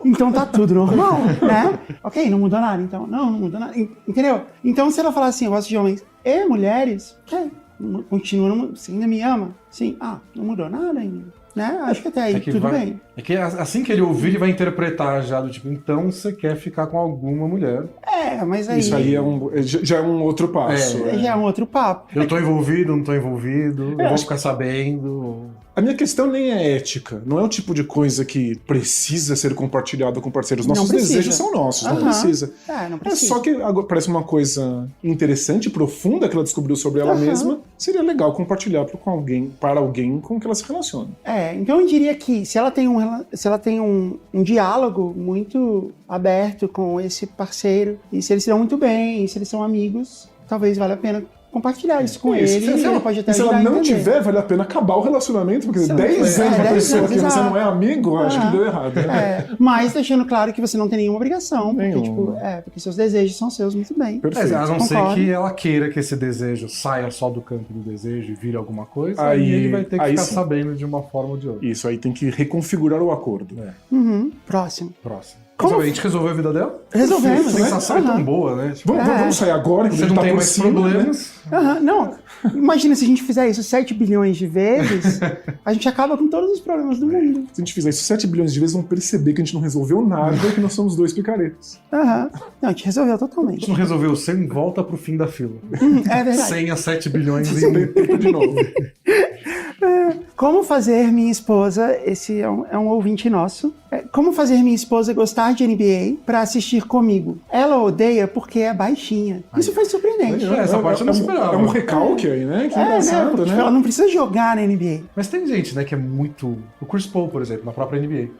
então tá tudo normal, né? Ok, não mudou nada, então. Não mudou nada. Entendeu? Então se ela falar assim, eu gosto de homens e mulheres, ok. Continua, você ainda me ama? Sim. Não mudou nada ainda. né? Acho que até aí tudo bem. É que assim que ele ouvir, ele vai interpretar já do tipo, então você quer ficar com alguma mulher. Mas aí... Isso aí já é um outro passo. Já é um outro papo. Eu tô envolvido, não tô envolvido, eu vou ficar sabendo. A minha questão nem é ética. Não é o tipo de coisa que precisa ser compartilhado com parceiros. Nossos desejos são nossos, não precisa. Não precisa. É só que agora parece uma coisa interessante, profunda que ela descobriu sobre ela mesma. Seria legal compartilhar para alguém com que ela se relaciona. Então eu diria que se ela tem um diálogo muito aberto com esse parceiro, e se eles se dão muito bem, e se eles são amigos, talvez valha a pena compartilhar isso com ele. Se ela, pode até se ela não tiver, vale a pena acabar o relacionamento, porque 10 anos com a pessoa que você não é amigo, acho que deu errado. Mas deixando claro que você não tem nenhuma obrigação, porque seus desejos são seus muito bem. Perfeito. A não ser que ela queira que esse desejo saia só do campo do desejo e vire alguma coisa, aí ele vai ter que ficar sabendo de uma forma ou de outra. Isso, aí tem que reconfigurar o acordo. Próximo. A gente resolveu a vida dela? Resolvemos, né? A sensação é tão boa, né? Vamos sair agora, que você não tem mais problemas. Não, imagina se a gente fizer isso 7 bilhões de vezes, a gente acaba com todos os problemas do mundo. Se a gente fizer isso 7 bilhões de vezes, vão perceber que a gente não resolveu nada e que nós somos 2 picaretas. Não, a gente resolveu totalmente. A gente não resolveu 100, volta pro fim da fila. É verdade. 100 a 7 bilhões e de novo. Como fazer minha esposa, esse é um ouvinte nosso, como fazer minha esposa gostar de NBA pra assistir comigo? Ela odeia porque é baixinha. Isso foi surpreendente. Essa parte eu não esperava. É um recalque aí, né? Que engraçado, né? Ela não precisa jogar na NBA. Mas tem gente, né, que é muito... O Chris Paul, por exemplo, na própria NBA.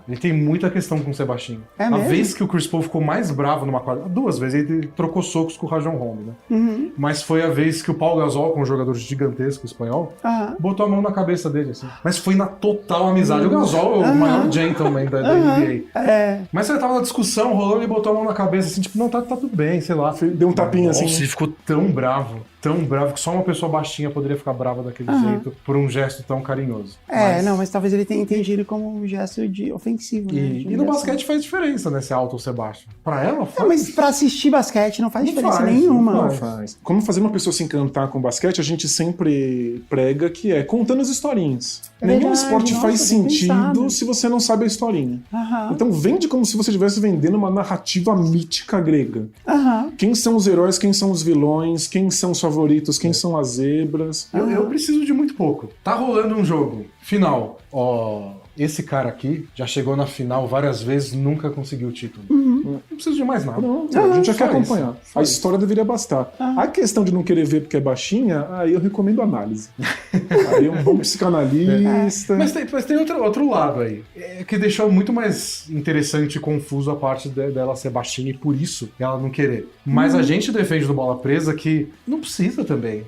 Ele tem muita questão com o Sebastião. A vez que o Chris Paul ficou mais bravo numa quadra... 2 vezes, ele trocou socos com o Rajon Rondo, né? Mas foi a vez que o Paul Gasol, com um jogador gigantesco espanhol, botou a mão na cabeça dele, assim. Mas foi na total amizade. O Gasol é o maior gentleman da NBA. Mas ele tava na discussão, rolando, e botou a mão na cabeça, assim, tipo, não, tá tudo bem, sei lá. Deu um tapinha, assim. Ele ficou tão bravo que só uma pessoa baixinha poderia ficar brava daquele jeito por um gesto tão carinhoso. Mas talvez ele tenha entendido como um gesto de ofensivo. E no basquete faz diferença, né, ser alto ou ser baixo. Pra ela, faz. Mas pra assistir basquete não faz diferença nenhuma. Não faz. Como fazer uma pessoa se encantar com basquete, a gente sempre prega que é contando as historinhas. Nenhum esporte faz sentido se você não sabe a historinha. Então vende como se você estivesse vendendo uma narrativa mítica grega. Quem são os heróis, quem são os vilões, quem são os favoritos, quem são as zebras. Eu preciso de muito pouco. Tá rolando um jogo, final. Esse cara aqui já chegou na final várias vezes, nunca conseguiu o título. Não preciso de mais nada. A gente já quer acompanhar. A história deveria bastar. A questão de não querer ver porque é baixinha, aí eu recomendo análise. Aí é um bom psicanalista. Mas tem outro lado aí, que deixou muito mais interessante e confuso a parte dela ser baixinha e por isso ela não querer. Mas a gente defende do Bola Presa que não precisa também.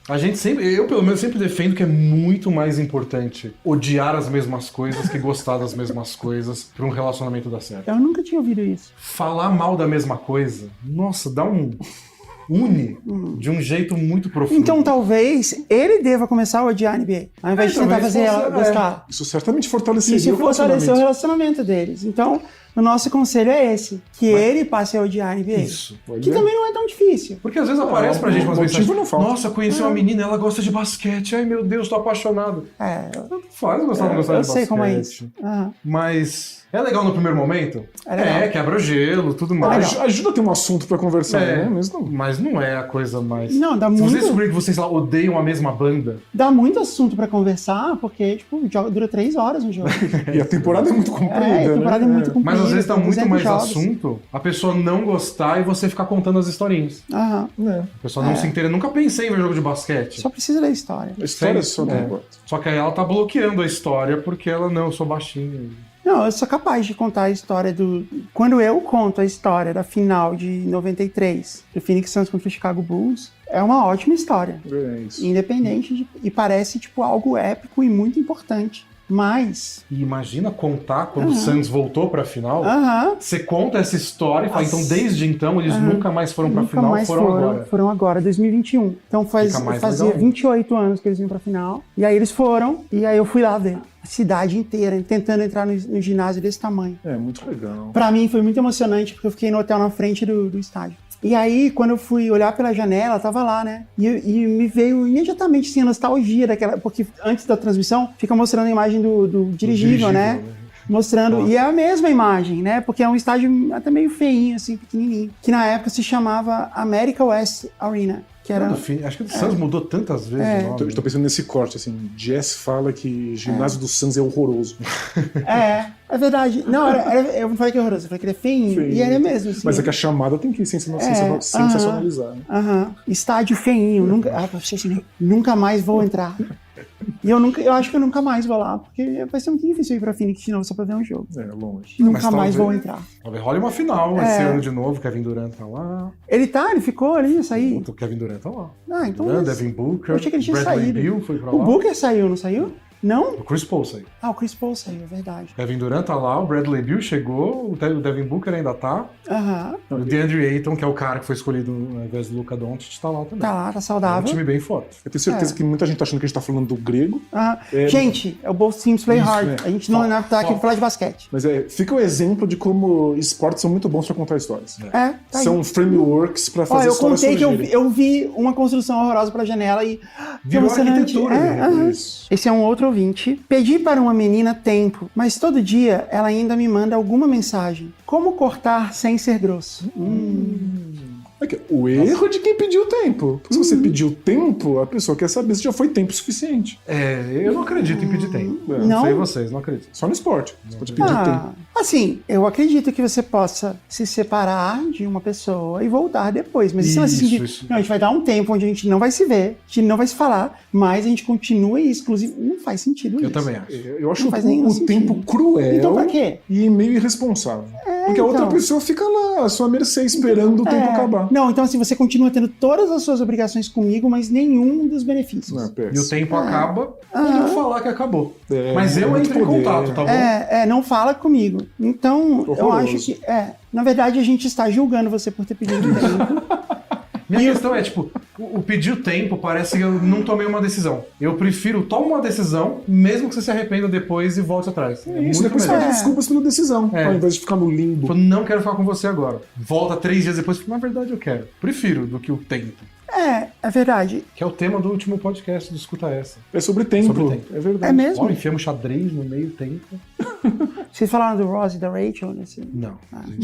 A gente eu pelo menos sempre defendo que é muito mais importante odiar as mesmas coisas que gostar das mesmas coisas pra um relacionamento dar certo. Eu nunca tinha ouvido isso. Falar mal da mesma coisa, nossa, dá une de um jeito muito profundo. Então talvez ele deva começar a odiar a NBA, ao invés de tentar fazer ela gostar. Isso certamente fortaleceria Isso fortaleceu o relacionamento deles. Então, o nosso conselho é esse, que ele passe a odiar a NBA. Isso. Que também não é tão difícil. Porque às vezes aparece pra gente umas mensagens. Não falta. Nossa, conheci uma menina, ela gosta de basquete. Ai, meu Deus, tô apaixonado. Faz gostar ou não gostar de basquete. Eu sei como é isso. Mas é legal no primeiro momento? Quebra o gelo, tudo mais. Ajuda a ter um assunto pra conversar, né? Mas não é a coisa mais... Não, dá Se muito... vocês descobrirem que vocês lá odeiam a mesma banda... Dá muito assunto pra conversar, porque, tipo, dura 3 horas o jogo. E a temporada é muito comprida, a temporada é muito comprida. Mas às vezes dá muito mais jogos. assunto a pessoa não gostar e você ficar contando as historinhas. A pessoa não se inteira. Nunca pensei em ver jogo de basquete. Só precisa da história. A história é só Só que aí ela tá bloqueando a história porque ela, não, eu sou baixinha. Não, eu sou capaz de contar a história do... Quando eu conto a história da final de 93, do Phoenix Suns contra o Chicago Bulls, é uma ótima história. Isso. Independente e parece, tipo, algo épico e muito importante. Mas... E imagina contar quando o Suns voltou pra final. Você conta essa história e fala, então desde então eles nunca mais foram pra final, agora. Foram agora, 2021. Então fazia 28 anos que eles iam pra final. E aí eles foram, e aí eu fui lá ver. A cidade inteira, tentando entrar no ginásio desse tamanho. É, muito legal. Pra mim foi muito emocionante, porque eu fiquei no hotel na frente do estádio. E aí, quando eu fui olhar pela janela, tava lá, né? E me veio imediatamente, assim, a nostalgia daquela... Porque antes da transmissão, fica mostrando a imagem do dirigível, né? Mostrando, nossa. E é a mesma imagem, né? Porque é um estádio até meio feinho, assim, pequenininho. Que na época se chamava America West Arena. Que era... Acho que o Suns mudou tantas vezes o nome. Estou pensando nesse corte, assim. Jess fala que ginásio do Suns é horroroso. É verdade. Não, eu não falei que é horroroso, eu falei que ele é feinho. E ele é mesmo. Assim. Mas é que a chamada tem que sensacionalizar. Né? Estádio feinho. Nunca mais vou entrar. E eu acho que eu nunca mais vou lá, porque vai ser muito difícil ir pra Phoenix de novo só pra ver um jogo. Longe. Nunca mais vou entrar. Talvez role uma final esse ano de novo, Kevin Durant tá lá. Ele ficou ali, ia sair. O Kevin Durant tá lá. Então Durant, Devin Booker, eu achei que ele tinha saído. Bill foi pra lá. O Booker saiu, não saiu? Não? O Chris Paul saiu. O Chris Paul saiu, é verdade. Kevin Durant tá lá, o Bradley Beal chegou, o Devin Booker ainda tá. O DeAndre Ayton, que é o cara que foi escolhido ao invés do Luka Doncic, tá lá também. Tá lá, tá saudável. É um time bem forte. Eu tenho certeza que muita gente tá achando que a gente tá falando do grego. Gente, é o Both Teams Play Hard. A gente não tá aqui pra falar de basquete. Mas fica o exemplo de como esportes são muito bons pra contar histórias. Tá são frameworks pra fazer histórias surgirem. Eu contei que eu vi uma construção horrorosa pra janela e... Virou arquitetura. Esse é um outro ouvinte. Pedi para uma menina tempo, mas todo dia ela ainda me manda alguma mensagem. Como cortar sem ser grosso? O erro de quem pediu tempo. Porque se você pediu tempo, a pessoa quer saber se já foi tempo suficiente. Eu não acredito em pedir tempo. Não sei vocês, não acredito. Só no esporte. Você pode pedir tempo. Assim, eu acredito que você possa se separar de uma pessoa e voltar depois. Mas isso. Não, a gente vai dar um tempo onde a gente não vai se ver, a gente não vai se falar, mas a gente continua exclusivo. Não faz sentido isso. Eu também acho. Eu acho o tempo cruel então, pra quê? E meio irresponsável. Porque a outra pessoa fica lá, à sua mercê, esperando o tempo acabar. Não, então assim, você continua tendo todas as suas obrigações comigo, mas nenhum dos benefícios. E o tempo acaba quando eu falar que acabou. Mas eu entro em contato, tá bom? Não fala comigo. Então, eu acho que... na verdade, a gente está julgando você por ter pedido tempo. Minha questão é, o pedir tempo parece que eu não tomei uma decisão. Eu prefiro tomar uma decisão, mesmo que você se arrependa depois e volte atrás. Isso, depois você pede desculpas pela decisão, ao invés de ficar no limbo. Eu não quero falar com você agora. Volta 3 dias depois, na verdade eu quero. Prefiro do que o tempo. É verdade. Que é o tema do último podcast do Escuta Essa. É sobre tempo. É verdade. É mesmo? Enfiamos xadrez no meio tempo. Vocês falaram do Ross e da Rachel nesse? Não.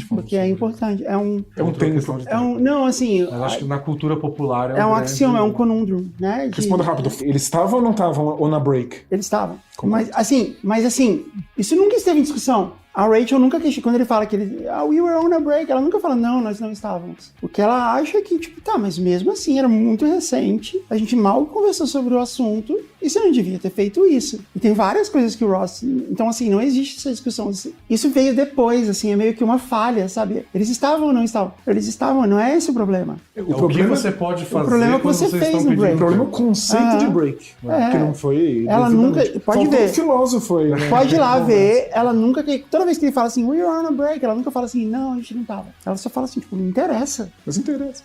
Porque é importante. É um tempo. Não, assim... Mas acho que na cultura popular é um axioma, é um conundrum, né? Responda rápido. Eles estavam ou não estavam on a break? Eles estavam. Mas assim, isso nunca esteve em discussão. A Rachel nunca questionou, quando ele fala que we were on a break, ela nunca fala, não, nós não estávamos. O que ela acha é que, mas mesmo assim, era muito recente, a gente mal conversou sobre o assunto, e você não devia ter feito isso. E tem várias coisas que o Ross... Então, assim, não existe essa discussão. Isso veio depois, assim, é meio que uma falha, sabe? Eles estavam ou não estavam? Eles estavam, não é esse o problema. O problema que você pode fazer o problema é que você fez no break. O problema é o conceito de break. Que não foi... Ela nunca... Pode ver. Um filósofo aí, né? Pode ir lá ver, ela nunca... Toda vez que ele fala assim, we are on a break, ela nunca fala assim, não, a gente não tava. Ela só fala assim, não interessa. Mas interessa.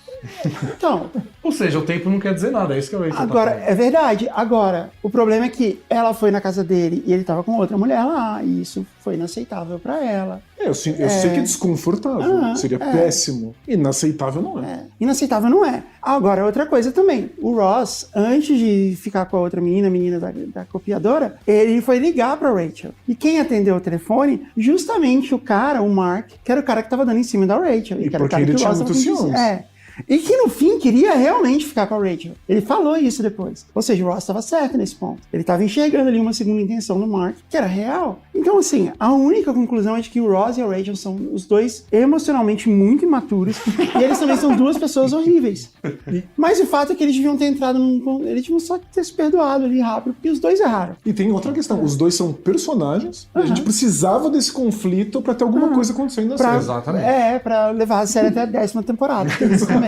Então... Ou seja, o tempo não quer dizer nada, é isso que eu vejo. Agora, é verdade. Agora, o problema é que ela foi na casa dele e ele tava com outra mulher lá, e isso foi inaceitável pra ela. Eu sei que é desconfortável, seria péssimo. Inaceitável não é. Inaceitável não é. Agora, outra coisa também. O Ross, antes de ficar com a outra menina, a menina da copiadora, ele foi ligar pra Rachel. E quem atendeu o telefone? Justamente o cara, o Mark, que era o cara que tava dando em cima da Rachel. E porque ele tinha muitos ciúmes. E que no fim queria realmente ficar com a Rachel. Ele falou isso depois. Ou seja, o Ross estava certo nesse ponto. Ele estava enxergando ali uma segunda intenção no Mark, que era real. Então, assim, a única conclusão é de que o Ross e a Rachel são os dois emocionalmente muito imaturos e eles também são duas pessoas horríveis. Mas o fato é que eles deviam ter entrado eles deviam só ter se perdoado ali rápido, porque os dois erraram. E tem outra questão. Os dois são personagens e a gente precisava desse conflito pra ter alguma coisa acontecendo na série. Exatamente. Pra levar a série até a 10ª temporada. Isso também.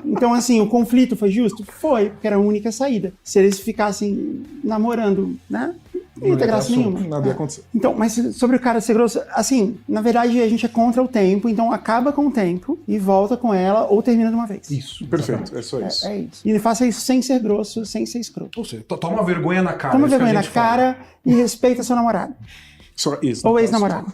Então, assim, o conflito foi justo? Foi, porque era a única saída. Se eles ficassem namorando, né? Não ia ter graça nenhuma. Nada ia acontecer. Então, mas sobre o cara ser grosso, assim, na verdade a gente é contra o tempo, então acaba com o tempo e volta com ela ou termina de uma vez. Isso. Perfeito, é só isso. É isso. E faça isso sem ser grosso, sem ser escroto. Ou seja, toma vergonha na cara. Toma vergonha na cara e respeita seu namorado. Só isso. Ou ex-namorado.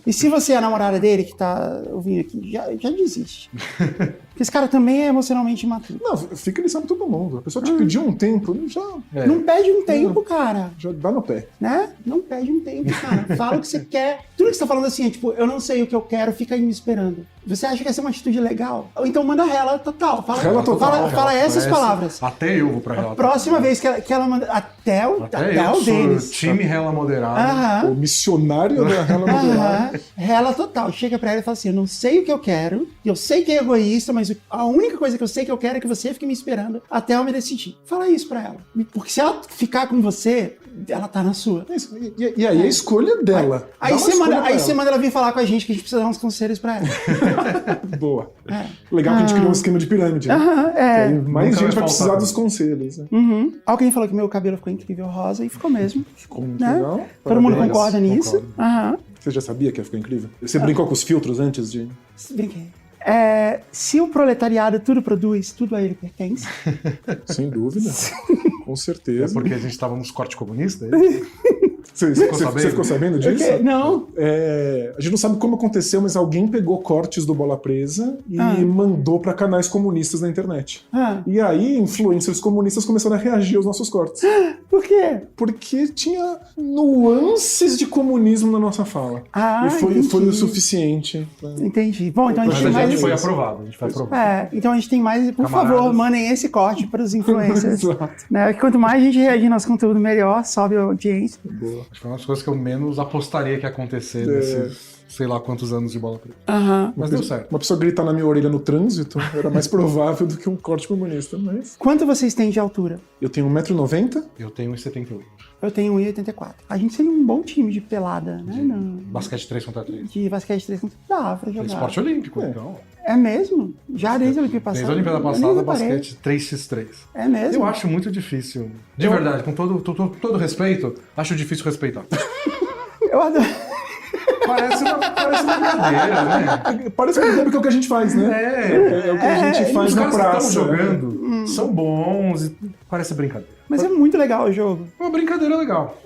E se você é a namorada dele que tá ouvindo aqui, já desiste. Porque esse cara também é emocionalmente imaturo. Não, fica lição pra todo mundo. A pessoa te pediu um tempo, já Não perde um tempo, cara. já dá no pé. Né? Não perde um tempo, cara. Fala o que você quer. Tudo que você tá falando assim é tipo, eu não sei o que eu quero, fica aí me esperando. Você acha que essa é uma atitude legal? Ou então manda rela total. Rela total. Fala essas palavras. Até eu vou pra rela. Próxima vez que ela manda. Até o eu deles. sou time rela moderada. O missionário da rela moderada. Rela total. Chega pra ela e fala assim: eu não sei o que eu quero, eu sei que é egoísta, mas a única coisa que eu sei que eu quero é que você fique me esperando até eu me decidir. Fala isso pra ela. Porque se ela ficar com você, ela tá na sua. Isso. E aí a escolha dela. Aí você manda ela vir falar com a gente que a gente precisa dar uns conselhos pra ela. Boa. Legal que a gente criou um esquema de pirâmide. Né? Aí mais Nunca gente vai vai precisar faltar. dos conselhos. Né? Alguém falou que meu cabelo ficou incrível rosa e ficou mesmo. Ficou muito Né? legal. Todo mundo Parabéns. concorda nisso. Concordo. Você já sabia que ia ficar incrível? Você brincou com os filtros antes de... Brinquei. Se o proletariado tudo produz, tudo a ele pertence. Sem dúvida. Com É certeza. porque a gente tava nos cortes comunistas? Você ficou sabendo disso? Não. A gente não sabe como aconteceu, mas alguém pegou cortes do Bola Presa e mandou pra canais comunistas na internet. E aí, influencers comunistas começaram a reagir aos nossos cortes. Por quê? Porque tinha nuances de comunismo na nossa fala. E foi entendi. o suficiente. Entendi. Bom, então a gente Mas tem a mais. gente foi aprovado. Então a gente tem mais. Por Camaradas. favor, mandem esse corte para os influencers. Exato. Né? Quanto mais a gente reagir nosso conteúdo, melhor, sobe a audiência. Boa. Acho que foi uma das coisas que eu menos apostaria que ia acontecer nesses sei lá quantos anos de Bola Presa. Mas deu certo. Uma pessoa gritar na minha orelha no trânsito era mais provável do que um corte comunista. Mas Quanto vocês têm de altura? eu tenho 1,90 m. Eu tenho 1,78. Eu tenho 1,84. A gente seria um bom time de pelada, né? Não. Basquete 3 contra 3. De basquete 3 dá pra É jogar. esporte olímpico, então. É mesmo? Já desde a Olimpíada passada. Desde a Olimpíada Eu nem passada, reparei. basquete 3x3. É mesmo? Eu acho muito difícil. De verdade, com todo respeito, acho difícil respeitar. Eu adoro. Parece uma brincadeira, né? Parece que é o que a gente faz, né? É o que a gente faz Os na caras que praça. estão jogando são bons e parece brincadeira. Mas é muito legal o jogo. É uma brincadeira legal.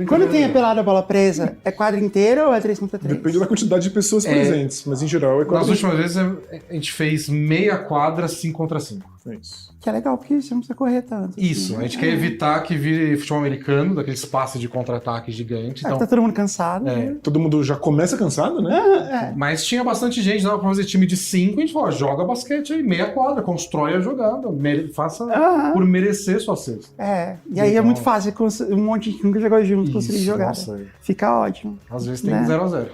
Quando tem a pelada bola presa, é quadra inteira ou é 3 contra 3? Depende da quantidade de pessoas presentes, mas em geral é Nas quase últimas vezes a gente fez meia quadra 5 contra 5. isso. Que é legal, porque você não precisa correr tanto. Isso, a gente quer evitar que vire futebol americano, daqueles passes de contra-ataque gigante. Então, Tá todo mundo cansado. Né? Todo mundo já começa cansado, né? mas tinha bastante gente, dava pra fazer time de 5, a gente falou, joga basquete aí, meia quadra, constrói a jogada, faça por merecer sua cesta. E aí é muito fácil, um monte de que nunca jogou junto conseguir jogar. Nossa, Fica ótimo. às vezes tem Né? 0x0.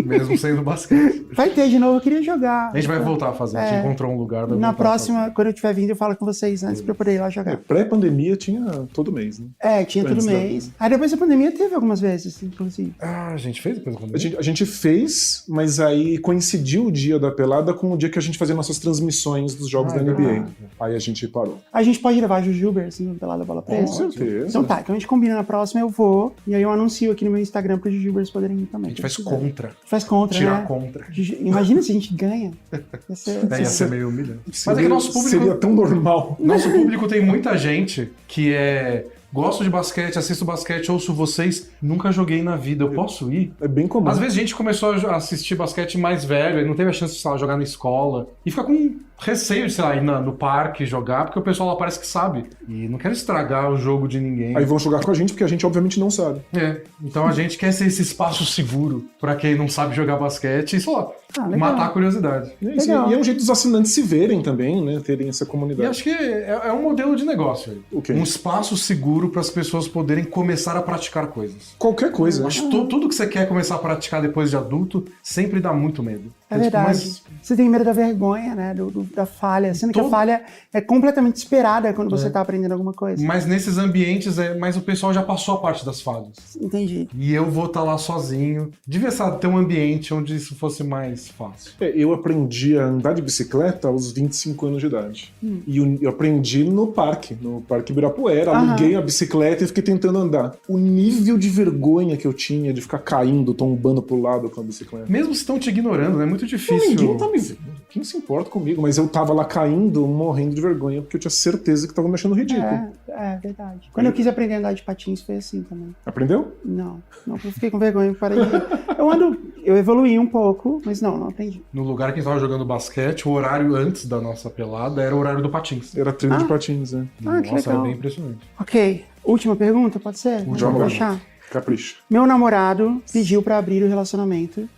Mesmo sendo basquete. Vai ter de novo, eu queria jogar. A gente vai voltar a fazer, a gente encontrou um lugar. vai Na voltar a próxima, quando eu tiver vindo, eu falo com vocês antes pra eu poder ir lá jogar. Pré-pandemia tinha todo mês, né? Tinha todo Antes da- mês. Aí depois da pandemia teve algumas vezes, inclusive. fazer. A gente fez depois da pandemia? A gente fez, mas aí coincidiu o dia da pelada com o dia que a gente fazia nossas transmissões dos jogos da NBA. Aí a gente parou. A gente pode levar Jujuber, assim, pelada bola presa? Com certeza. Então tá, então a gente combina na próxima, eu vou. E aí eu anuncio aqui no meu Instagram para os Jujubers poderem ir também. A gente faz contra. Faz contra, Tirar né? contra. Imagina se a gente ganha. Ia ser meio humilhante. Mas é Seria- que nosso público. Seria tão normal. Nosso público tem muita gente que gosto de basquete, assisto basquete, ouço vocês, nunca joguei na vida. Eu posso ir? É bem comum. Às vezes a gente começou a assistir basquete mais velho e não teve a chance de, sei lá, jogar na escola. E fica com receio de, sei lá, ir no parque jogar, porque o pessoal lá parece que sabe. E não quero estragar o jogo de ninguém. Aí vão jogar com a gente, porque a gente obviamente não sabe. Então a gente quer ser esse espaço seguro pra quem não sabe jogar basquete e só legal. matar a curiosidade. E é isso. Legal. E é um jeito dos assinantes se verem também, né? Terem essa E comunidade. acho que é um modelo de negócio aí. O quê? Um espaço seguro para as pessoas poderem começar a praticar coisas. Qualquer coisa. Acho que tudo que você quer começar a praticar depois de adulto sempre dá muito medo. É verdade. Mas Você tem medo da vergonha, né? Da falha. Sendo que a falha é completamente esperada quando você tá aprendendo alguma coisa. Mas nesses ambientes, mas o pessoal já passou a parte das falhas. Entendi. E eu vou estar lá sozinho. Devia ter um ambiente onde isso fosse mais fácil. Eu aprendi a andar de bicicleta aos 25 anos de idade. E eu aprendi no Parque Ibirapuera. Aluguei a bicicleta e fiquei tentando andar. O nível de vergonha que eu tinha de ficar caindo, tombando pro lado com a bicicleta. Mesmo se estão te ignorando, né? É muito difícil. Ninguém tá me vendo. Quem se importa comigo? Mas eu tava lá caindo, morrendo de vergonha, porque eu tinha certeza que tava me achando ridículo. É verdade. Quando eu quis aprender a andar de patins, foi assim também. Aprendeu? Não, eu fiquei com vergonha, parei de... Eu evoluí um pouco, mas não aprendi. No lugar que a gente tava jogando basquete, o horário antes da nossa pelada era o horário do patins. Era treino de patins, né? Que Nossa, legal. é bem impressionante. Ok, última pergunta, pode ser? Última Vamos pergunta. fechar. Capricha. Meu namorado pediu pra abrir o relacionamento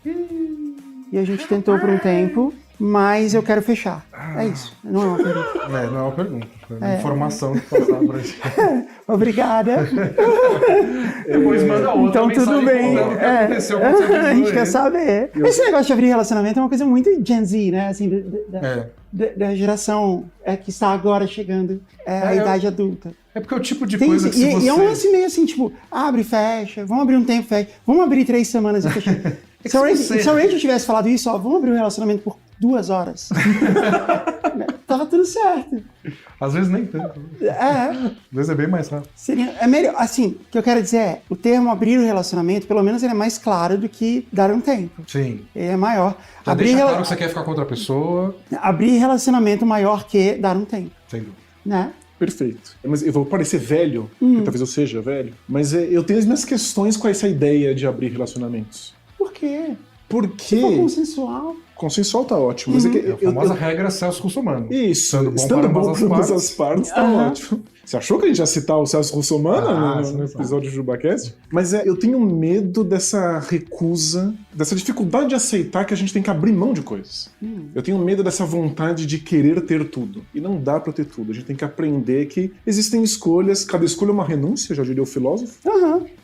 e a gente tentou por um tempo, mas eu quero fechar. É isso, não é uma pergunta. Não é uma pergunta. É uma informação que passaram pra gente. Obrigada. Depois manda outra Então tudo mensagem bem. contando o que aconteceu com seu A gente quer amigo. saber. Esse negócio de abrir relacionamento é uma coisa muito Gen Z, né? Assim, É. da geração que está agora chegando à idade adulta. É porque é o tipo de Tem coisa isso. que se você... E é um lance meio assim, tipo, abre e fecha, vamos abrir um tempo, fecha, vamos abrir 3 semanas e fecha. Se a Rachel tivesse falado isso, ó, vamos abrir um relacionamento por 2 horas. Tava tudo certo. Às vezes nem tanto. É, Às vezes é bem mais rápido. é melhor. Assim, o que eu quero dizer é, o termo abrir o relacionamento, pelo menos ele é mais claro do que dar um tempo. Sim. Ele é maior. Já deixa claro que você quer ficar com outra pessoa. Abrir relacionamento maior que dar um tempo, Sem dúvida. né? Perfeito. Mas eu vou parecer velho, porque talvez eu seja velho, mas eu tenho as minhas questões com essa ideia de abrir relacionamentos. Por quê? Porque... Se for consensual. Consensual tá ótimo, mas é que É a famosa regra Celso Russomano. Isso, Estando bom para ambas as partes, tá ótimo. Você achou que a gente ia citar o Celso Russomano no sim, episódio do JujubaCast? Mas eu tenho medo dessa recusa, dessa dificuldade de aceitar que a gente tem que abrir mão de coisas. Eu tenho medo dessa vontade de querer ter tudo. E não dá pra ter tudo. A gente tem que aprender que existem escolhas, cada escolha é uma renúncia, já diria o filósofo.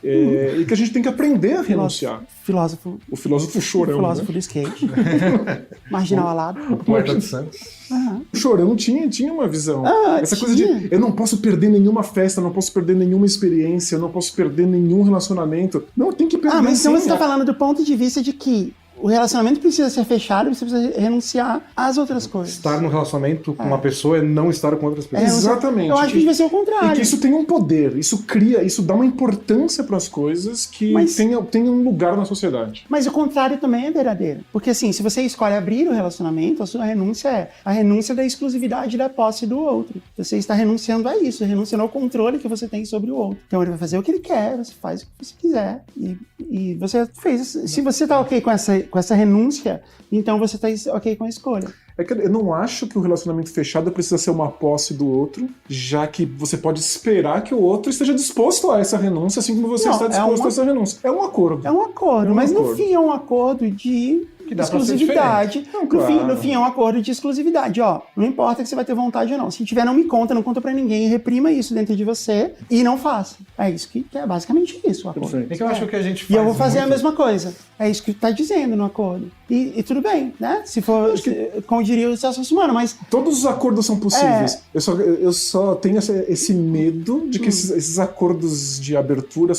E que a gente tem que aprender a renunciar. Filósofo. O filósofo chorão. Filósofo Né? do skate. Marginal alado. O poeta de Santos. O chorão tinha uma visão. Essa coisa tinha. de eu não posso perder nenhuma festa, eu não posso perder nenhuma experiência, eu não posso perder nenhum relacionamento. Não, tem que perder Mas então sim. você tá falando do ponto de vista de que o relacionamento precisa ser fechado e você precisa renunciar às outras coisas. Estar no relacionamento com uma pessoa é não estar com outras pessoas. Exatamente. Eu acho que devia ser o contrário. E que isso tem um poder, isso dá uma importância para as coisas que Mas- tem um lugar na sociedade. Mas o contrário também é verdadeiro. Porque assim, se você escolhe abrir o relacionamento, a sua renúncia é a renúncia da exclusividade da posse do outro. Você está renunciando a isso, renunciando ao controle que você tem sobre o outro. Então ele vai fazer o que ele quer, você faz o que você quiser. E você fez. Se você está ok com essa renúncia, então você está ok com a escolha. É que eu não acho que o relacionamento fechado precisa ser uma posse do outro, já que você pode esperar que o outro esteja disposto a essa renúncia, assim como você Não, está disposto a essa renúncia. É um acordo. É um acordo, É um mas no acordo. fim é um acordo de Que dá pra ser exclusividade. diferente. Não, claro. No fim é um acordo de exclusividade, ó. Não importa que você vai ter vontade ou não. Se tiver, não conta pra ninguém, reprima isso dentro de você e não faça. É isso que é basicamente isso o acordo. Perfeito. É que eu acho que o que a gente faz E eu vou fazer a muito- mesma coisa. É isso que tá dizendo no acordo. E tudo bem, né? Se for, como diria o Celso Russomano, mas Todos os acordos são possíveis. Eu só tenho esse medo de que esses acordos de abertura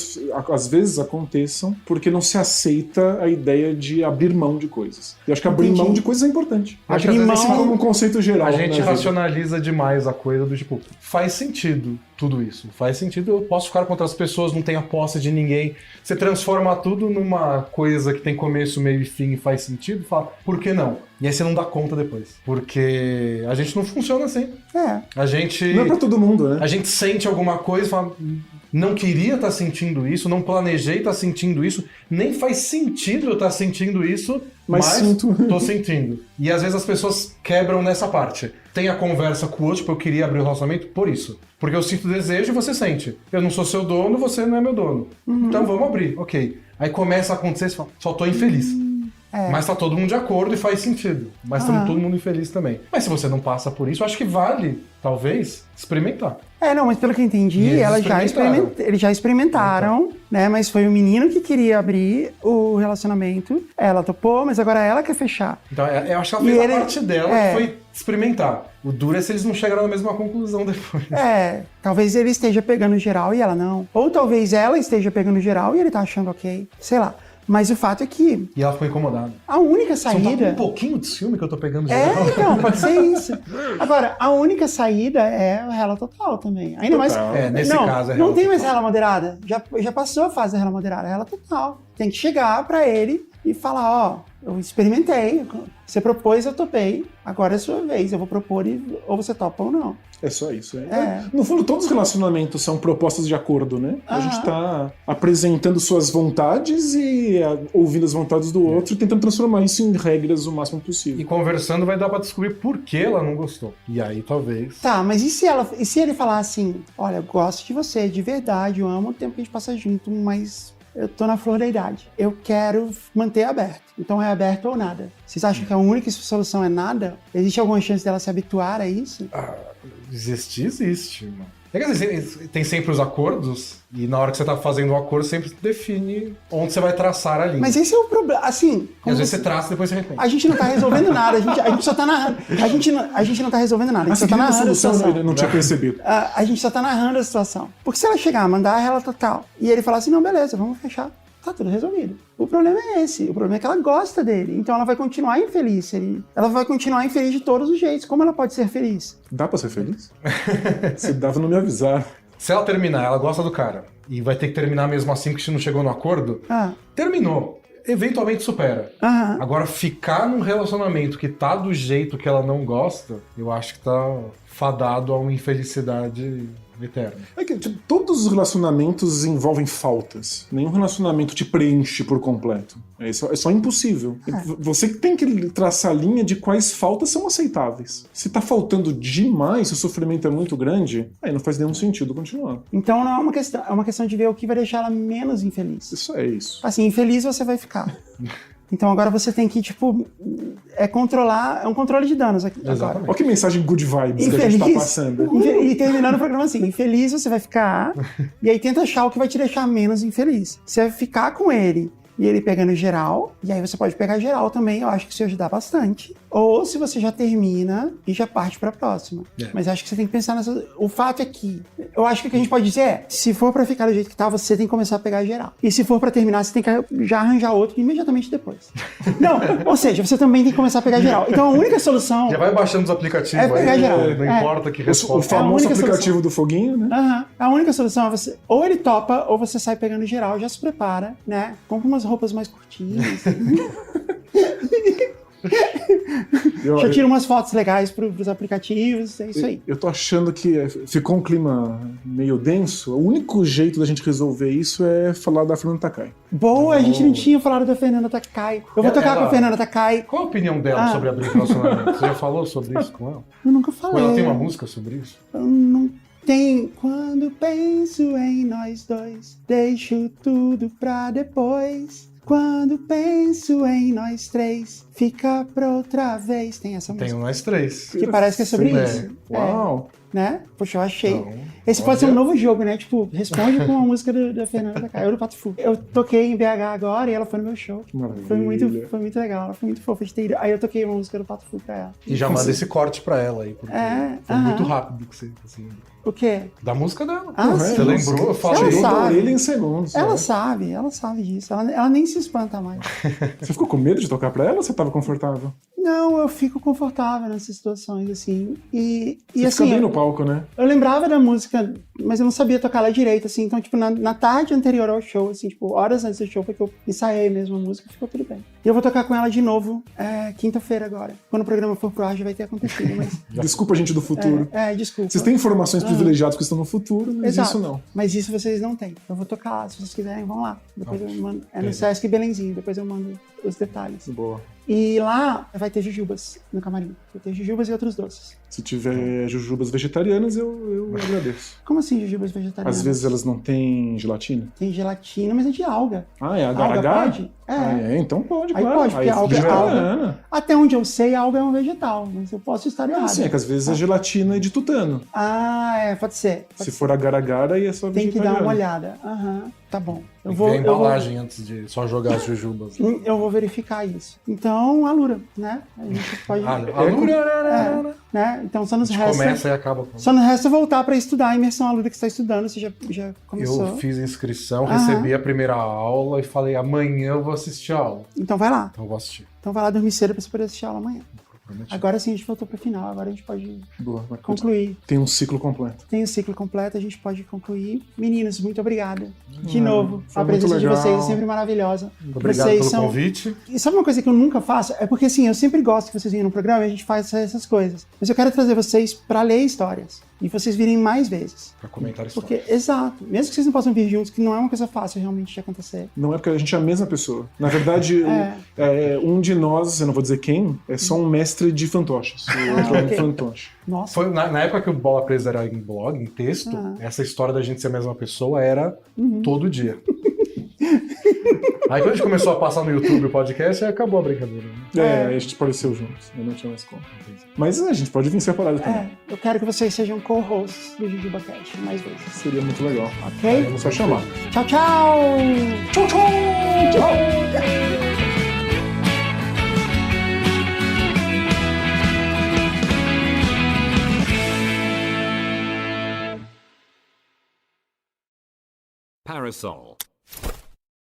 às vezes aconteçam porque não se aceita a ideia de abrir mão de coisas. Eu acho que abrir Entendi. mão de coisas é importante. Acho que Abrir às mão- vezes Assim como um conceito geral. a gente na vida. racionaliza demais a coisa do tipo, faz sentido tudo isso. Faz sentido, eu posso ficar com outras pessoas, não tenho a posse de ninguém. Você transforma tudo numa coisa que tem começo, meio e fim e faz sentido, fala, por que não? E aí você não dá conta depois. Porque a gente não funciona assim. A gente... Não é pra todo mundo, né? A gente sente alguma coisa e fala, não queria estar sentindo isso, não planejei estar sentindo isso, nem faz sentido eu estar sentindo isso, Mas sinto. tô sentindo. E às vezes as pessoas quebram nessa parte. Tem a conversa com o outro, tipo, eu queria abrir o relacionamento por isso. Porque eu sinto desejo e você sente. Eu não sou seu dono, você não é meu dono. Então vamos abrir, ok. Aí começa a acontecer, você fala, só tô infeliz. Mas tá todo mundo de acordo e faz sentido. Mas estamos todo mundo infeliz também. Mas se você não passa por isso, eu acho que vale, talvez, experimentar. não, mas pelo que eu entendi, E eles eles já experimentaram, né? Mas foi o menino que queria abrir o relacionamento. Ela topou, mas agora ela quer fechar. Então, eu acho que ela fez E a ele- parte dela, que foi experimentar. O duro é se eles não chegaram na mesma conclusão depois. Talvez ele esteja pegando geral e ela não. Ou talvez ela esteja pegando geral e ele tá achando ok. Sei lá. Mas o fato é que E ela ficou incomodada. a única Só tá com saída... um pouquinho de ciúme que eu tô pegando geral. Então, pode ser isso. Agora, a única saída é a rela total também. Ainda mais... Nesse caso é não rela tem mais total. rela moderada. Já passou a fase da rela moderada, é rela total. Tem que chegar pra ele e falar, ó, eu experimentei, você propôs, eu topei, agora é a sua vez, eu vou propor ou você topa ou não. É só isso. É. No fundo, todos os relacionamentos são propostas de acordo, né? A gente tá apresentando suas vontades e ouvindo as vontades do outro e tentando transformar isso em regras o máximo E possível. conversando vai dar pra descobrir por que ela não gostou. E aí talvez... Tá, mas e se ele falar assim, olha, eu gosto de você, de verdade, eu amo o tempo que a gente passa junto, mas eu tô na flor da idade. Eu quero manter aberto. Então é aberto ou nada. Vocês acham que a única solução é nada? Existe alguma chance dela se habituar a isso? Existe, mano. É que assim, tem sempre os acordos, e na hora que você tá fazendo o acordo, sempre define onde você vai traçar a linha. Mas esse é o problema. Assim, E às vezes você traça e depois você arrepende. a gente não tá resolvendo nada. A gente só tá narrando. A gente não tá resolvendo nada. A gente só tá seguindo a narrando a solução, situação. ele não tinha percebido. A gente só tá narrando a situação. Porque se ela chegar, mandar a rela total, e ele falar assim, não, beleza, vamos fechar. Tá tudo resolvido. O problema é esse. O problema é que ela gosta dele. Então ela vai continuar infeliz. Ela vai continuar infeliz de todos os jeitos. Como ela pode ser feliz? Dá pra ser feliz? Se dava, não me avisar. Se ela terminar, ela gosta do cara, e vai ter que terminar mesmo assim, porque se não chegou no acordo, terminou. Eventualmente supera. Agora, ficar num relacionamento que tá do jeito que ela não gosta, eu acho que tá fadado a uma infelicidade eterna. É que tipo, todos os relacionamentos envolvem faltas. Nenhum relacionamento te preenche por completo. É só impossível. Você que tem que traçar a linha de quais faltas são aceitáveis. Se tá faltando demais, se o sofrimento é muito grande, aí não faz nenhum sentido continuar. Então não é uma questão. É uma questão de ver o que vai deixar ela menos infeliz. Isso é isso. Assim, infeliz você vai ficar. Então agora você tem que, tipo, controlar. É um controle de danos aqui. Agora. Olha que mensagem good vibes que a gente tá passando. E terminando o programa assim, infeliz você vai ficar, e aí tenta achar o que vai te deixar menos infeliz. Você vai ficar com ele e ele pegando geral, e aí você pode pegar geral também, eu acho que isso ia ajudar bastante. Ou se você já termina e já parte pra próxima. Mas acho que você tem que pensar nessa... O fato é que, eu acho que o que a gente pode dizer é, se for pra ficar do jeito que tá, você tem que começar a pegar geral. E se for pra terminar, você tem que já arranjar outro imediatamente depois. Não, ou seja, você também tem que começar a pegar geral. Então a única solução... Já vai baixando os aplicativos É pegar aí, geral. não importa que O resposta. famoso única aplicativo do foguinho, né? A única solução é você... Ou ele topa, ou você sai pegando geral, já se prepara, né? Compra umas roupas mais curtinhas. Já tira umas fotos legais pros aplicativos, é isso aí. Eu tô achando que ficou um clima meio denso. O único jeito da gente resolver isso é falar da Fernanda Takai. Boa, a gente não tinha falado da Fernanda Takai. Eu vou tocar com a Fernanda Takai. Qual a opinião dela sobre abrir relacionamento? Você já falou sobre isso com ela? Eu nunca Ou falei. ela tem uma música sobre isso? Eu não tenho. Quando penso em nós dois, deixo tudo pra depois. Quando penso em nós três, fica pra outra vez. Tem essa música. Tem nós três. Que parece que é sobre Sim, isso. Uau! Né? Poxa, eu achei. Então, Esse pode ser um novo jogo, né? Tipo, responde com uma música da Fernanda Takai, eu do Pato Fu. Eu toquei em BH agora e ela foi no meu show. Maravilha. Foi muito legal, ela foi muito fofa de ter ido. Aí eu toquei uma música do Pato Fu pra ela. E já manda esse corte pra ela aí, porque foi muito rápido que você... Assim, O quê? da música dela. Ah, Você sim. lembrou? Eu falo. Ela Tirou da sabe. orelha em segundos. Ela né? sabe disso. Ela nem se espanta mais. Você ficou com medo de tocar pra ela ou você tava confortável? Não, eu fico confortável nessas situações, assim. E Você assim, fica bem no palco, né? eu lembrava da música, mas eu não sabia tocar ela direito, assim. Então, tipo, na tarde anterior ao show, assim, tipo, horas antes do show, foi que eu ensaiei mesmo a música, ficou tudo bem. E eu vou tocar com ela de novo, quinta-feira agora. Quando o programa for pro ar, já vai ter acontecido, mas... Desculpa, gente do futuro. Desculpa. Vocês têm informações privilegiadas que estão no futuro, mas Exato. isso não. Mas isso vocês não têm. Eu vou tocar lá, se vocês quiserem, vão lá. Depois eu mando. É no Sesc Belenzinho, depois eu mando os detalhes. Boa. E lá vai ter jujubas no camarim. Vai ter jujubas e outros doces. Se tiver jujubas vegetarianas, eu agradeço. Como assim jujubas vegetarianas? Às vezes elas não têm gelatina. Tem gelatina, mas é de alga. Ah, é Alga agar-agar? pode? Então pode, Aí claro. pode, porque alga é vegetariana. Até onde eu sei, alga é um vegetal, mas eu posso estar errado. Sim, é que às vezes a gelatina é de tutano. Pode ser. Se for agar-agar, aí é só Tem que vegetariana. dar uma olhada. Tá bom. Tem que ver a embalagem antes de só jogar as jujubas. Eu vou verificar isso. Então, Alura, né? A gente pode... Alura! né? Então só nos A gente resta... começa e acaba com... Só nos resta voltar pra estudar a imersão à luta que você está estudando. Você já começou. Eu fiz a inscrição, recebi a primeira aula e falei, amanhã eu vou assistir a aula. Então vai lá. Então eu vou assistir. Então vai lá dormir cedo pra você poder assistir a aula amanhã. Prometi. Agora sim a gente voltou pro final. Agora a gente pode Boa, vai concluir. Tem um ciclo completo. Tem o ciclo completo, a gente pode concluir. Meninos, muito obrigada. De novo, foi a presença muito de legal. vocês é sempre maravilhosa. Muito obrigado Vocês pelo são... convite. E sabe uma coisa que eu nunca faço? É porque assim, eu sempre gosto que vocês venham no programa e a gente faz essas coisas. Mas eu quero trazer vocês pra ler histórias. E vocês virem mais vezes. Pra comentar história. Porque, exato, mesmo que vocês não possam vir juntos, que não é uma coisa fácil realmente de acontecer. Não é porque a gente é a mesma pessoa. Na verdade, um de nós, eu não vou dizer quem, é só um mestre de fantoches. O outro é um ok. fantoche. Nossa. Foi na época que o Bola Presa era em blog, em texto, essa história da gente ser a mesma pessoa era todo dia. Aí quando a gente começou a passar no YouTube o podcast, aí acabou a brincadeira. Né? A gente apareceu juntos. Eu não tinha mais como. Mas a gente pode vir separado também. Eu quero que vocês sejam co-hosts do JujubaCast mais vezes. Seria muito legal. Ok? Vamos só chamar. Tchau, tchau! Tchau, tchau! Tchau! Parasol.